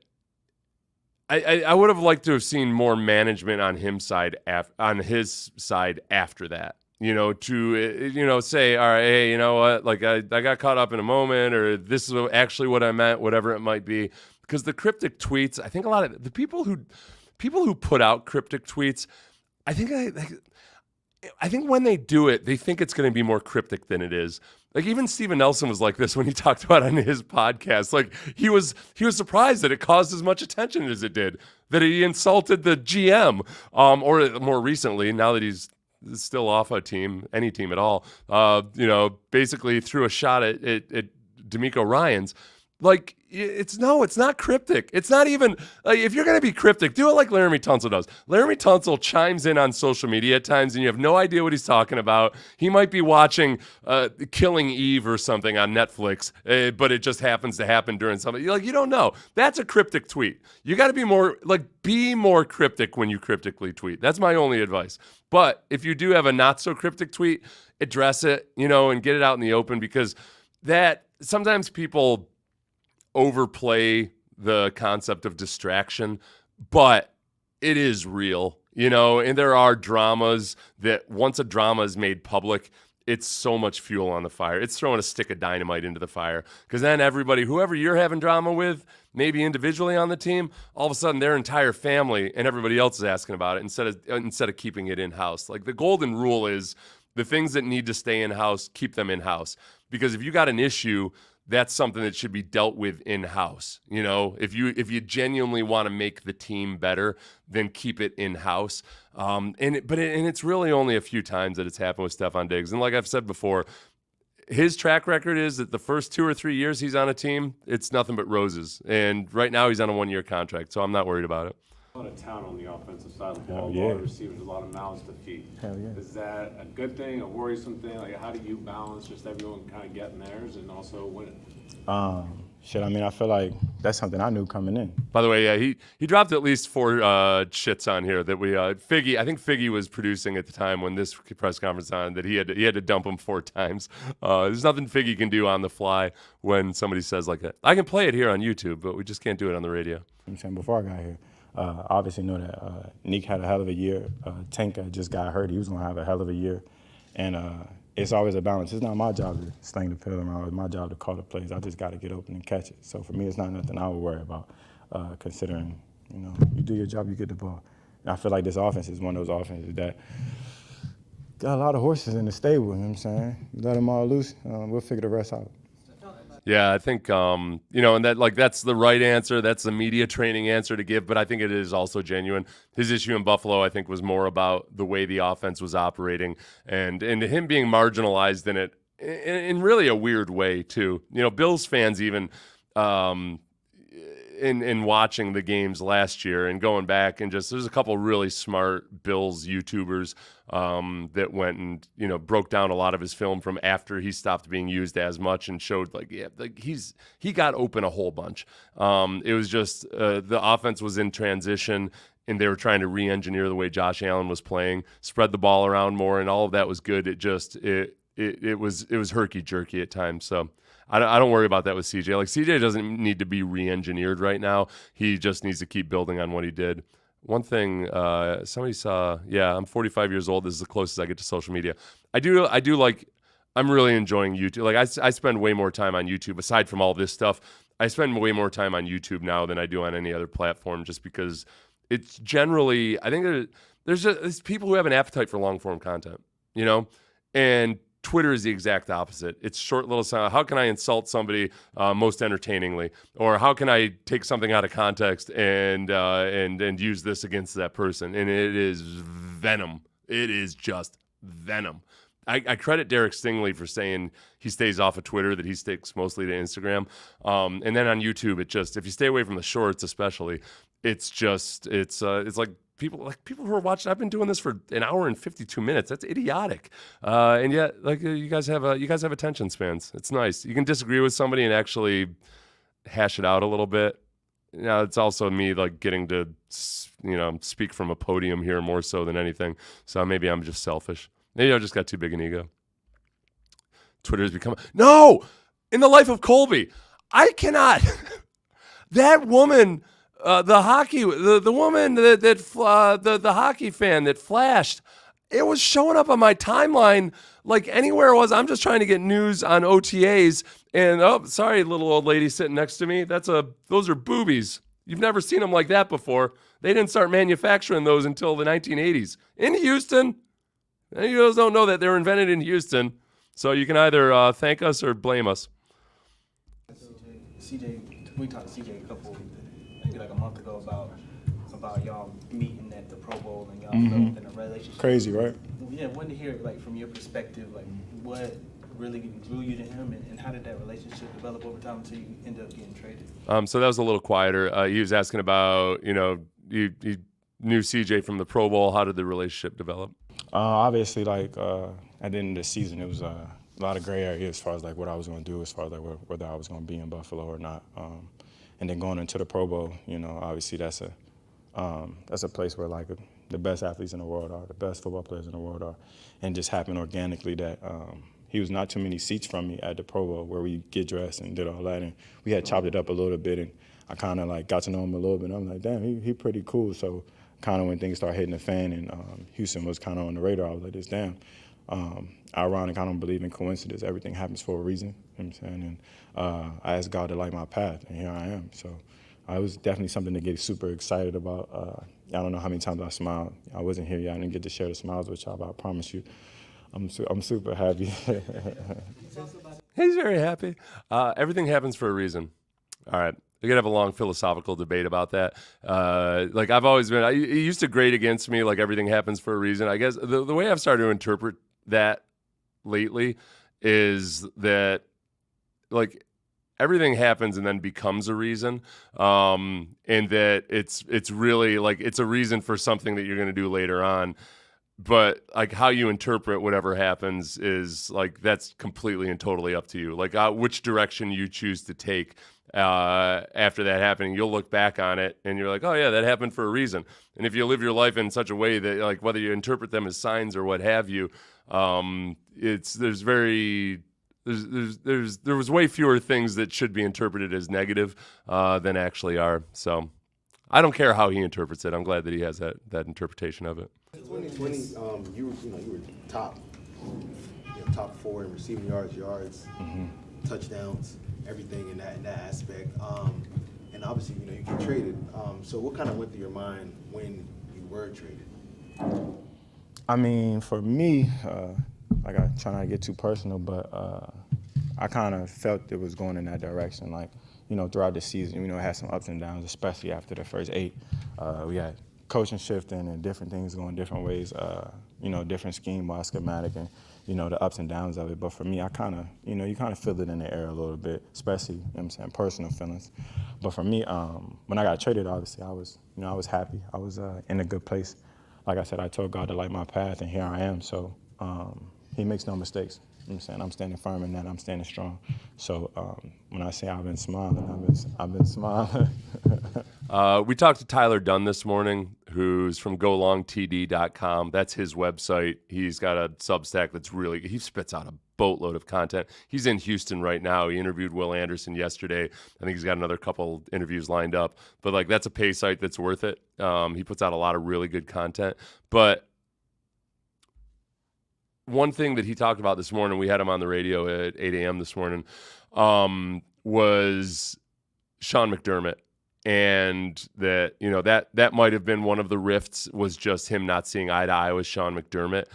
I would have liked to have seen more management on his side after that. To say, all right, hey, you know what? I got caught up in a moment, or this is actually what I meant, whatever it might be. Because the cryptic tweets, I think a lot of the people who put out cryptic tweets, I think when they do it, they think it's going to be more cryptic than it is. Even Steven Nelson was like this when he talked about it on his podcast. He was surprised that it caused as much attention as it did, that he insulted the GM, or more recently, now that he's still off a team, any team at all, basically threw a shot at DeMeco Ryans. it's not cryptic. It's not even like, if you're going to be cryptic, do it like Laramie Tunsil does. Laramie Tunsil chimes in on social media at times and you have no idea what he's talking about. He might be watching Killing Eve or something on Netflix, but it just happens to happen during something. You don't know. That's a cryptic tweet. You got to be more cryptic when you cryptically tweet. That's my only advice. But if you do have a not so cryptic tweet, address it, and get it out in the open, because that sometimes people overplay the concept of distraction, but it is real, and there are dramas that once a drama is made public, it's so much fuel on the fire. It's throwing a stick of dynamite into the fire, because then everybody, whoever you're having drama with, maybe individually on the team, all of a sudden their entire family and everybody else is asking about it instead of keeping it in-house. Like, the golden rule is the things that need to stay in-house, keep them in-house, because if you got an issue, that's something that should be dealt with in-house. If you genuinely want to make the team better, then keep it in-house. And it's really only a few times that it's happened with Stefon Diggs. And like I've said before, his track record is that the first 2 or 3 years he's on a team, it's nothing but roses. And right now he's on a 1-year contract, so I'm not worried about it. A lot of talent on the offensive side of the ball, yeah. a lot of receivers, a lot of mouths to feed. Hell yeah. Is that a good thing, a worrisome thing? Like, how do you balance just everyone kind of getting theirs and also winning? I feel like that's something I knew coming in. By the way, yeah, he dropped at least 4 shits on here that we Figgy. I think Figgy was producing at the time when this press conference on that he had to dump him 4 times. There's nothing Figgy can do on the fly when somebody says like that. I can play it here on YouTube, but we just can't do it on the radio. I'm saying before I got here, obviously know that Nick had a hell of a year. Tank just got hurt. He was going to have a hell of a year. And it's always a balance. It's not my job to sling the field around. It's my job to call the plays. I just got to get open and catch it. So for me, it's not nothing I would worry about, considering, you do your job, you get the ball. And I feel like this offense is one of those offenses that got a lot of horses in the stable, you know what I'm saying? You let them all loose, we'll figure the rest out. Yeah, I think, and that's the right answer. That's the media training answer to give, but I think it is also genuine. His issue in Buffalo, I think, was more about the way the offense was operating and him being marginalized in it in really a weird way, too. Bills fans even, in watching the games last year and going back and there's a couple really smart Bills YouTubers that went and broke down a lot of his film from after he stopped being used as much and showed he got open a whole bunch. It was just the offense was in transition and they were trying to re-engineer the way Josh Allen was playing, spread the ball around more, and all of that was good. It was herky jerky at times. So I don't worry about that with CJ. Like, CJ doesn't need to be re-engineered right now. He just needs to keep building on what he did. One thing somebody saw, I'm 45 years old. This is the closest I get to social media. I'm really enjoying YouTube. Like, I spend way more time on YouTube. Aside from all this stuff, I spend way more time on YouTube now than I do on any other platform, just because it's generally, I think there's people who have an appetite for long-form content, and Twitter is the exact opposite. It's short little sound. How can I insult somebody most entertainingly, or how can I take something out of context and use this against that person? And it is venom. It is just venom. I credit Derek Stingley for saying he stays off of Twitter, that he sticks mostly to Instagram, and then on YouTube, if you stay away from the shorts, especially, it's like. People who are watching, I've been doing this for an hour and 52 minutes. That's idiotic. And yet, you guys have attention spans. It's nice. You can disagree with somebody and actually hash it out a little bit. It's also me getting to speak from a podium here more so than anything. So maybe I'm just selfish. Maybe I've just got too big an ego. Twitter has become in the life of Colby, I cannot. That woman. The woman the hockey fan that flashed, it was showing up on my timeline like anywhere it was. I'm just trying to get news on OTAs, and sorry, little old lady sitting next to me. Those are boobies. You've never seen them like that before. They didn't start manufacturing those until the 1980s in Houston. And you guys don't know that they were invented in Houston, so you can either thank us or blame us. CJ, we talked to CJ like a month ago about y'all meeting at the Pro Bowl and y'all developing a relationship. Crazy, right? Yeah, wanted to hear from your perspective, what really drew you to him, and how did that relationship develop over time until you ended up getting traded? So that was a little quieter. He was asking about, you knew CJ from the Pro Bowl. How did the relationship develop? Obviously, like at the end of the season, it was a lot of gray area as far as like what I was going to do, as far as like whether I was going to be in Buffalo or not. And then going into the Pro Bowl, obviously that's a place where like the best athletes in the world are, the best football players in the world are, and just happened organically that he was not too many seats from me at the Pro Bowl where we get dressed and did all that, and we had chopped it up a little bit, and I kind of like got to know him a little bit. And I'm like, damn, he pretty cool. So kind of when things started hitting the fan and Houston was kind of on the radar, I was like, this damn. Ironic, I don't believe in coincidence. Everything happens for a reason, you know what I'm saying? And I asked God to light my path, and here I am. So it was definitely something to get super excited about. I don't know how many times I smiled. I wasn't here yet. I didn't get to share the smiles with y'all, but I promise you, I'm super happy. He's very happy. Everything happens for a reason. All right. We could have a long philosophical debate about that. Like I've always been, it used to grate against me, like everything happens for a reason. I guess the way I've started to interpret that lately is that like everything happens and then becomes a reason. And that it's really like, it's a reason for something that you're going to do later on. But like how you interpret whatever happens is like, that's completely and totally up to you. Like which direction you choose to take after that happening, you'll look back on it and you're like, oh yeah, that happened for a reason. And if you live your life in such a way that like whether you interpret them as signs or what have you, there was way fewer things that should be interpreted as negative than actually are. So I don't care how he interprets it. I'm glad that he has that interpretation of it. 2020, you were top 4 in receiving yards, touchdowns, everything in that aspect. And obviously, you get traded. So what kind of went through your mind when you were traded? I mean, for me, like I try not to get too personal, but I kind of felt it was going in that direction. Like, throughout the season, it had some ups and downs, especially after the first 8. We had coaching shifting and different things going different ways, different scheme-wise, schematic, and, the ups and downs of it. But for me, I kind of, you kind of feel it in the air a little bit, especially, personal feelings. But for me, when I got traded, obviously, I was happy. I was in a good place. Like I said, I told God to light my path, and here I am. So he makes no mistakes. I'm standing firm in that. I'm standing strong. So when I say I've been smiling, I've been smiling. We talked to Tyler Dunn this morning, who's from golongtd.com. That's his website. He's got a Substack that's he spits out a boatload of content. He's in Houston right now. He interviewed Will Anderson yesterday. I think he's got another couple interviews lined up. But like that's a pay site that's worth it. He puts out a lot of really good content. But one thing that he talked about this morning, we had him on the radio at 8 a.m. this morning, was Sean McDermott. And that might have been one of the rifts, was just him not seeing eye to eye with Sean McDermott.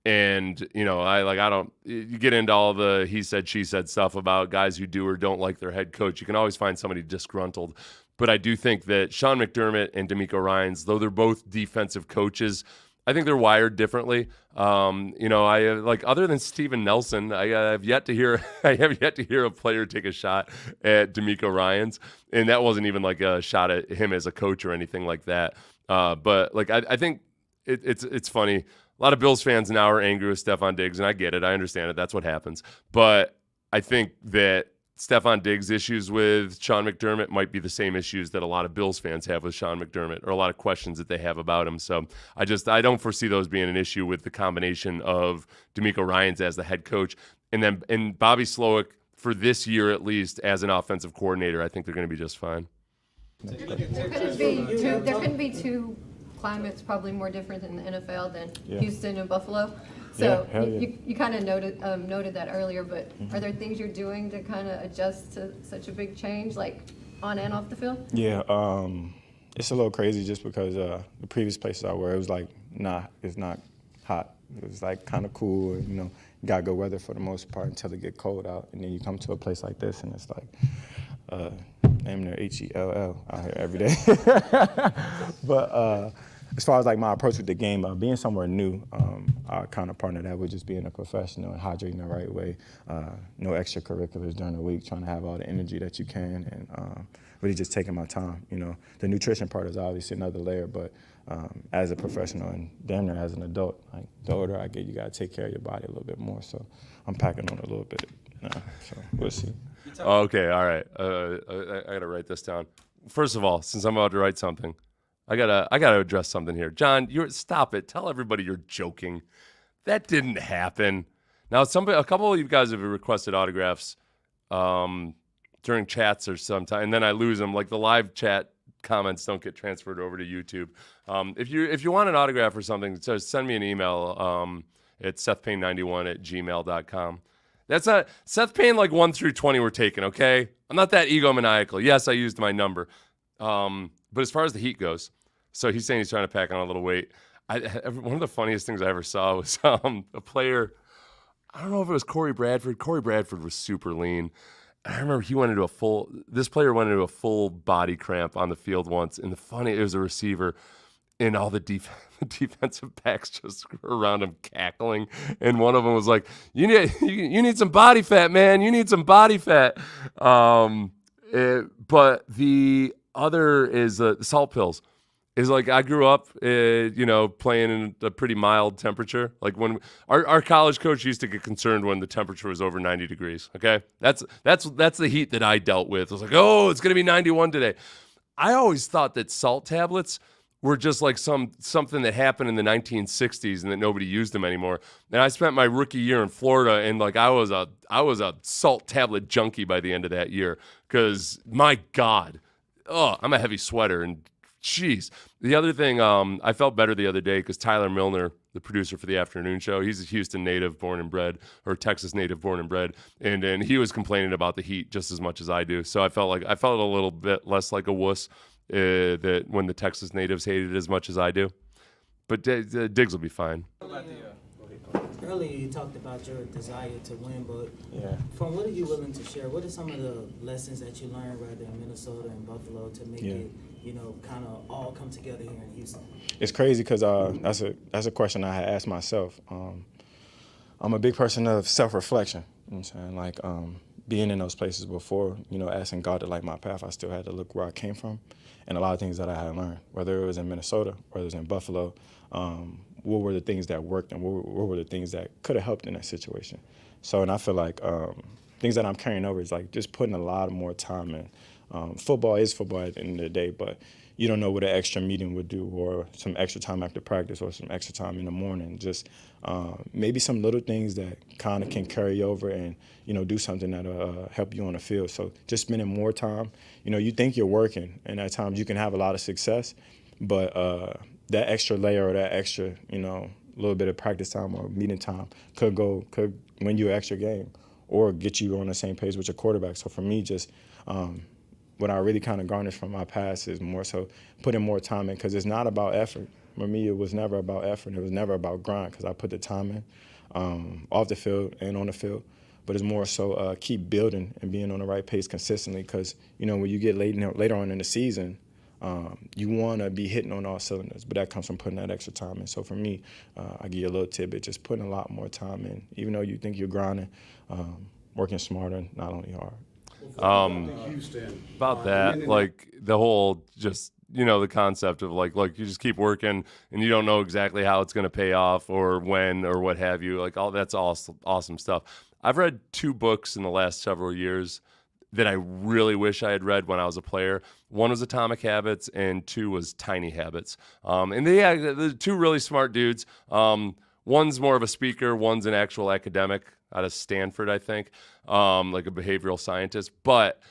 And, you get into all the he said, she said stuff about guys who do or don't like their head coach. You can always find somebody disgruntled. But I do think that Sean McDermott and DeMeco Ryans, though they're both defensive coaches, I think they're wired differently. Other than Steven Nelson, I have yet to hear a player take a shot at DeMeco Ryans, and that wasn't even like a shot at him as a coach or anything like that. But like I think it's funny. A lot of Bills fans now are angry with Stefon Diggs, and I get it. I understand it. That's what happens. But I think that Stefon Diggs' issues with Sean McDermott might be the same issues that a lot of Bills fans have with Sean McDermott, or a lot of questions that they have about him. So I don't foresee those being an issue with the combination of DeMeco Ryans as the head coach and Bobby Slowick for this year at least as an offensive coordinator. I think they're going to be just fine. There couldn't be two climates probably more different in the NFL than Houston and Buffalo. So you kind of noted that earlier, but are there things you're doing to kind of adjust to such a big change, like on and off the field? Yeah, it's a little crazy just because the previous places I were, it was like, it's not hot. It was like kind of cool, you got good weather for the most part until it get cold out. And then you come to a place like this and it's like, damn near HELL out here every day. But as far as like my approach with the game, being somewhere new, I kind of partner that with just being a professional and hydrating the right way. No extracurriculars during the week, trying to have all the energy that you can, and really just taking my time. You know, the nutrition part is obviously another layer, but as a professional and damn near as an adult, like the older I get, you got to take care of your body a little bit more. So I'm packing on a little bit. So we'll see. Okay, all right. I gotta write this down. First of all, since I'm about to write something, I gotta address something here. John, stop it. Tell everybody you're joking. That didn't happen. Now, a couple of you guys have requested autographs during chats or sometime, and then I lose them. Like the live chat comments don't get transferred over to YouTube. If you want an autograph or something, just send me an email. It's SethPayne91@gmail.com. That's not Seth Payne. Like 1 through 20 were taken. Okay, I'm not that egomaniacal. Yes, I used my number. But as far as the heat goes, so he's saying he's trying to pack on a little weight. One of the funniest things I ever saw was a player. I don't know if it was Corey Bradford. Corey Bradford was super lean. I remember this player went into a full body cramp on the field once. And it was a receiver, and all the defensive backs just around him cackling. And one of them was like, you need some body fat, man. You need some body fat. But the other is the salt pills. Is like I grew up, playing in a pretty mild temperature. Like when our college coach used to get concerned when the temperature was over 90 degrees. Okay, that's the heat that I dealt with. I was like, oh, it's gonna be 91 today. I always thought that salt tablets were just like something that happened in the 1960s and that nobody used them anymore. And I spent my rookie year in Florida, and like I was a salt tablet junkie by the end of that year because my God, I'm a heavy sweater and. Jeez. The other thing, I felt better the other day because Tyler Milner, the producer for the afternoon show, he's a Houston native, born and bred, or Texas native, born and bred, and he was complaining about the heat just as much as I do. So I felt a little bit less like a wuss that when the Texas natives hate it as much as I do. But Diggs will be fine. Earlier you talked about your desire to win, but yeah. From what are you willing to share? What are some of the lessons that you learned rather in Minnesota and Buffalo to make it, kind of all come together here in Houston? It's crazy because that's a question I had asked myself. I'm a big person of self-reflection. You know what I'm saying? Like being in those places before, asking God to light my path, I still had to look where I came from and a lot of things that I had learned, whether it was in Minnesota, whether it was in Buffalo. What were the things that worked and what were the things that could have helped in that situation. So, and I feel like things that I'm carrying over is like just putting a lot more time in. Football is football at the end of the day, but you don't know what an extra meeting would do or some extra time after practice or some extra time in the morning. Just maybe some little things that kind of can carry over and, do something that'll help you on the field. So just spending more time. You think you're working, and at times you can have a lot of success, but that extra layer or that extra, little bit of practice time or meeting time could win you an extra game or get you on the same page with your quarterback. So for me, just what I really kind of garnished from my past is more so putting more time in because it's not about effort. For me, it was never about effort. It was never about grind because I put the time in off the field and on the field. But it's more so keep building and being on the right pace consistently because, when you get later on in the season, you want to be hitting on all cylinders, but that comes from putting that extra time in. So for me, I give you a little tidbit, just putting a lot more time in. Even though you think you're grinding, working smarter, not only hard. About that, like the whole just, the concept of like you just keep working and you don't know exactly how it's going to pay off or when or what have you. Like all that's awesome stuff. I've read 2 books in the last several years that I really wish I had read when I was a player. One was Atomic Habits and 2 was Tiny Habits. And they're 2 really smart dudes. One's more of a speaker, one's an actual academic out of Stanford, I think, like a behavioral scientist. But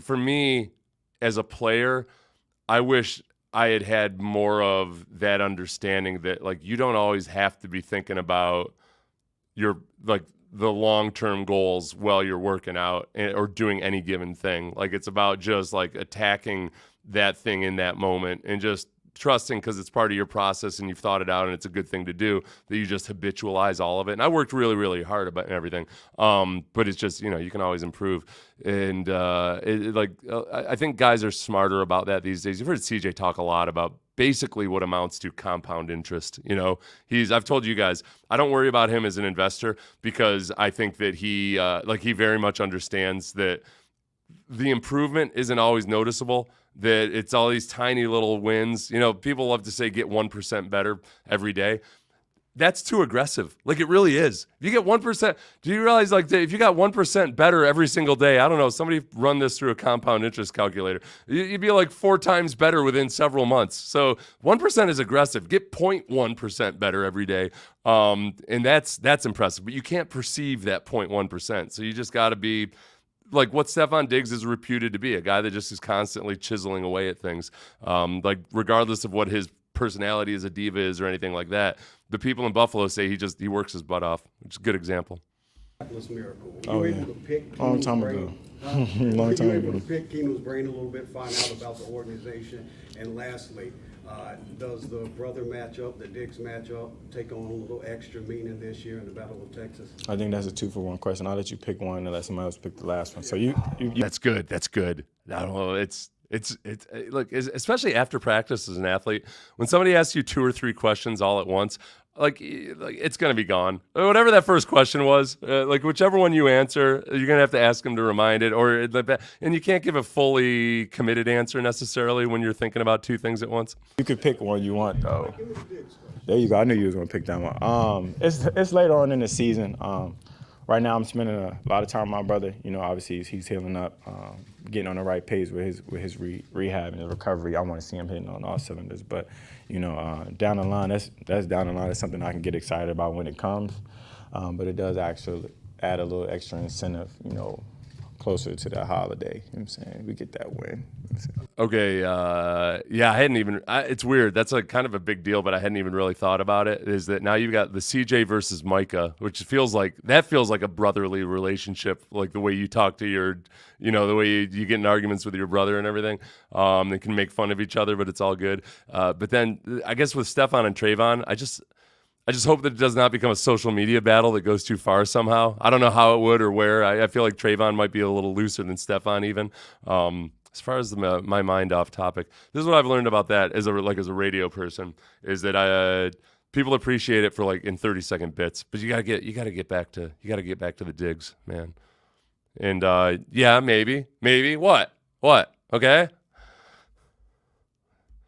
for me as a player, I wish I had more of that understanding that like you don't always have to be thinking about your the long-term goals while you're working out or doing any given thing. Like it's about just like attacking that thing in that moment and just trusting because it's part of your process and you've thought it out and it's a good thing to do, that you just habitualize all of it. And I worked really, really hard about everything. But it's just, you can always improve. And I think guys are smarter about that these days. You've heard CJ talk a lot about basically what amounts to compound interest. I've told you guys, I don't worry about him as an investor because I think that he very much understands that the improvement isn't always noticeable, that it's all these tiny little wins. People love to say get 1% better every day. That's too aggressive. Like, it really is. If you get 1%, do you realize, like, if you got 1% better every single day, I don't know, somebody run this through a compound interest calculator, you'd be like 4 times better within several months. So 1% is aggressive. Get 0.1% better every day. And that's impressive. But you can't perceive that 0.1%. So you just got to be like what Stefon Diggs is reputed to be, a guy that just is constantly chiseling away at things. Like, regardless of what his personality as a diva is or anything like that, the people in Buffalo say he works his butt off, which is a good example. Miracle. Oh, Were you yeah. able to pick Long Keenum's time brain? ago. Were Long time you able ago. to pick Keenum's brain a little bit, find out about the organization? And lastly, does the brother matchup, the Diggs matchup, take on a little extra meaning this year in the Battle of Texas? I think that's a 2-for-1 question. I'll let you pick one and let somebody else pick the last one. So you That's good. That's good. I don't know. It's look, especially after practice as an athlete, when somebody asks you 2 or 3 questions all at once, like it's gonna be gone. Whatever that first question was, whichever one you answer, you're gonna have to ask them to remind it, and you can't give a fully committed answer necessarily when you're thinking about 2 things at once. You could pick one you want, though. There you go. I knew you was going to pick that one. It's later on in the season. Right now, I'm spending a lot of time with my brother. Obviously, he's healing up, getting on the right pace with his rehab and his recovery. I want to see him hitting on all cylinders. But, down the line, that's down the line. That's something I can get excited about when it comes. But it does actually add a little extra incentive, closer to that holiday. You know what I'm saying? We get that win. Okay, yeah, I hadn't even. It's weird. That's kind of a big deal, but I hadn't even really thought about it. Is that now you've got the CJ versus Micah, which feels like a brotherly relationship, like the way you talk to your, the way you get in arguments with your brother and everything. They can make fun of each other, but it's all good. But then I guess with Stefon and Trayvon, I just hope that it does not become a social media battle that goes too far somehow. I don't know how it would or where. I feel like Trayvon might be a little looser than Stefon even. As far as my mind off topic, this is what I've learned about that as a radio person, is that people appreciate it for like in 30-second bits, but you gotta get back to the Diggs, man. And yeah, maybe what okay.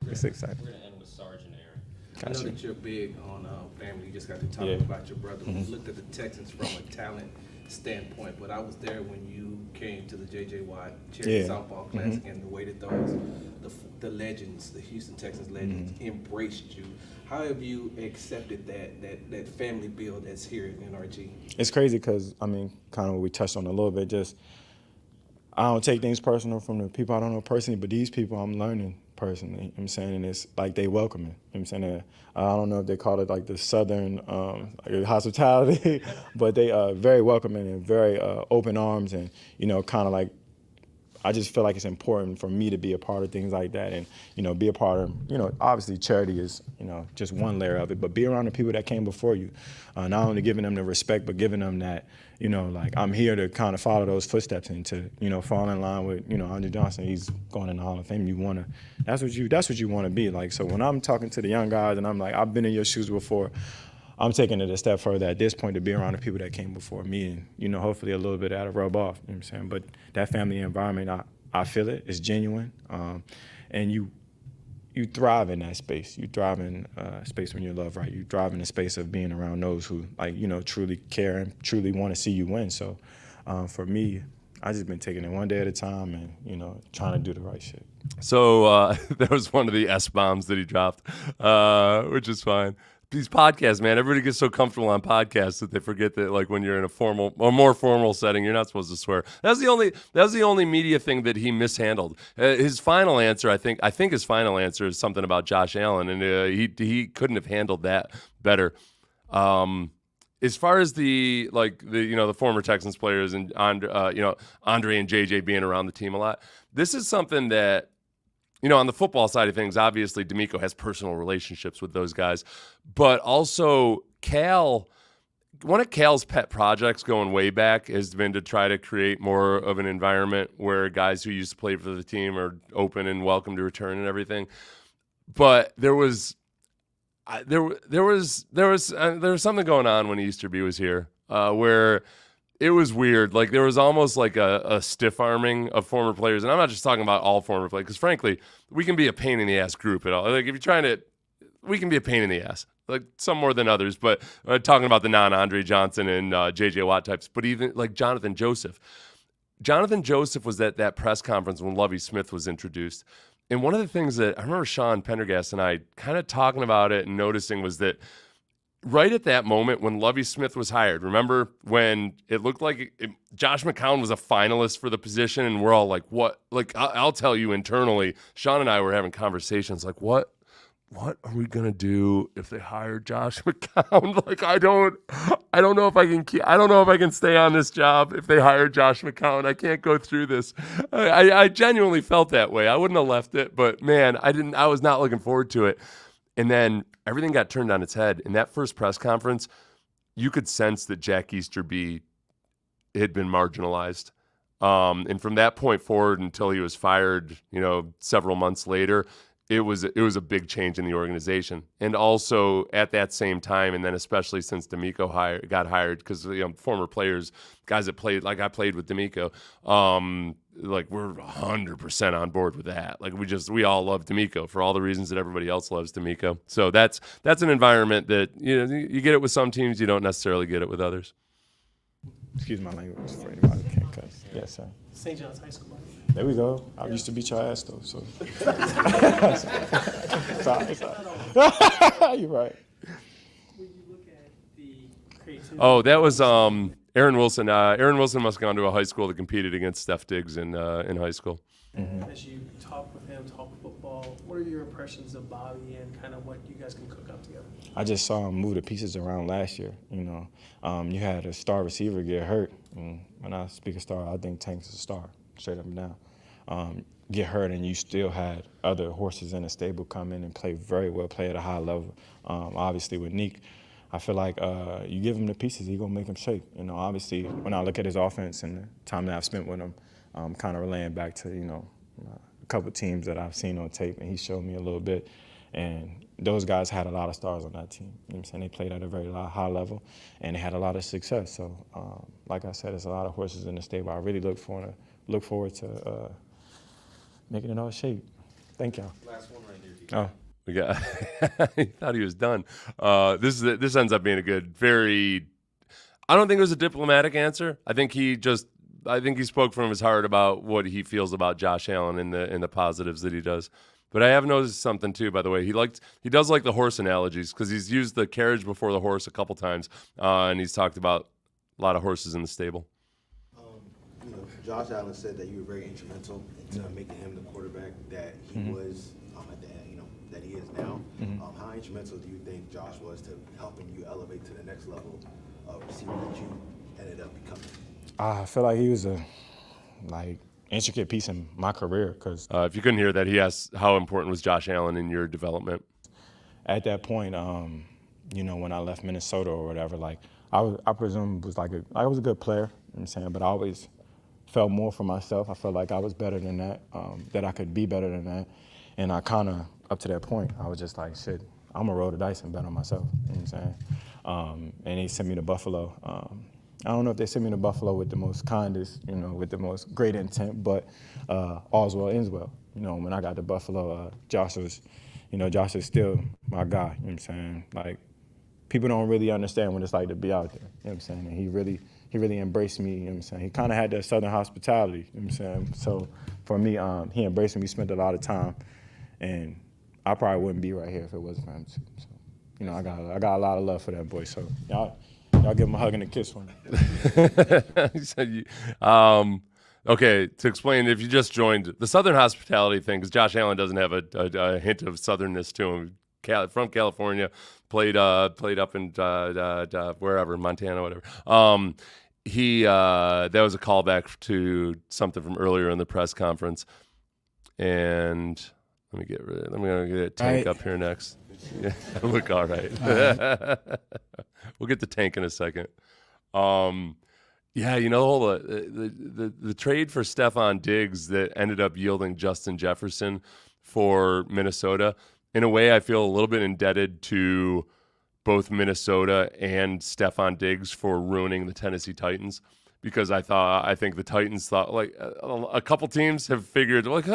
It's exciting. We're gonna end with Sarge and Aaron. I know that you're big on family. You just got to talk about your brother. We looked at the Texans from a talent standpoint, but I was there when you came to the J.J. Watt Charity Softball Classic, and the way that the legends, the Houston Texans legends, embraced you. How have you accepted that family build that's here at NRG? It's crazy because, kind of what we touched on a little bit, just I don't take things personal from the people I don't know personally, but these people I'm learning personally. You know what I'm saying? And it's like they welcome it. You know what I'm saying? I don't know if they call it like the Southern hospitality, but they are very welcoming and very open arms, and kind of like I just feel like it's important for me to be a part of things like that, and be a part of obviously charity is just one layer of it, but be around the people that came before you, not only giving them the respect, but giving them that like I'm here to kind of follow those footsteps and to fall in line with Andre Johnson. He's going in the Hall of Fame. That's what you want to be like. So when I'm talking to the young guys and I'm like, I've been in your shoes before, I'm taking it a step further at this point to be around the people that came before me, and hopefully a little bit that'll rub off. You know what I'm saying? But that family environment, I feel it. It's genuine, and you thrive in that space. You thrive in space when you're loved right. You thrive in the space of being around those who truly care and truly want to see you win. So for me, I just been taking it one day at a time and trying to do the right shit. So that was one of the S-bombs that he dropped, which is fine. These podcasts, man, everybody gets so comfortable on podcasts that they forget that, like, when you're in a formal or more formal setting, you're not supposed to swear. That was the only media thing that he mishandled. His final answer, I think his final answer is something about Josh Allen, and he couldn't have handled that better. As far as the former Texans players and Andre and JJ being around the team a lot, this is something that on the football side of things, obviously DeMeco has personal relationships with those guys, but also one of Cal's pet projects going way back has been to try to create more of an environment where guys who used to play for the team are open and welcome to return and everything. But there was something going on when Easterby was here, where it was weird. Like there was almost like a stiff arming of former players, and I'm not just talking about all former players, because frankly, we can be a pain in the ass group at all. Like if you're trying to, we can be a pain in the ass. Like some more than others, but talking about the non-Andre Johnson and J.J. Watt types, but even like Jonathan Joseph. Jonathan Joseph was at that press conference when Lovie Smith was introduced. And one of the things that I remember Sean Pendergast and I kind of talking about it and noticing was that right at that moment when Lovie Smith was hired, remember when it looked like Josh McCown was a finalist for the position and we're all like, what? Like, I'll tell you internally, Sean and I were having conversations like, what are we gonna do if they hire Josh McCown? Like, I don't know if I can stay on this job if they hire Josh McCown. I can't go through this. I genuinely felt that way. I wouldn't have left it, but man, I was not looking forward to it. And then everything got turned on its head. In that first press conference, you could sense that Jack Easterby had been marginalized. And from that point forward until he was fired, several months later, it was a big change in the organization. And also at that same time, and then especially since DeMeco got hired, because former players, guys that played, like I played with DeMeco, like we're 100% on board with that. Like we all love DeMeco for all the reasons that everybody else loves DeMeco. So that's an environment that you get it with some teams, you don't necessarily get it with others. Excuse my language for anybody who can't cuss. Yes, sir. St. John's High School. There we go. I used to beat your ass though, so. Sorry. You're right. When you look at the creativity. Oh, that was Aaron Wilson. Aaron Wilson must have gone to a high school that competed against Steph Diggs in high school. Mm-hmm. As you talk with him, talk football, what are your impressions of Bobby and kind of what you guys can cook up together? I just saw him move the pieces around last year. You had a star receiver get hurt. And when I speak of star, I think Tank's a star, straight up and down. Get hurt, and you still had other horses in the stable come in and play very well, play at a high level. Obviously with Neek, I feel like you give him the pieces, he's going to make him shake. Obviously when I look at his offense and the time that I've spent with him, kind of relaying back to, a couple teams that I've seen on tape, and he showed me a little bit. And those guys had a lot of stars on that team. You know what I'm saying? They played at a very high level, and they had a lot of success. So, like I said, there's a lot of horses in the stable. I really look forward to making it all shape. Thank y'all. Last one right here. Oh. We got. He thought he was done. This ends up being a good, very. I don't think it was a diplomatic answer. I think he spoke from his heart about what he feels about Josh Allen and the positives that he does. But I have noticed something too, by the way. He does like the horse analogies because he's used the carriage before the horse a couple times, and he's talked about a lot of horses in the stable. Josh Allen said that you were very instrumental into making him the quarterback that he was at the end, that he is now. How instrumental do you think Josh was to helping you elevate to the next level of receiver that you ended up becoming? I feel like he was a intricate piece in my career because if you couldn't hear that, he asked how important was Josh Allen in your development. At that point, when I left Minnesota or whatever, I presume I was a good player. You know what I'm saying, but I always felt more for myself. I felt like I was better than that, that I could be better than that. And I kind of, up to that point, I was just like, shit, I'm going to roll the dice and bet on myself. You know what I'm saying? And they sent me to Buffalo. I don't know if they sent me to Buffalo with the most kindest, with the most great intent, but all's well ends well. When I got to Buffalo, Josh was still my guy. You know what I'm saying? Like, people don't really understand what it's like to be out there. You know what I'm saying? And he really embraced me. You know what I'm saying? He kind of had that Southern hospitality. You know what I'm saying? So for me, he embraced me. We spent a lot of time, and I probably wouldn't be right here if it wasn't for him too. So, I got a lot of love for that boy. So y'all give him a hug and a kiss for me. Okay, to explain, if you just joined, the Southern hospitality thing, because Josh Allen doesn't have a hint of Southernness to him. From California, played up in wherever, Montana, whatever. That was a callback to something from earlier in the press conference, and Let me get rid of it. I'm going to get Tank up here next. Yeah, I look all right. We'll get the Tank in a second. Yeah, the trade for Stefon Diggs that ended up yielding Justin Jefferson for Minnesota, in a way I feel a little bit indebted to both Minnesota and Stefon Diggs for ruining the Tennessee Titans, because I think the Titans thought, like, a couple teams have figured, like,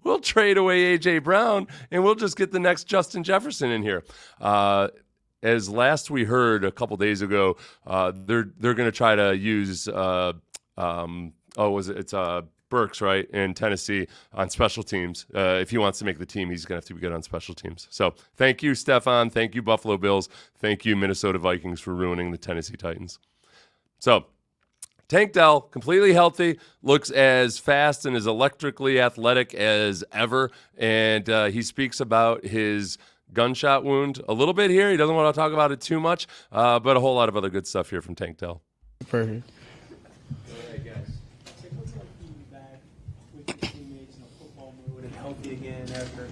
we'll trade away A.J. Brown and we'll just get the next Justin Jefferson in here. As last we heard a couple days ago, they're going to try to use Burks, right, in Tennessee on special teams. If he wants to make the team, he's going to have to be good on special teams. So thank you, Stefon. Thank you, Buffalo Bills. Thank you, Minnesota Vikings, for ruining the Tennessee Titans. So Tank Dell, completely healthy, looks as fast and as electrically athletic as ever, and he speaks about his gunshot wound a little bit here. He doesn't want to talk about it too much, but a whole lot of other good stuff here from Tank Dell. Perfect. Healthy again after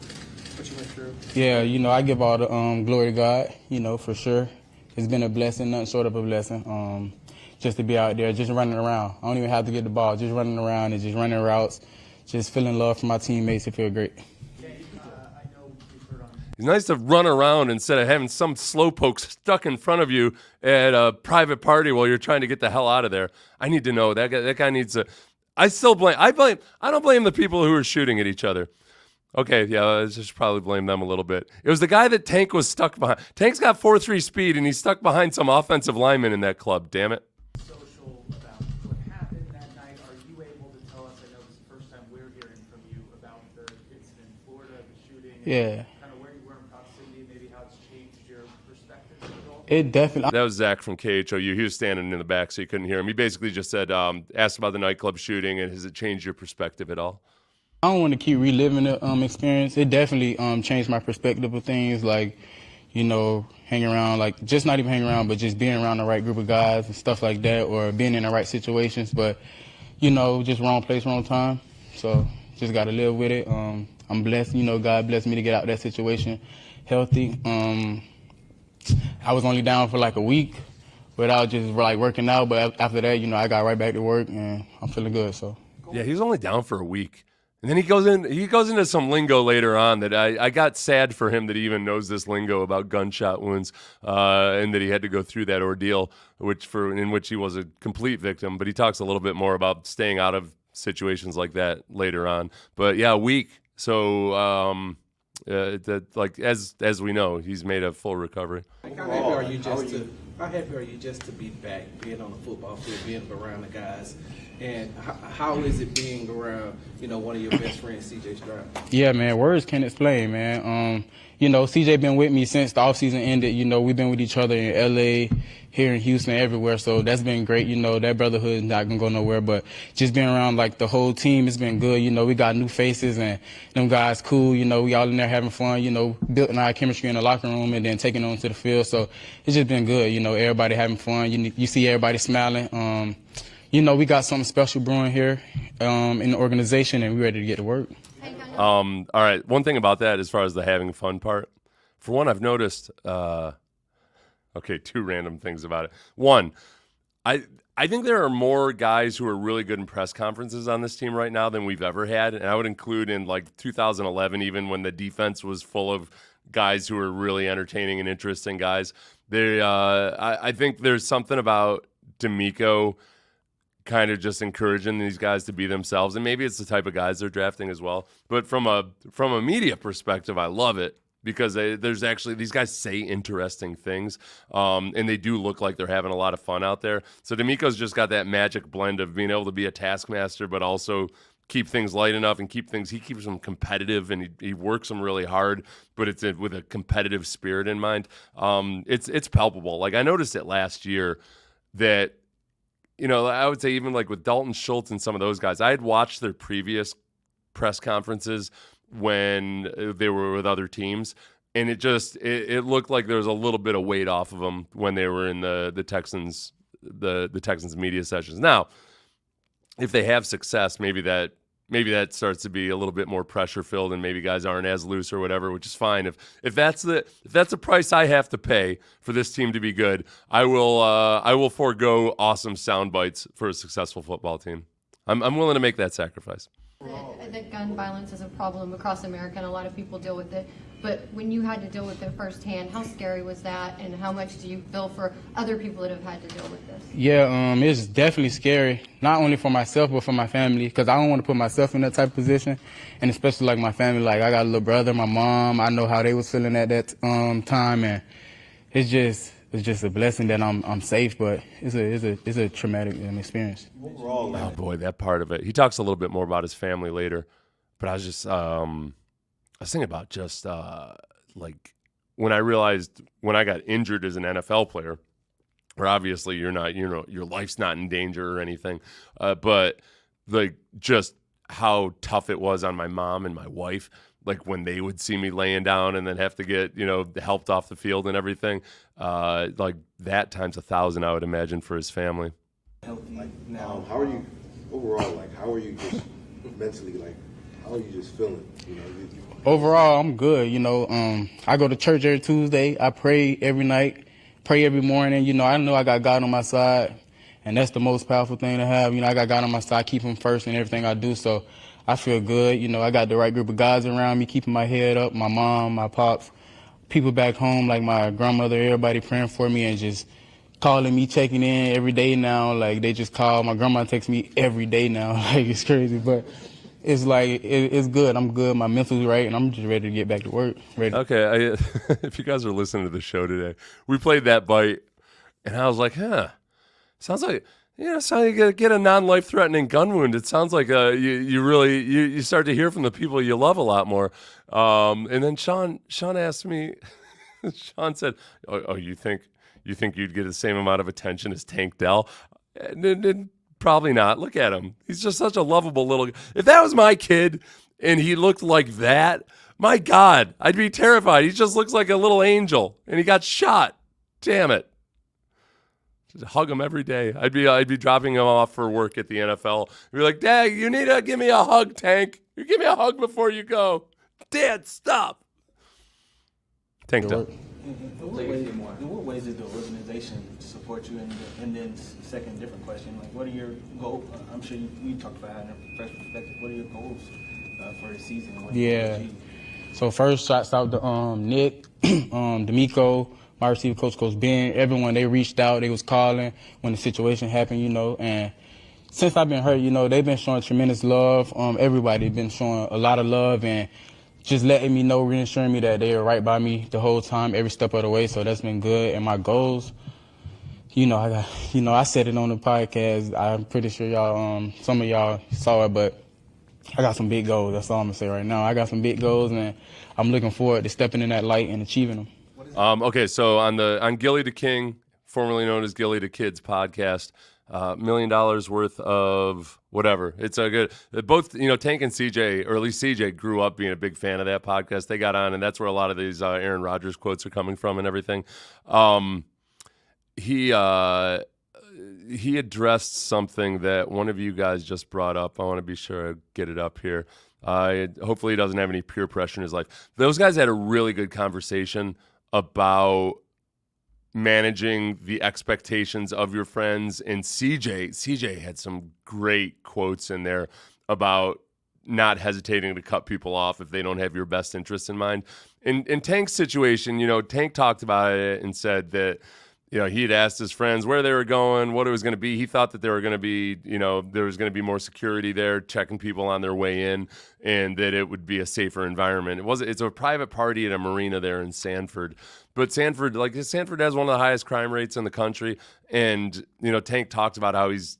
what you went through? Yeah, I give all the glory to God, for sure. It's been a blessing, nothing short of a blessing, just to be out there, just running around. I don't even have to get the ball, just running around and just running routes, just feeling love from my teammates. It feels great. It's nice to run around instead of having some slowpoke stuck in front of you at a private party while you're trying to get the hell out of there. I need to know that guy needs to. I don't blame the people who are shooting at each other. Okay, yeah, I just probably blame them a little bit. It was the guy that Tank was stuck behind. Tank's got 4.3 speed, and he's stuck behind some offensive lineman in that club, damn it. Social about what happened that night. Are you able to tell us, I know this is the first time we're hearing from you about the incident in Florida, the shooting, Yeah. kind of where you were in proximity, maybe how it's changed your perspective at all? It definitely. That was Zach from KHOU. He was standing in the back, so you couldn't hear him. He basically just said, asked about the nightclub shooting, and has it changed your perspective at all? I don't want to keep reliving the experience. It definitely changed my perspective of things, like, hanging around, like, just not even hanging around, but just being around the right group of guys and stuff like that, or being in the right situations. But, just wrong place, wrong time. So just got to live with it. I'm blessed, God blessed me to get out of that situation healthy. I was only down for like a week without just like working out, but after that, I got right back to work and I'm feeling good. So yeah, he was only down for a week. And then he goes into some lingo later on that I got sad for him that he even knows this lingo about gunshot wounds, and that he had to go through that ordeal, in which he was a complete victim. But he talks a little bit more about staying out of situations like that later on. But yeah, a week. So as we know, he's made a full recovery. How happy are you just to be back, being on the football field, being around the guys? And how is it being around, one of your best friends, CJ Stroud? Yeah, man, words can't explain, man. CJ been with me since the offseason ended. We've been with each other in L.A., here in Houston, everywhere. So that's been great. That brotherhood is not going to go nowhere. But just being around, like, the whole team, it's been good. We got new faces, and them guys cool. We all in there having fun, building our chemistry in the locker room and then taking on to the field. So it's just been good. Everybody having fun. You see everybody smiling. We got something special brewing here in the organization, and we're ready to get to work. All right. One thing about that, as far as the having fun part, for one, I've noticed. Two random things about it. One, I think there are more guys who are really good in press conferences on this team right now than we've ever had, and I would include in like 2011, even when the defense was full of guys who were really entertaining and interesting guys. I think there's something about DeMeco kind of just encouraging these guys to be themselves, and maybe it's the type of guys they're drafting as well. But from a media perspective, I love it because there's actually these guys say interesting things, and they do look like they're having a lot of fun out there. So DeMeco's just got that magic blend of being able to be a taskmaster, but also keep things light enough and he keeps them competitive, and he works them really hard, but it's with a competitive spirit in mind. It's palpable. Like, I noticed it last year that, I would say even like with Dalton Schultz and some of those guys, I had watched their previous press conferences when they were with other teams, and it looked like there was a little bit of weight off of them when they were in the Texans media sessions. Now, if they have success, maybe that maybe that starts to be a little bit more pressure filled, and maybe guys aren't as loose or whatever, which is fine. If that's the price I have to pay for this team to be good, I will forego awesome sound bites for a successful football team. I'm willing to make that sacrifice. I think gun violence is a problem across America, and a lot of people deal with it. But when you had to deal with it firsthand, how scary was that, and how much do you feel for other people that have had to deal with this? Yeah, it's definitely scary, not only for myself but for my family, because I don't want to put myself in that type of position, and especially like my family. Like I got a little brother, my mom. I know how they was feeling at that time, and it's just a blessing that I'm safe, but it's a traumatic experience. Oh boy, that part of it. He talks a little bit more about his family later, but I was just I was thinking about just like when I realized when I got injured as an NFL player, where obviously you're not, your life's not in danger or anything, but like just how tough it was on my mom and my wife, like when they would see me laying down and then have to get, helped off the field and everything, like that times 1,000, I would imagine, for his family. Like now, how are you overall? Like, how are you just mentally? Like, how are you just feeling? Overall, I'm good. I go to church every Tuesday. I pray every night, pray every morning. I know I got God on my side, and that's the most powerful thing to have. I got God on my side. I keep him first in everything I do, so I feel good. I got the right group of guys around me, keeping my head up, my mom, my pops, people back home, like my grandmother, everybody praying for me and just calling me, checking in every day now. Like, they just call. My grandma texts me every day now. Like, it's crazy, but it's like, it's good. I'm good. My mental's right, and I'm just ready to get back to work. Ready. Okay, if you guys are listening to the show today, we played that bite, and I was like, sounds like, so you get a non-life-threatening gun wound. It sounds like you start to hear from the people you love a lot more. And then Sean asked me, Sean said, "Oh, you think you'd get the same amount of attention as Tank Dell?" And probably not. Look at him. He's just such a lovable little. If that was my kid and he looked like that, my God, I'd be terrified. He just looks like a little angel, and he got shot. Damn it. Just hug him every day. I'd be dropping him off for work at the NFL. I'd be like, "Dad, you need to give me a hug, Tank. You give me a hug before you go. Dad, stop." Tank Dell. In what ways did the organization support you? And then second, different question, like, what are your goals? I'm sure we talked about it in a fresh perspective. What are your goals for the season? Yeah. So first, shouts out to Nick, DeMeco, my receiver coach, Coach Ben, everyone. They reached out. They was calling when the situation happened, and since I've been hurt, they've been showing tremendous love. Everybody been showing a lot of love and just letting me know, reassuring me that they were right by me the whole time, every step of the way. So that's been good. And my goals, I said it on the podcast. I'm pretty sure y'all, some of y'all saw it, but I got some big goals. That's all I'm gonna say right now. I got some big goals, and I'm looking forward to stepping in that light and achieving them. Okay, so on Gilly to King, formerly known as Gilly to Kids podcast, $1 million worth of whatever. It's a good. Both Tank and CJ, or at least CJ, grew up being a big fan of that podcast. They got on, and that's where a lot of these Aaron Rodgers quotes are coming from and everything. He addressed something that one of you guys just brought up. I want to be sure I get it up here. Hopefully he doesn't have any peer pressure in his life. Those guys had a really good conversation about managing the expectations of your friends, and CJ had some great quotes in there about not hesitating to cut people off if they don't have your best interests in mind. In Tank's situation, Tank talked about it and said that he had asked his friends where they were going, what it was going to be. He thought that there were going to be, there was going to be more security there, checking people on their way in, and that it would be a safer environment. It's a private party at a marina there in Sanford. But Sanford has one of the highest crime rates in the country. And, Tank talked about how his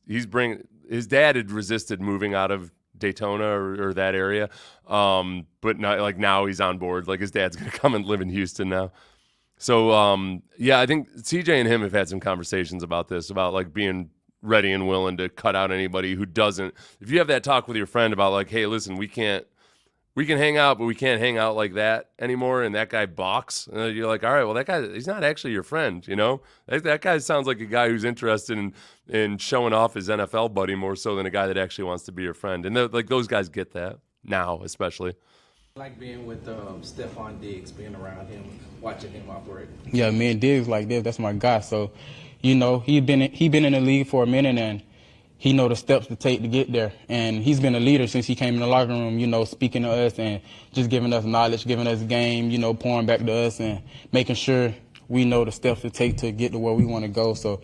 dad had resisted moving out of Daytona or that area. But now he's on board. Like, his dad's going to come and live in Houston now. So, I think CJ and him have had some conversations about this, about like being ready and willing to cut out anybody who doesn't. If you have that talk with your friend about like, hey, listen, we can't we can hang out, but we can't hang out like that anymore. And that guy balks. And you're like, all right, well, that guy, he's not actually your friend, you know? That guy sounds like a guy who's interested in showing off his NFL buddy more so than a guy that actually wants to be your friend. And like those guys get that now, especially. I like being with Stefon Diggs, being around him, watching him operate. Yeah, me and Diggs like this. That's my guy. So, you know, he been in the league for a minute, and he know the steps to take to get there. And he's been a leader since he came in the locker room, you know, speaking to us and just giving us knowledge, giving us game, you know, pouring back to us and making sure we know the steps to take to get to where we want to go. So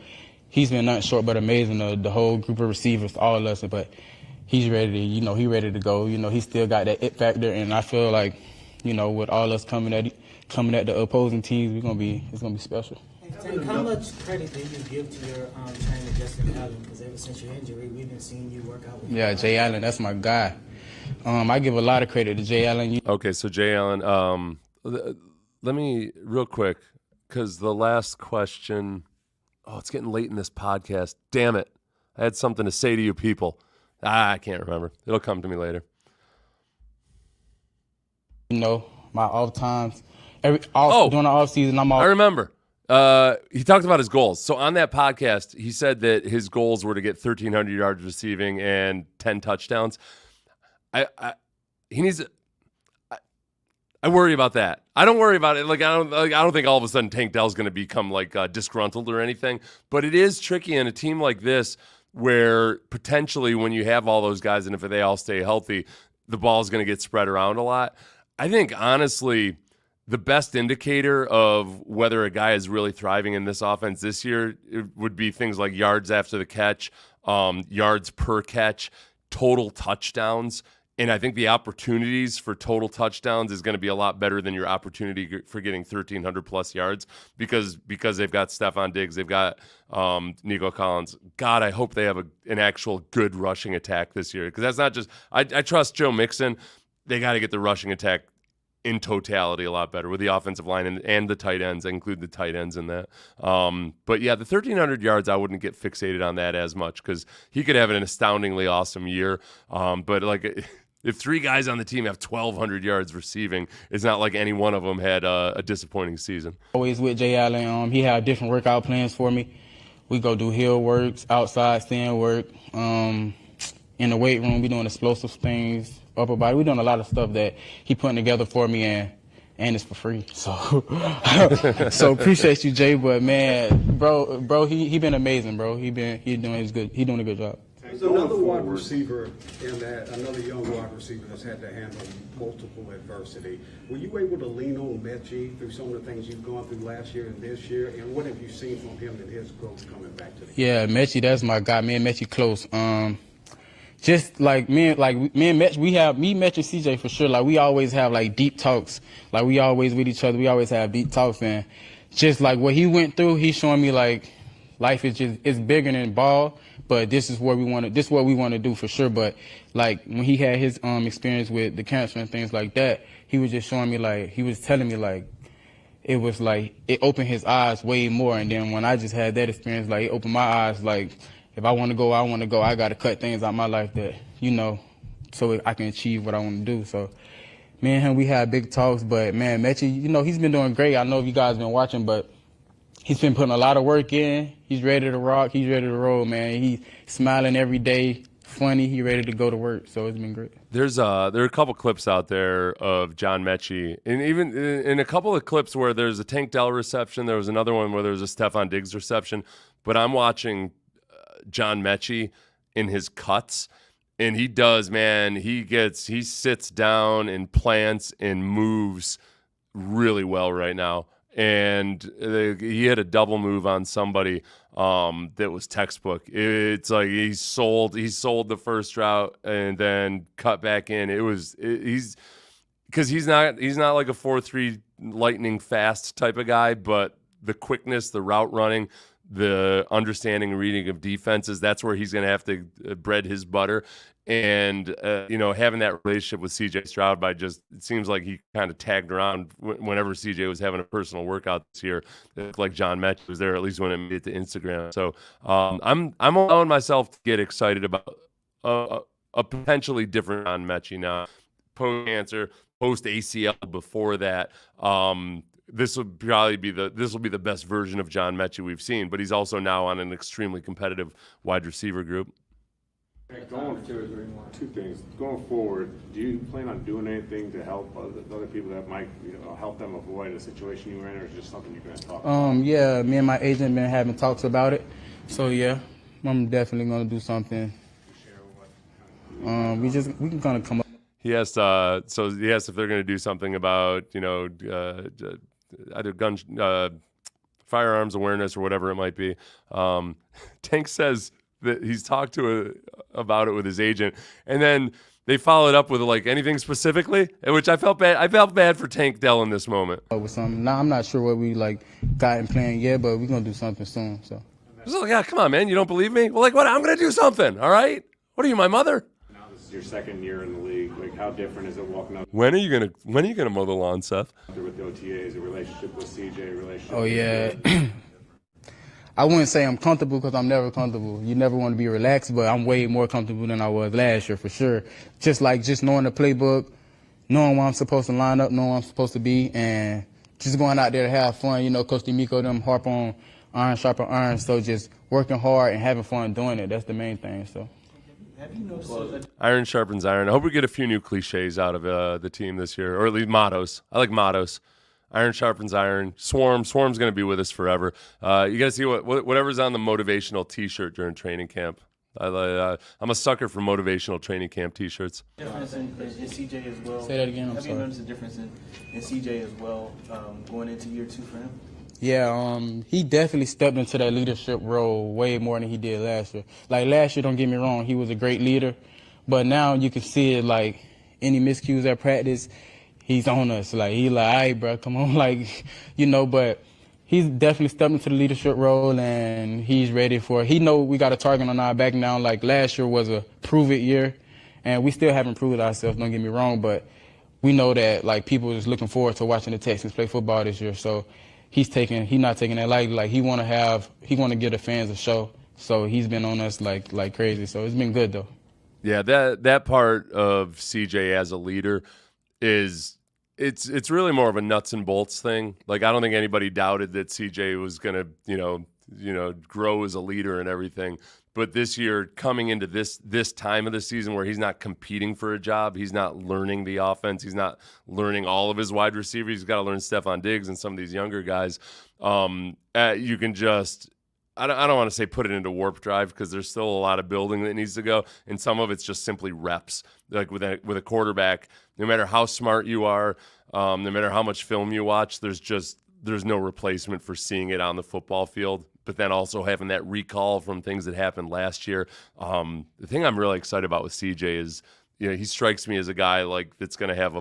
he's been nothing short but amazing, the whole group of receivers, all of us. But he's ready to, you know, ready to go. You know, he still got that it factor. And I feel like, you know, with all us coming at the opposing teams, it's gonna be special. Tank, how much credit do you give to your trainer, Justin Allen? Because ever since your injury, we've been seeing you work out with him. Yeah, Jay Allen, that's my guy. I give a lot of credit to Jay Allen. Okay, so Jay Allen, let me real quick, because the last question, it's getting late in this podcast. Damn it. I had something to say to you people. I can't remember. It'll come to me later. You know, my off times, during the off season, I'm off. I remember. He talked about his goals. So on that podcast, he said that his goals were to get 1,300 yards receiving and 10 touchdowns. I worry about that. I don't worry about it. I don't think all of a sudden Tank Dell's going to become disgruntled or anything. But it is tricky in a team like this where potentially when you have all those guys and if they all stay healthy, the ball is going to get spread around a lot. I think honestly, the best indicator of whether a guy is really thriving in this offense this year would be things like yards after the catch, yards per catch, total touchdowns. And I think the opportunities for total touchdowns is going to be a lot better than your opportunity for getting 1,300 plus yards because they've got Stefon Diggs, they've got Nico Collins. God, I hope they have an actual good rushing attack this year because that's not just I trust Joe Mixon. They got to get the rushing attack in totality a lot better with the offensive line and the tight ends. I include the tight ends in that. But yeah, the 1,300 yards, I wouldn't get fixated on that as much because he could have an astoundingly awesome year. But if three guys on the team have 1,200 yards receiving, it's not like any one of them had a disappointing season. Always with Jay Allen, he had different workout plans for me. We go do hill works, outside stand work, in the weight room. We doing explosive things, upper body. We doing a lot of stuff that he putting together for me, and it's for free. So, so appreciate you, Jay. But man, bro, he been amazing, bro. He doing a good job. There's another wide receiver in that, another young wide receiver that's had to handle multiple adversity. Were you able to lean on Mechie through some of the things you've gone through last year and this year? And what have you seen from him and his growth coming back to the game? Yeah, Mechie, that's my guy. Me and Mechie close. Just like me and Mechie, me, Mechie, and CJ for sure. Like we always have deep talks. Like we always with each other. We always have deep talks, and just like what he went through, he's showing me life is it's bigger than ball. But this is what we want to do for sure. But when he had his experience with the cancer and things like that, he was just showing me he was telling me it was it opened his eyes way more. And then when I just had that experience, it opened my eyes. If I want to go, I want to go. I got to cut things out of my life that so I can achieve what I want to do. So me and him, we had big talks. But man, Mechie, he's been doing great. I know you guys been watching, but he's been putting a lot of work in. He's ready to rock. He's ready to roll, man. He's smiling every day, funny. He's ready to go to work. So it's been great. There are a couple clips out there of John Mechie, and even in a couple of clips where there's a Tank Dell reception, there was another one where there was a Stefon Diggs reception. But I'm watching John Mechie in his cuts, and he does, man. He sits down and plants and moves really well right now. And he had a double move on somebody that was textbook. It's like he sold the first route and then cut back in. He's not like a 4.3 lightning fast type of guy, but the quickness, the route running, the understanding and reading of defenses, that's where he's going to have to bread his butter. And, having that relationship with CJ Stroud it seems like he kind of tagged around whenever CJ was having a personal workout this year. It looked like John Mechie was there, at least when it made it to Instagram. So I'm allowing myself to get excited about a potentially different John Mechie now. post cancer, post ACL before that. This will probably be the best version of John Mechie we've seen, but he's also now on an extremely competitive wide receiver group. Two things. Going forward, do you plan on doing anything to help other people that might help them avoid a situation you were in, or is it just something you're going to talk about? Yeah, me and my agent been having talks about it. So yeah, I'm definitely gonna do something. We can kind of come up. He asked if they're going to do something about either firearms awareness or whatever it might be. Tank says that he's talked about it with his agent, and then they followed up with like anything specifically, which I felt bad. I felt bad for Tank Dell in this moment. With something. Now I'm not sure what we got in plan yet, but we're gonna do something soon. So. Yeah, come on, man. You don't believe me? Well, like what? I'm gonna do something. All right. What are you, my mother? Now this is your second year in the league. Like, how different is it walking up? When are you gonna mow the lawn, Seth? With the OTAs, a relationship with CJ, a relationship. Oh yeah. I wouldn't say I'm comfortable because I'm never comfortable. You never want to be relaxed, but I'm way more comfortable than I was last year for sure. Just knowing the playbook, knowing where I'm supposed to line up, knowing where I'm supposed to be, and just going out there to have fun. You know, Coach DeMeco, them harp on iron sharpen iron. So just working hard and having fun doing it. That's the main thing. So. Have you noticed Iron sharpens iron. I hope we get a few new cliches out of the team this year, or at least mottos. I like mottos. Iron sharpens iron. Swarm's going to be with us forever. You got to see whatever's on the motivational T-shirt during training camp. I'm a sucker for motivational training camp T-shirts. Difference in CJ as well. Say that again. Have you noticed a difference in CJ as well going into year 2 for him? Yeah, he definitely stepped into that leadership role way more than he did last year. Like last year, don't get me wrong, he was a great leader, but now you can see it like any miscues at practice, he's on us. Like he like, all right, bro, come on, like but he's definitely stepped into the leadership role and he's ready for it. He know we got a target on our back now. Like last year was a prove it year, and we still haven't proved ourselves. Don't get me wrong, but we know that like people is looking forward to watching the Texans play football this year. So. He's not taking that lightly. Like he want to give the fans a show. So he's been on us like crazy. So it's been good though. Yeah, that part of CJ as a leader is it's really more of a nuts and bolts thing. Like I don't think anybody doubted that CJ was gonna grow as a leader and everything. But this year, coming into this time of the season where he's not competing for a job, he's not learning the offense, he's not learning all of his wide receivers. He's got to learn Stefon Diggs and some of these younger guys. You can just I don't want to say put it into warp drive because there's still a lot of building that needs to go, and some of it's just simply reps. Like with a quarterback, no matter how smart you are, no matter how much film you watch, there's no replacement for seeing it on the football field. But then also having that recall from things that happened last year. The thing I'm really excited about with CJ is, he strikes me as a guy like that's going to have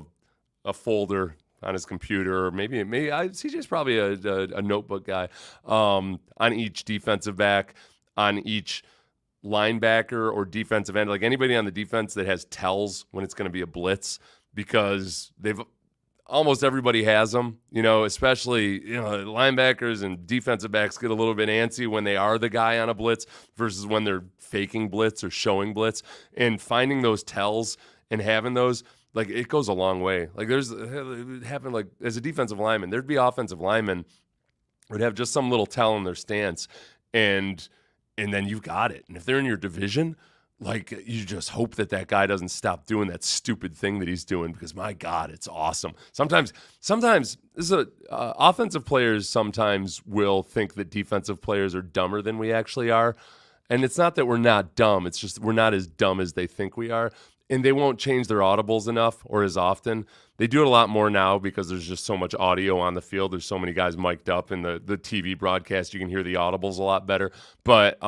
a folder on his computer, or maybe CJ's probably a notebook guy on each defensive back, on each linebacker or defensive end, like anybody on the defense that has tells when it's going to be a blitz, because almost everybody has them, especially, linebackers and defensive backs get a little bit antsy when they are the guy on a blitz versus when they're faking blitz or showing blitz, and finding those tells and having those, like, it goes a long way. Like it happened like as a defensive lineman, there'd be offensive linemen would have just some little tell in their stance, and then you've got it. And if they're in your division, like, you just hope that guy doesn't stop doing that stupid thing that he's doing, because my God, it's awesome. Sometimes this is offensive players sometimes will think that defensive players are dumber than we actually are. And it's not that we're not dumb. It's just we're not as dumb as they think we are. And they won't change their audibles enough or as often. They do it a lot more now because there's just so much audio on the field. There's so many guys mic'd up in the TV broadcast. You can hear the audibles a lot better. But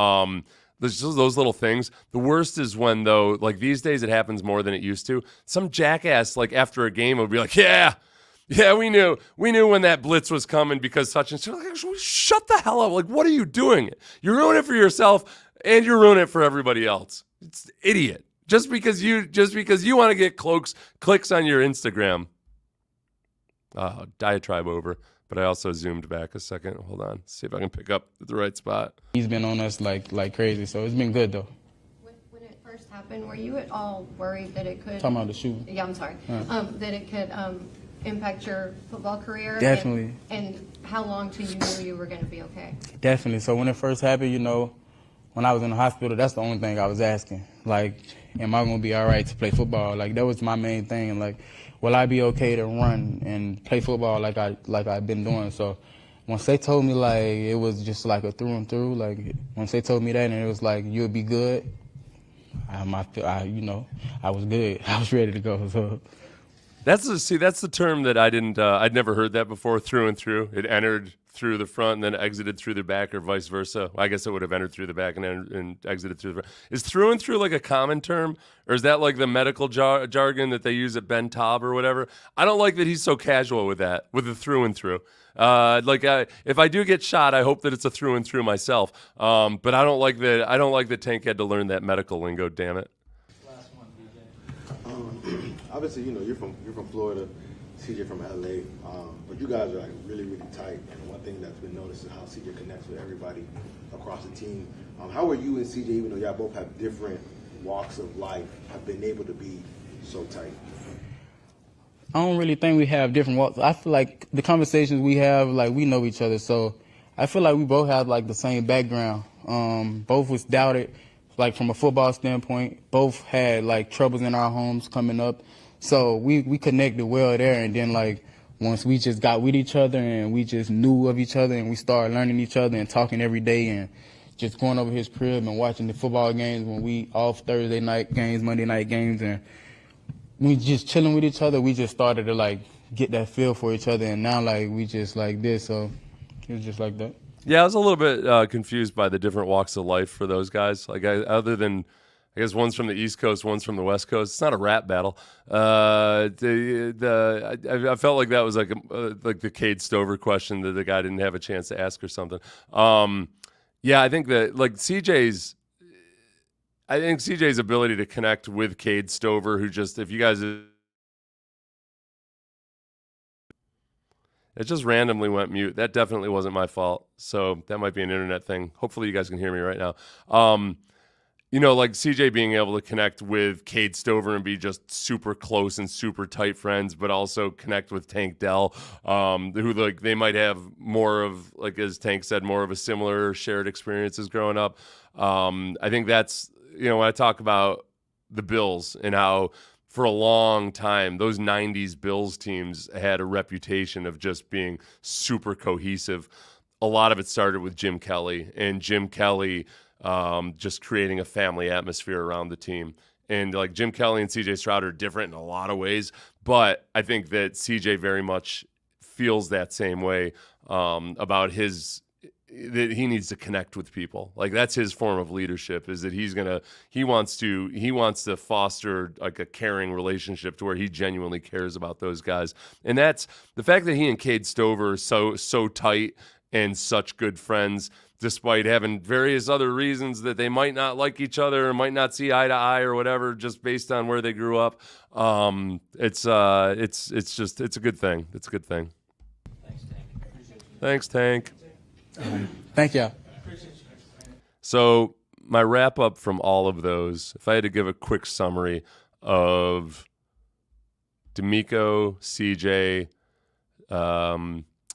there's just those little things. The worst is when, though, like these days it happens more than it used to. Some jackass, like after a game, would be like, yeah, we knew when that blitz was coming because such and such. Like, shut the hell up. Like, what are you doing? You're ruining it for yourself and you're ruining it for everybody else. It's idiot. Just because you want to get clicks on your Instagram. Diatribe over. But I also zoomed back a second. Hold on. See if I can pick up the right spot. He's been on us like crazy, so it's been good, though. When it first happened, were you at all worried that it could? Talking about the shooting. Yeah, I'm sorry. That it could impact your football career? Definitely. And how long till you knew you were going to be okay? Definitely. So when it first happened, you know, when I was in the hospital, that's the only thing I was asking. Like, am I going to be all right to play football? Like, that was my main thing. Like, will I be okay to run and play football like I've been doing? So once they told me, like, it was just like a through and through, like, once they told me that and it was like, you'll be good, I was good. I was ready to go. So That's the term that I'd never heard that before, through and through. It entered through the front and then exited through the back, or vice versa. Well, I guess it would have entered through the back and exited through the front. Is through and through like a common term, or is that like the medical jargon that they use at Ben Taub or whatever? I don't like that he's so casual with that, with the through and through. If I do get shot, I hope that it's a through and through myself. But I don't like that Tank had to learn that medical lingo. Damn it. Obviously, you're from Florida, CJ from LA, but you guys are like really, really tight. And one thing that's been noticed is how CJ connects with everybody across the team. How are you and CJ, even though y'all both have different walks of life, have been able to be so tight? I don't really think we have different walks. I feel like the conversations we have, like, we know each other. So I feel like we both have like the same background. Both was doubted, like from a football standpoint. Both had like troubles in our homes coming up. So we connected well there. And then like once we just got with each other and we just knew of each other and we started learning each other and talking every day and just going over his crib and watching the football games when we off Thursday night games, Monday night games, and we just chilling with each other, we just started to like get that feel for each other, and now like we just like this, so it was just like that. Yeah, I was a little bit confused by the different walks of life for those guys. Like, other than, I guess one's from the East Coast, one's from the West Coast. It's not a rap battle. I felt like that was like the Cade Stover question that the guy didn't have a chance to ask or something. Yeah, I think that like CJ's ability to connect with Cade Stover, who just, if you guys, it just randomly went mute. That definitely wasn't my fault. So that might be an internet thing. Hopefully you guys can hear me right now. Like CJ being able to connect with Cade Stover and be just super close and super tight friends, but also connect with Tank Dell, who like they might have more of, like as Tank said, more of a similar shared experiences growing up. I think that's, when I talk about the Bills and how for a long time those 90s Bills teams had a reputation of just being super cohesive. A lot of it started with Jim Kelly, and Jim Kelly just creating a family atmosphere around the team. And like Jim Kelly and CJ Stroud are different in a lot of ways, but I think that CJ very much feels that same way about that he needs to connect with people. Like that's his form of leadership, is that he wants to foster like a caring relationship to where he genuinely cares about those guys. And that's the fact that he and Cade Stover are so tight and such good friends, despite having various other reasons that they might not like each other or might not see eye to eye or whatever, just based on where they grew up. It's a good thing. It's a good thing. Thanks, Tank. Thank you. So my wrap up from all of those, if I had to give a quick summary of DeMeco, CJ,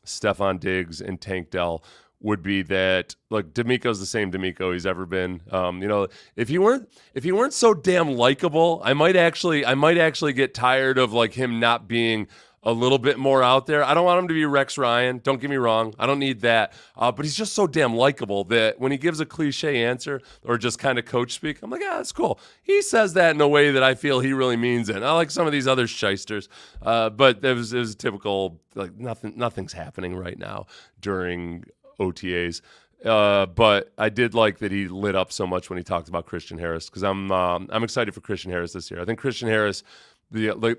Stefon Diggs, and Tank Dell, would be that like DeMeco's the same DeMeco he's ever been. If he weren't so damn likable, I might actually get tired of like him not being a little bit more out there. I don't want him to be Rex Ryan. Don't get me wrong. I don't need that. But he's just so damn likable that when he gives a cliche answer or just kind of coach speak, I'm like, that's cool. He says that in a way that I feel he really means it. I like some of these other shysters. But it was a typical, like nothing's happening right now during OTAs. But I did like that he lit up so much when he talked about Christian Harris, because I'm excited for Christian Harris this year. I think Christian Harris,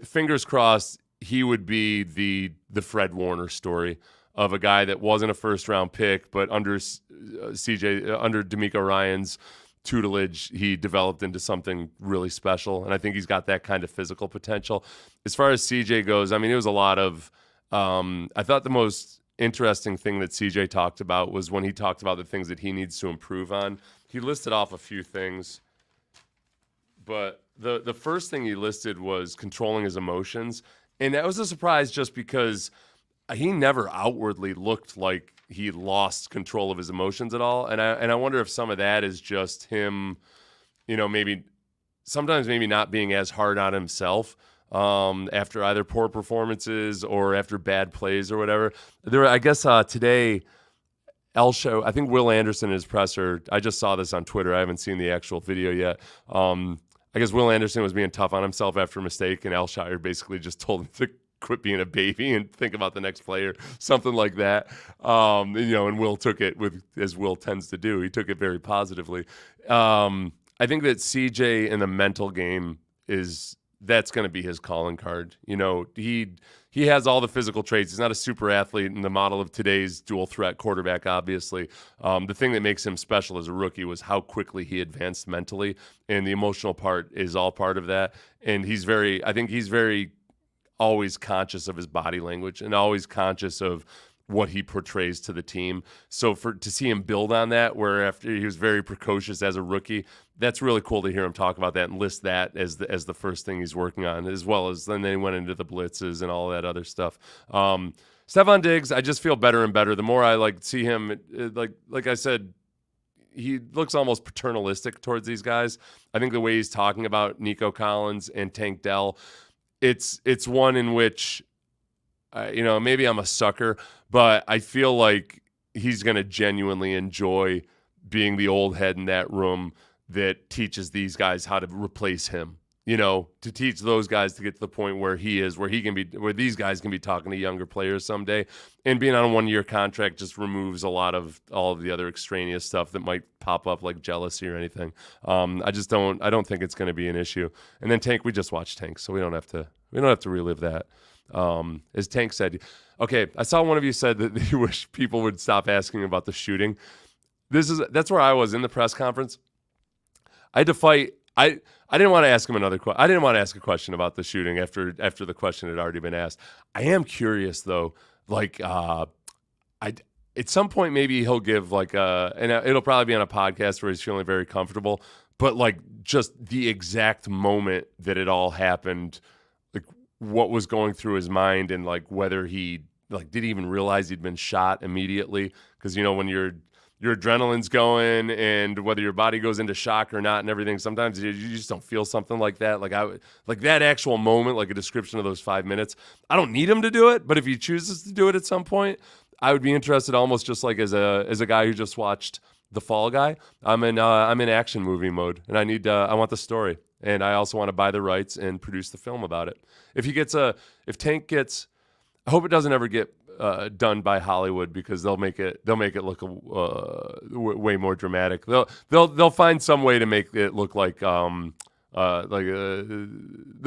fingers crossed, he would be the Fred Warner story of a guy that wasn't a first round pick, but under DeMeco Ryans' tutelage, he developed into something really special. And I think he's got that kind of physical potential. As far as CJ goes, I mean, it was a lot of, I thought the most interesting thing that CJ talked about was when he talked about the things that he needs to improve on. He listed off a few things but the first thing he listed was controlling his emotions, and that was a surprise just because he never outwardly looked like he lost control of his emotions at all, and I wonder if some of that is just him, maybe sometimes not being as hard on himself after either poor performances or after bad plays or whatever. I guess today, I think Will Anderson in his presser, I just saw this on Twitter. I haven't seen the actual video yet. I guess Will Anderson was being tough on himself after a mistake, and Alshire basically just told him to quit being a baby and think about the next player, something like that. And Will took it as Will tends to do. He took it very positively. I think that CJ in the mental game that's going to be his calling card. He has all the physical traits. He's not a super athlete in the model of today's dual threat quarterback, obviously. The thing that makes him special as a rookie was how quickly he advanced mentally, and the emotional part is all part of that. And I think he's very always conscious of his body language and always conscious of what he portrays to the team. So to see him build on that, where after he was very precocious as a rookie, that's really cool to hear him talk about that and list that as the first thing he's working on, as well as then they went into the blitzes and all that other stuff. Stefon Diggs, I just feel better and better. The more I see him, like I said, he looks almost paternalistic towards these guys. I think the way he's talking about Nico Collins and Tank Dell, it's one in which, maybe I'm a sucker, but I feel like he's going to genuinely enjoy being the old head in that room that teaches these guys how to replace him. To teach those guys to get to the point where where these guys can be talking to younger players someday. And being on a 1-year contract just removes a lot of all of the other extraneous stuff that might pop up, like jealousy or anything. I don't think it's going to be an issue. And then Tank, we just watched Tank, so we don't have to relive that. As Tank said, okay, I saw one of you said that you wish people would stop asking about the shooting. That's where I was in the press conference. I had to fight. I didn't want to ask him another question. I didn't want to ask a question about the shooting after the question had already been asked. I am curious though, at some point maybe he'll give and it'll probably be on a podcast where he's feeling very comfortable, but just the exact moment that it all happened, what was going through his mind, and whether he did he even realize he'd been shot immediately, because when your adrenaline's going and whether your body goes into shock or not and everything, sometimes you just don't feel something like that. That actual moment, a description of those 5 minutes. I don't need him to do it, but if he chooses to do it at some point, I would be interested, almost just as a guy who just watched The Fall Guy. I'm in action movie mode, and I want the story, and I also want to buy the rights and produce the film about it. If Tank gets, I hope it doesn't ever get done by Hollywood, because they'll make it look way more dramatic. They'll find some way to make it look they'll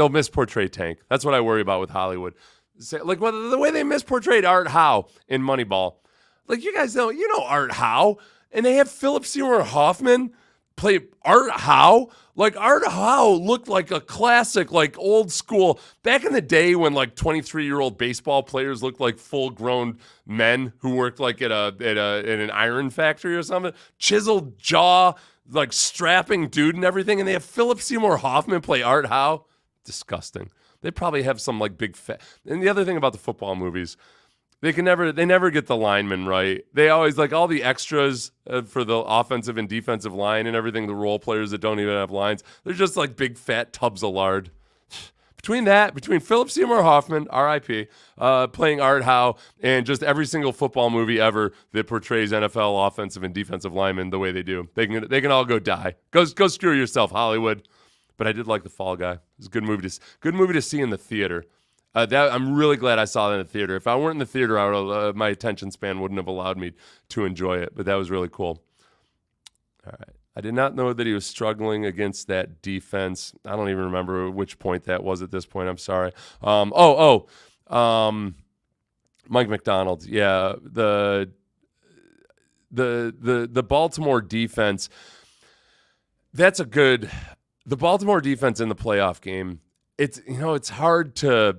misportray Tank. That's what I worry about with Hollywood. The way they misportrayed Art Howe in Moneyball. You guys know Art Howe, and they have Philip Seymour Hoffman play Art Howe. Art Howe looked like a classic, old school, back in the day when 23-year-old baseball players looked like full-grown men who worked at an iron factory or something. Chiseled jaw, strapping dude and everything, and they have Philip Seymour Hoffman play Art Howe. Disgusting. They probably have some big fat. And the other thing about the football movies, they never get the linemen right. They always all the extras for the offensive and defensive line and everything. The role players that don't even have lines, they're just big fat tubs of lard. Between Philip Seymour Hoffman, R.I.P., playing Art Howe, and just every single football movie ever that portrays NFL offensive and defensive linemen the way they do, they can all go die. Go screw yourself, Hollywood. But I did like The Fall Guy. It was a good movie to see in the theater. I'm really glad I saw that in the theater. If I weren't in the theater, my attention span wouldn't have allowed me to enjoy it. But that was really cool. All right. I did not know that he was struggling against that defense. I don't even remember which point that was at this point. I'm sorry. Mike McDonald. Yeah, the Baltimore defense. The Baltimore defense in the playoff game. It's hard to.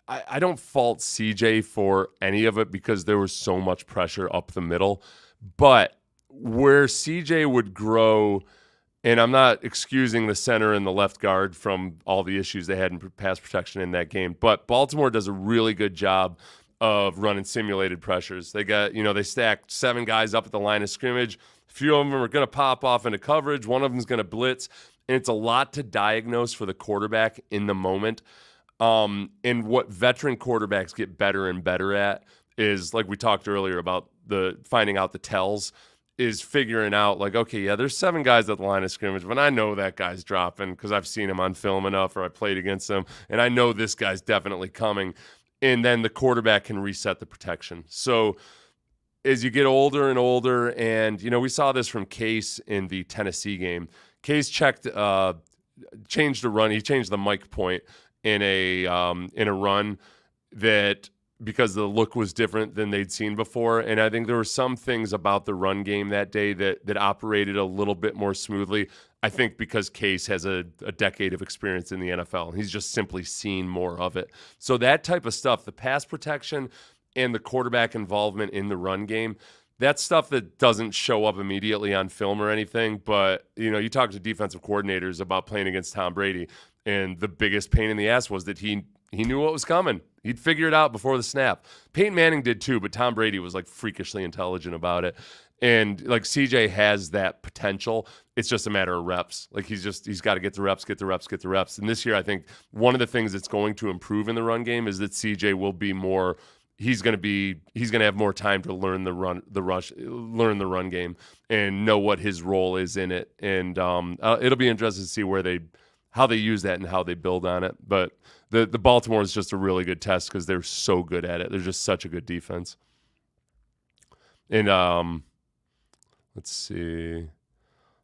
I don't fault CJ for any of it, because there was so much pressure up the middle. But where CJ would grow And I'm not excusing the center and the left guard from all the issues they had in pass protection in that game, but Baltimore does a really good job of running simulated pressures. They got, they stacked 7 guys up at the line of scrimmage. A few of them are going to pop off into coverage. One of them is going to blitz. And it's a lot to diagnose for the quarterback in the moment. And what veteran quarterbacks get better and better at is, like we talked earlier about the finding out the tells, is figuring out like, okay, yeah, there's 7 guys at the line of scrimmage, but I know that guy's dropping because I've seen him on film enough or I played against him, and I know this guy's definitely coming. And then the quarterback can reset the protection. So as you get older and older, and, we saw this from Case in the Tennessee game. Case changed the run. He changed the mic point in a run that, because the look was different than they'd seen before. And I think there were some things about the run game that day that operated a little bit more smoothly. I think because Case has a decade of experience in the NFL. He's just simply seen more of it. So that type of stuff, the pass protection and the quarterback involvement in the run game, that's stuff that doesn't show up immediately on film or anything. But, you talk to defensive coordinators about playing against Tom Brady, and the biggest pain in the ass was that he knew what was coming. He'd figure it out before the snap. Peyton Manning did too, but Tom Brady was like freakishly intelligent about it. And like CJ has that potential. It's just a matter of reps. Like he's got to get the reps. And this year, I think one of the things that's going to improve in the run game is that CJ will be more. He's going to have more time to learn learn the run game and know what his role is in it. And it'll be interesting to see how they use that and how they build on it. But the Baltimore is just a really good test because they're so good at it. They're just such a good defense. And let's see.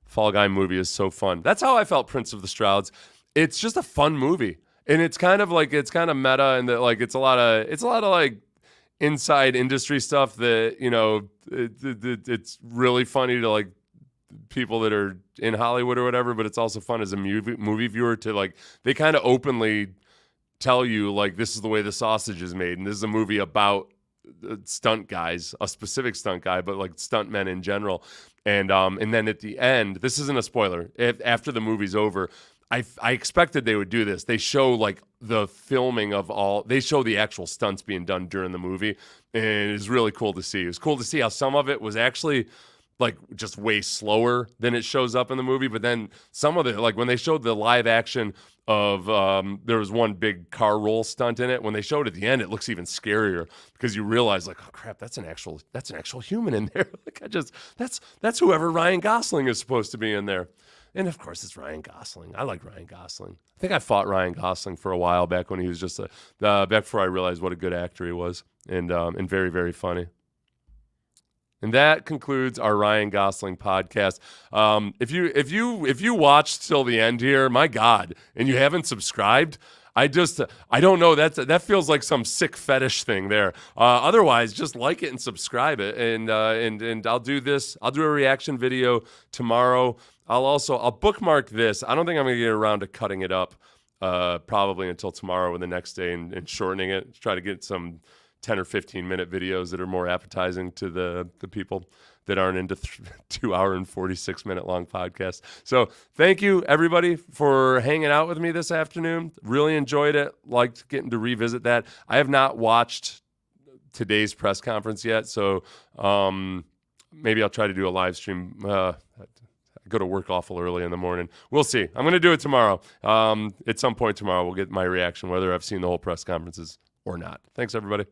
Fall Guy movie is so fun. That's how I felt Prince of the Strouds. It's just a fun movie. And it's kind of meta, and that like it's a lot of like inside industry stuff that, it's really funny to like people that are in Hollywood or whatever, but it's also fun as a movie viewer to like, they kind of openly tell you like, this is the way the sausage is made. And this is a movie about stunt guys, a specific stunt guy, but like stunt men in general. And then at the end, this isn't a spoiler, after the movie's over, I expected they would do this. They show like the filming they show the actual stunts being done during the movie. And it was really cool to see. It was cool to see how some of it was actually like just way slower than it shows up in the movie. But then some of it, like when they showed the live action of, there was one big car roll stunt in it. When they showed at the end, it looks even scarier because you realize like, oh crap, that's an actual human in there. Like that's whoever Ryan Gosling is supposed to be in there. And of course, it's Ryan Gosling. I like Ryan Gosling. I think I fought Ryan Gosling for a while back when he was just back before I realized what a good actor he was, and very, very funny. And that concludes our Ryan Gosling podcast. If you watched till the end here, my God, and you haven't subscribed, I don't know. That feels like some sick fetish thing there. Otherwise, just like it and subscribe it, and I'll do this. I'll do a reaction video tomorrow. I'll bookmark this. I don't think I'm going to get around to cutting it up probably until tomorrow and the next day and shortening it. Try to get some 10 or 15 minute videos that are more appetizing to the people that aren't into 2 hour and 46 minute long podcasts. So thank you everybody for hanging out with me this afternoon. Really enjoyed it. Liked getting to revisit that. I have not watched today's press conference yet. So maybe I'll try to do a live stream. I go to work awful early in the morning. We'll see. I'm going to do it tomorrow. At some point tomorrow, we'll get my reaction, whether I've seen the whole press conferences or not. Thanks, everybody.